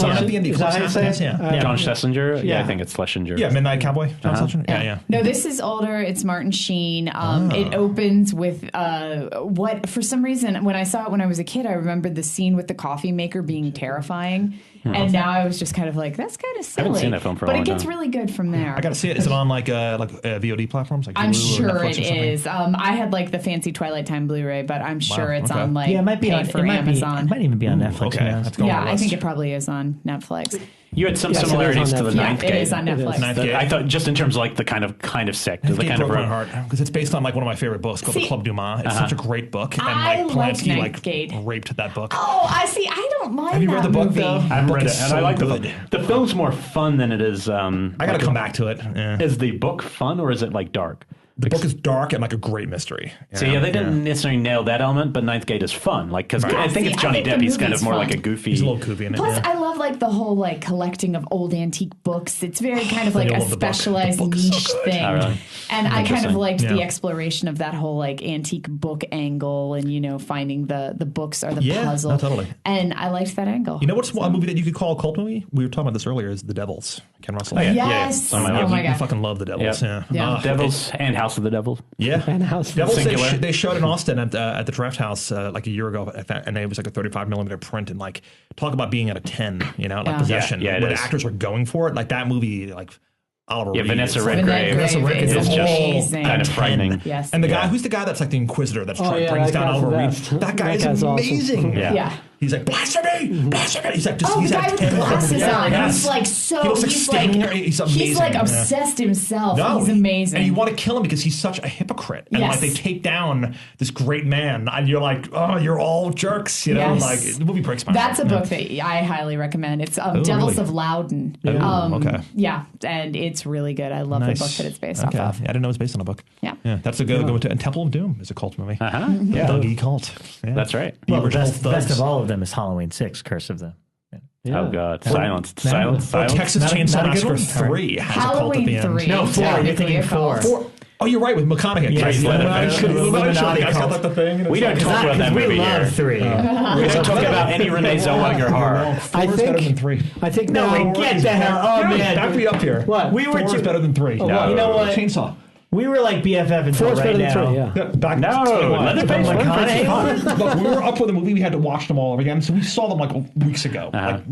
Schlesinger? Yeah, I think it's Schlesinger.
Yeah, Midnight Cowboy. John Schlesinger? Yeah.
No, this is older. It's Martin Sheen. It opens with what, for some reason, when I saw it when I was a kid, I remembered the scene with the coffee maker being terrifying. And now I was just kind of like, that's kind of silly.
I haven't seen that film for a long time.
But it gets really good from there.
I got to see it. Is it on like VOD platforms? Like
I'm sure it is. I had like the fancy Twilight Time Blu-ray, but I'm sure it's on like
it might be on
Amazon.
It might even be on Netflix.
Okay.
I think it probably is on Netflix.
You had some similarities to the Ninth Gate.
It is on Netflix.
I thought just in terms of like the kind of sect, the kind of
my heart, because it's based on like one of my favorite books called The Club du Mans. It's such a great book, and
I
Polanski raped that book.
Oh, I see. I don't mind.
Have you read the book though?
I've read it, and I like the book. The film's more fun than it is.
I got to come back to it.
Is the book fun or is it like dark?
The book is dark and like a great mystery.
So they didn't necessarily nail that element, but Ninth Gate is fun. Like because I think it's Johnny Depp. He's kind of more like a goofy.
He's a little goofy in it.
Plus, I love like the whole like collecting of old antique books. It's very kind of like a specialized niche thing. And I kind of liked the exploration of that whole like antique book angle, and finding the books or the puzzle.
No, totally.
And I liked that angle.
You know what's a movie that you could call a cult movie? We were talking about this earlier. Is The Devils? Ken Russell.
Yes.
Oh my
God.
I fucking love The Devils.
Yeah.
Devils and House of the Devil.
Yeah.
And House of
Devils. They showed in Austin at the Draft House like a year ago, and it was like a 35mm print, and like talk about being at a 10, like possession.
Yeah,
when actors were going for it, like that movie, like Oliver Reed.
Vanessa Redgrave
is
just kind of frightening.
Yes.
And who's the guy that's like the Inquisitor that brings down Oliver Reed? That guy is amazing.
Yeah.
He's like, blasphemy! Blasphemy! He's like, just,
the guy with the glasses on.
Yes.
He's like so.
He looks like Stinger. He's amazing.
He's like obsessed himself.
No,
he's amazing.
And you want to kill him because he's such a hypocrite. And like they take down this great man, and you're like, oh, you're all jerks. You know, like the movie breaks my heart.
That's a book that I highly recommend. It's Devils
really?
of Loudon.
Okay.
Yeah, and it's really good. I love the book that it's based off of.
Yeah, I didn't know it was based on a book.
Yeah.
That's a good one too. And Temple of Doom is a cult movie.
Yeah.
Dougie cult. Yeah.
That's right.
Well, the best of all of them is Halloween 6, Curse of the...
Yeah. Oh, God. Silence.
Texas Chainsaw Massacre 3 has a cult at the end.
Halloween 3.
No, 4. You're thinking 4.
Oh, you're right, with McConaughey.
Yes,
we don't talk about that movie here.
We love 3.
We don't talk about any Renee Zellweger horror.
4 is better than 3.
I think
No, wait, get the hell... Oh, man.
Back me up here.
What?
We were
4 is better than 3.
No.
You know what?
Chainsaw.
We were like BFF until
4's
right
better
now.
than 3, yeah.
Back
Leatherface.
McConaughey.
Look, we were up for the movie. We had to watch them all over again. So we saw them like weeks ago. Like,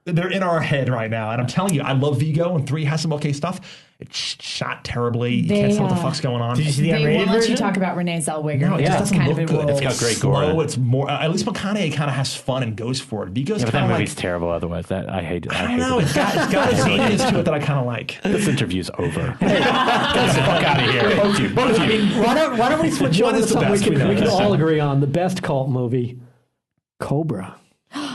they're in our head right now. And I'm telling you, I love Vigo, and 3 has some okay stuff. It's shot terribly. You can't tell what the fuck's going on.
Did you see the
They
unrated
won't let
version?
you talk about Renee Zellweger.
No, it just doesn't
kind
look
of
good.
It's got great gore.
Slow. It's more. At least McConaughey kind of has fun and goes for it. Vigo's
But
kind
that
of
movie's
like.
terrible otherwise. I hate it.
I don't know. It's got a genius to it that I kind of like.
This interview's over. Get the fuck out of here. Both of you.
I mean, why don't we switch over to something we can all agree on? The best cult movie, Cobra.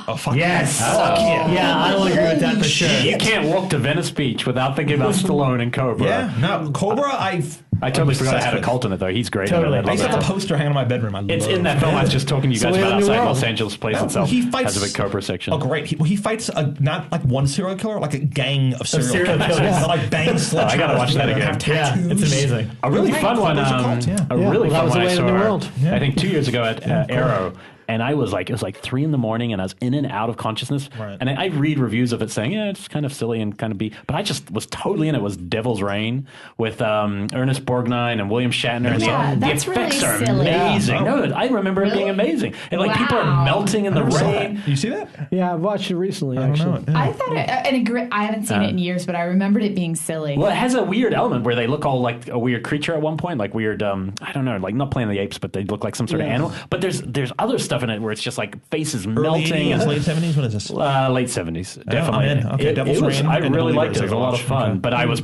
Oh, fuck.
Yes.
Fuck yeah.
Yeah, I will agree with that for sure.
You can't walk to Venice Beach without thinking about Stallone and Cobra.
Yeah. No, Cobra,
I totally forgot I had a cult in it, though. He's great.
Totally.
I
I used to
love
have
it.
a poster hanging in my bedroom.
It's in that film I was just talking to you guys about outside Los Angeles Place itself.
He fights,
has a big Cobra section.
Oh, great. He fights not like one serial killer, like a gang of serial killers.
killers.
They're like bang sledgehammers.
I gotta watch that again.
Have tattoos.
Yeah, it's amazing.
A really fun one.
Cobra's a cult, yeah.
A really fun one I
in the world.
saw. I think 2 years ago at Arrow. And I was like, it was like 3 a.m, and I was in and out of consciousness.
Right.
And I read reviews of it saying, yeah, it's kind of silly and kind of but I just was totally in it. It was Devil's Reign with Ernest Borgnine and William Shatner.
Yeah,
and the
that's
effects
really
are
silly.
amazing.
Yeah.
No, I remember it being amazing. And like people are melting in the rain.
You see that?
Yeah, I've watched it recently,
I don't
actually.
know. Yeah.
I thought I haven't seen it in years, but I remembered it being silly.
Well, it has a weird element where they look all like a weird creature at one point, like weird, I don't know, like not Planet of the Apes, but they look like some sort of animal. But there's other stuff in it where it's just like faces melting.
Early 80s, late 70s? When is this?
Late 70s, definitely.
I'm in. Okay, Devil's Reign.
I really liked it. It was a lot of
Okay.
fun, but I was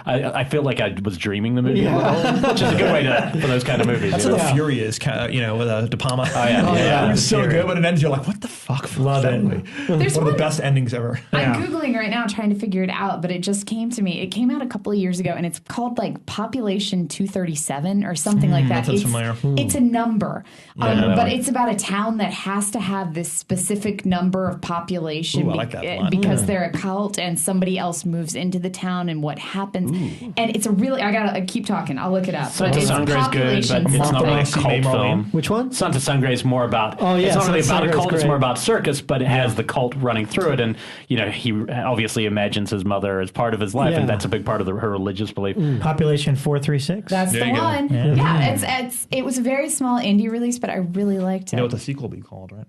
I feel like I was dreaming the movie a little, which is a good way for those kind of movies.
That's
you
what
know?
the Fury is, with De Palma.
Oh, yeah.
It was so good, but it ends, you're like, what the fuck?
Love it.
There's
One of the best endings ever.
I'm Googling right now trying to figure it out, but it just came to me. It came out a couple of years ago, and it's called like Population 237 or something like that.
That sounds familiar.
It's a number,
that
but
one.
it's about a town that has to have this specific number of population
Ooh, I like that one.
because they're a cult and somebody else moves into the town and what happens. And it's a really, I keep talking. I'll look it up.
Sons of Sangre's good, but it's not really a cult film.
Which one?
Sons of Sangre is more about.
Oh, yeah,
it's not really
Sons of
about a
Sangre is
cult. It's
great.
more about circus, but it has the cult running through it, and he obviously imagines his mother as part of his life,
Yeah.
and that's a big part of her religious belief.
Population 436.
That's
There
the
you go.
one. Yeah, it was a very small indie release, but I really liked it.
You know what the sequel will be called, right?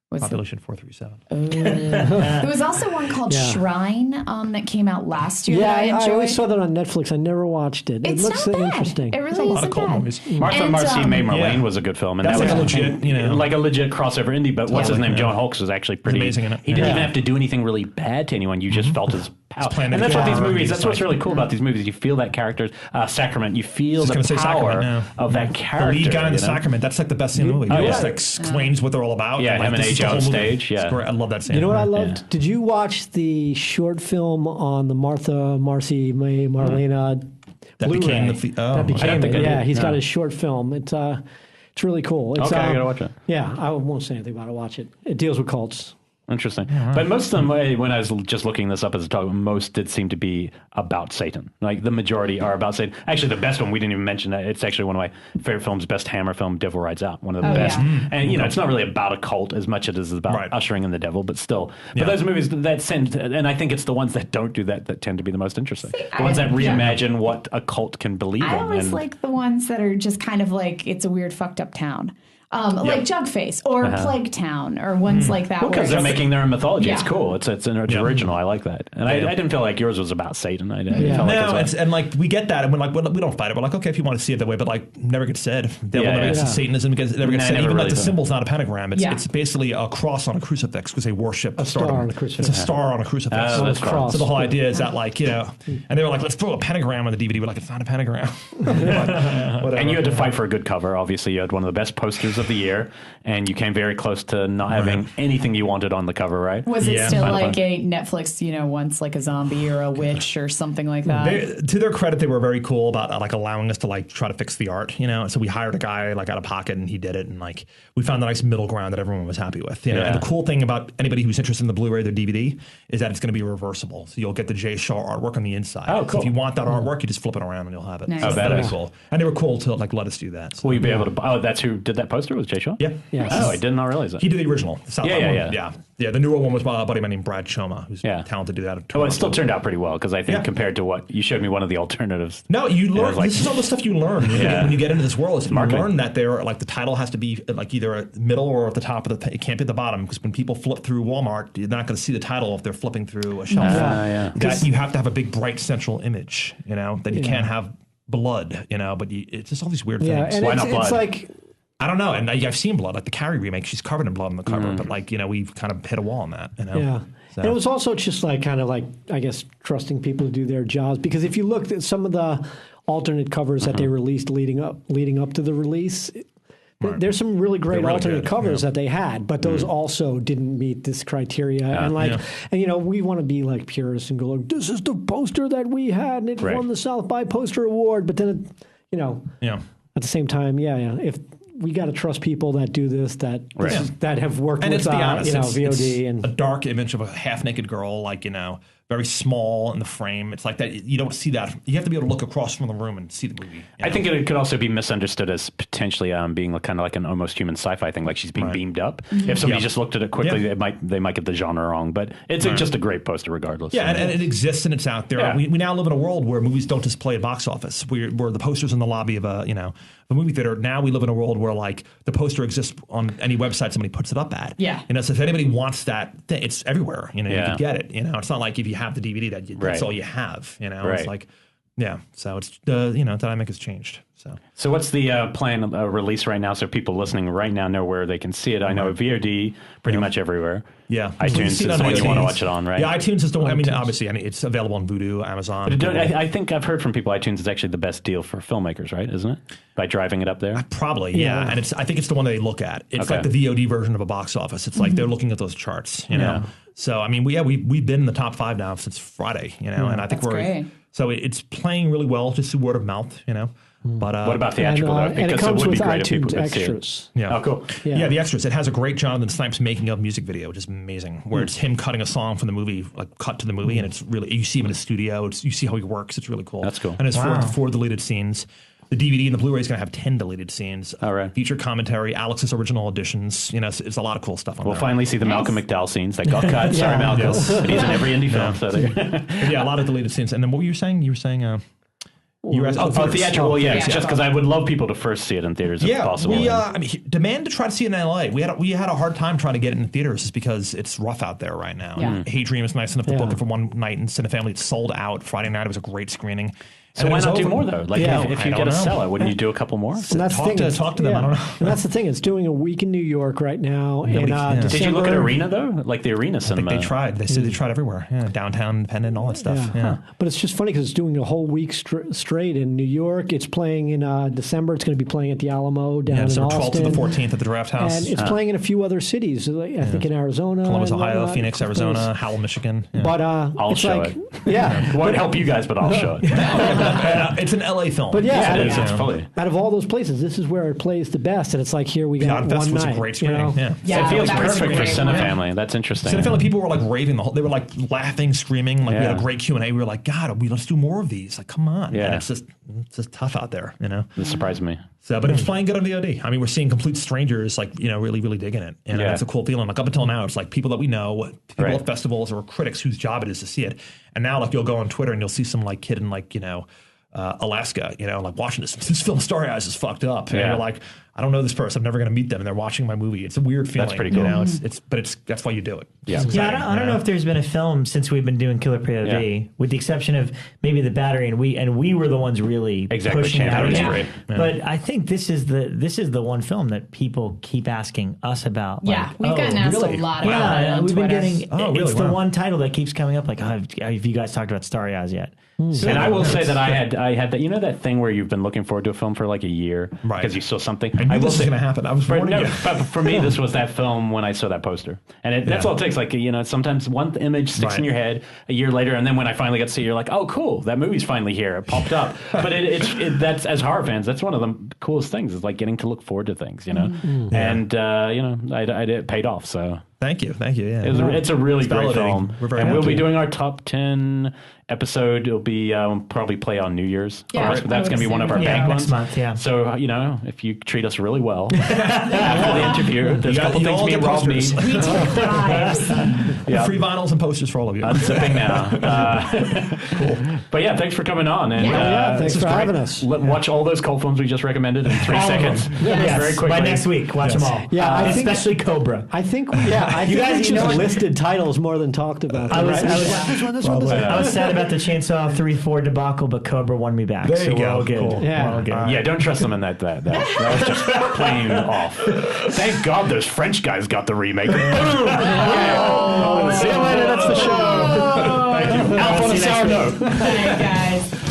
What's
Population 437.
There was also one called Shrine that came out last year that I
I
enjoyed.
always saw that on Netflix. I never watched it.
It's
it looks
not bad.
interesting.
It really
There's a lot
isn't
of cult
bad.
movies.
Martha
And,
Marcy May Marlene
yeah.
was a good film, and
That's
that
like
was
a legit,
like a legit crossover indie. But what's his name? John Hawkes was actually pretty
amazing in it.
He didn't
Yeah.
even have to do anything really bad to anyone. You just felt his power,
playing
and
the
that's what these
guitar,
movies.
he's
That's what's
like-
really cool about these movies. You feel that character's Sacrament. You feel the
Just gonna say
power
Sacrament now.
of that
The
character.
lead guy in the
you know?
Sacrament, that's like the best scene in the movie.
Oh,
He
yeah.
just like explains what they're all about.
Yeah,
like,
him and
this is
AJ
the whole
on
movie.
stage, yeah.
It's great. I love that scene.
You know what I loved? Did you watch the short film on the Martha Marcy May Marlena
That
Blu-ray?
became the
that
I
became
don't think I
it.
did.
Yeah, he's got
No.
his short film. It's really cool. It's,
Okay, I gotta watch it.
Yeah, I won't say anything about it. Watch it. It deals with cults.
Interesting. But most of them, when I was just looking this up as a talk, most did seem to be about Satan. Like the majority are about Satan. Actually, the best one, we didn't even mention that. It's actually one of my favorite films, best Hammer film, Devil Rides Out. One of the best.
yeah.
And, it's not really about a cult as much as it is about ushering in the devil, but still. But those movies that send, and I think it's the ones that don't do that tend to be the most interesting. The ones that reimagine what a cult can believe
I
in.
always like the ones that are just kind of like it's a weird fucked up town. Like Jugface or Plague Town or ones like that.
Because they're making their own mythology. It's cool. It's original. I like that. And I didn't feel like yours was about Satan. I felt like
and like we get that, and we're like, we don't fight it. We're like, okay, if you want to see it that way, but like never gets said. Devil never gets Satanism because it never gets said. Even like the symbol's not a pentagram. It's basically a cross on a crucifix because they worship
a star on a crucifix.
It's a star on a crucifix. So the whole idea is that like and they were like, let's throw a pentagram on the DVD. We're like, it's not a pentagram.
And you had to fight for a good cover. Obviously, you had one of the best posters of the year. And you came very close to not having anything you wanted on the cover, right?
Was it still like a Netflix, once like a zombie or a witch or something like that?
To their credit, they were very cool about like allowing us to like try to fix the art, So we hired a guy like out of pocket and he did it. And like we found a nice middle ground that everyone was happy with. And the cool thing about anybody who's interested in the Blu-ray or the DVD is that it's going to be reversible. So you'll get the Jay Shaw artwork on the inside.
Oh, cool.
So if you want that artwork, you just flip it around and you'll have it.
Nice.
So that'd be cool. And they were cool to like let us do that. So.
Will you be able to? Oh, that's who did that poster? Was Jay Shaw?
Yeah.
Yes.
Oh, I did not realize that.
He did the original. The
Yeah.
The newer one was by a buddy of mine named Brad Choma, who's talented to do that.
Oh, it still turned out pretty well because I think compared to what you showed me one of the alternatives.
No, you learn. This is all the stuff you learn when you get into this world. You learn that like the title has to be like either a middle or at the top of it can't be at the bottom because when people flip through Walmart, you're not going to see the title if they're flipping through a shelf. You have to have a big bright central image. Then you can't have blood. But it's just all these weird things.
And
why not blood?
It's like.
I don't know, and I've seen blood, like the Carrie remake. She's covered in blood on the cover, but like we've kind of hit a wall on that.
Yeah, so. And it was also just like kind of like I guess trusting people to do their jobs because if you looked at some of the alternate covers that they released leading up to the release, there's some really great alternate covers that they had, but those also didn't meet this criteria. And we want to be like purists and go, like, this is the poster that we had, and it won the South by Poster Award. But then, at the same time, if we got to trust people that do this, that have worked with, VOD and
a dark image of a half-naked girl, like very small in the frame. It's like that. You don't see that. You have to be able to look across from the room and see the movie.
I think it could also be misunderstood as potentially being kind of like an almost human sci-fi thing, like she's being beamed up. Mm-hmm. If somebody just looked at it quickly, they might get the genre wrong. But it's just a great poster regardless.
Yeah, and it exists and it's out there. Yeah. We now live in a world where movies don't just play at box office. Where the poster's in the lobby of a movie theater. Now we live in a world where like the poster exists on any website somebody puts it up at.
Yeah.
So if anybody wants that, it's everywhere. You can get it. It's not like if you have the DVD that's all you have. It's like, So it's dynamic has changed.
So what's the plan release right now? So people listening right now know where they can see it. I know VOD pretty much everywhere.
Yeah,
iTunes is the one you want to watch it on, right?
Yeah, iTunes is the one. I mean, obviously, it's available on Vudu, Amazon.
But I think I've heard from people iTunes is actually the best deal for filmmakers, right? Isn't it? By driving it up there.
Probably, yeah. And I think it's the one they look at. It's like the VOD version of a box office. It's like they're looking at those charts, know. So I mean, we've been in the top 5 now since Friday, and I think
great.
So it's playing really well just through word of mouth, But
what about theatrical though?
Because it comes with iTunes extras.
Yeah.
Oh, cool.
Yeah, the extras. It has a great Jonathan Snipes making of music video, which is amazing. Where it's him cutting a song from the movie, like cut to the movie, and it's really you see him in his studio. You see how he works. It's really cool.
That's cool.
And it's four deleted scenes. The DVD and the Blu-ray is going to have 10 deleted scenes.
All right.
Feature commentary, Alex's original auditions. It's a lot of cool stuff on there.
We'll finally see the Malcolm McDowell scenes that got cut. Sorry, Malcolm. But he's in every indie film. So
a lot of deleted scenes. And then what were you saying? You were saying...
theatrical, just because I would love people to first see it in theaters if possible.
Demand to try to see it in LA. We had a hard time trying to get it in theaters just because it's rough out there right now.
Yeah.
Hadrian was nice enough to book it for one night in Cinefamily. It's sold out Friday night. It was a great screening.
So why not do more though? Like if you get a sell it, wouldn't you do a couple more?
And that's
talk to them. I don't know.
And that's the thing. It's doing a week in New York right now.
Did you look at Arena though? Like the Arena cinema?
I think they tried. They said they tried everywhere. Yeah, downtown, independent, all that stuff. Yeah.
But it's just funny because it's doing a whole week straight in New York. It's playing in December. It's going to be playing at the Alamo down in Austin.
December 12th to the 14th at the Draft House.
And it's playing in a few other cities. I think in Arizona,
Columbus, Ohio, Phoenix, Arizona, Howell, Michigan. Yeah.
But
I'll show it.
Yeah,
it won't help you guys, but I'll show it.
It's an LA film.
But
out
of all those places, this is where it plays the best, and it's like here we got one night.
Was a great screening.
It feels perfect for Cinefamily. That's interesting.
Cinefamily people were like raving the whole. They were like laughing, screaming. Like we had a great Q&A. We were like, God, let's do more of these. Like, come on.
Yeah.
And it's just tough out there.
It surprised me.
So, but it's playing good on VOD. I mean, we're seeing complete strangers like really, really digging it, and it's a cool feeling. Like up until now, it's like people that we know, people at festivals or critics whose job it is to see it. And now, like you'll go on Twitter and you'll see some like kid in like Alaska, like watching this film Starry Eyes is fucked up. And you're like, I don't know this person. I'm never going to meet them, and they're watching my movie. It's a weird feeling.
That's pretty cool.
You know, that's why you do it.
Yeah.
I don't know if there's been a film since we've been doing Killer POV, with the exception of maybe The Battery, and we were the ones really pushing it out.
Yeah.
But I think this is the one film that people keep asking us about.
Yeah, we've gotten asked a lot about it on
we've been
Twitter.
getting. It's the one title that keeps coming up. Like, have you guys talked about Starry Eyes yet?
So, and I will say that I had that, you know, that thing where you've been looking forward to a film for like a year because you saw something.
I knew this was going to happen. I was warning you.
But for me, this was that film when I saw that poster, and that's all it takes. Like, you know, sometimes one image sticks in your head a year later, and then when I finally got to see it, you're like, oh, cool, that movie's finally here. It popped up. But that's, as horror fans, that's one of the coolest things, is like getting to look forward to things, you know. Mm-hmm. And you know, it paid off. So.
Thank you. Yeah,
it's a really great film, and we'll be doing our top 10 episode. It'll be probably play on New Year's.
Yeah,
that's going to be one of our bank ones.
Next month, yeah.
So you know, if you treat us really well after the interview, there's a couple things me and Rob need.
We take bribes.
Free vinyls and posters for all of you.
Unzipping now. Cool. But yeah, thanks for coming on. And
thanks for having us.
Watch all those cult films we just recommended in 3 seconds.
Yes.
Very quickly.
By next week, watch them all.
Yeah,
especially Cobra.
I think you guys just listed titles more than talked about them.
I was sad about the Chainsaw 3-4 debacle, but Cobra won me back.
There you go.
We're all good.
Cool. Yeah.
We're all good.
Yeah, don't trust them in that was just plain off. Thank God those French guys got the remake. See you later. That's the show. Thank you. Out on a sour note.
Bye, guys.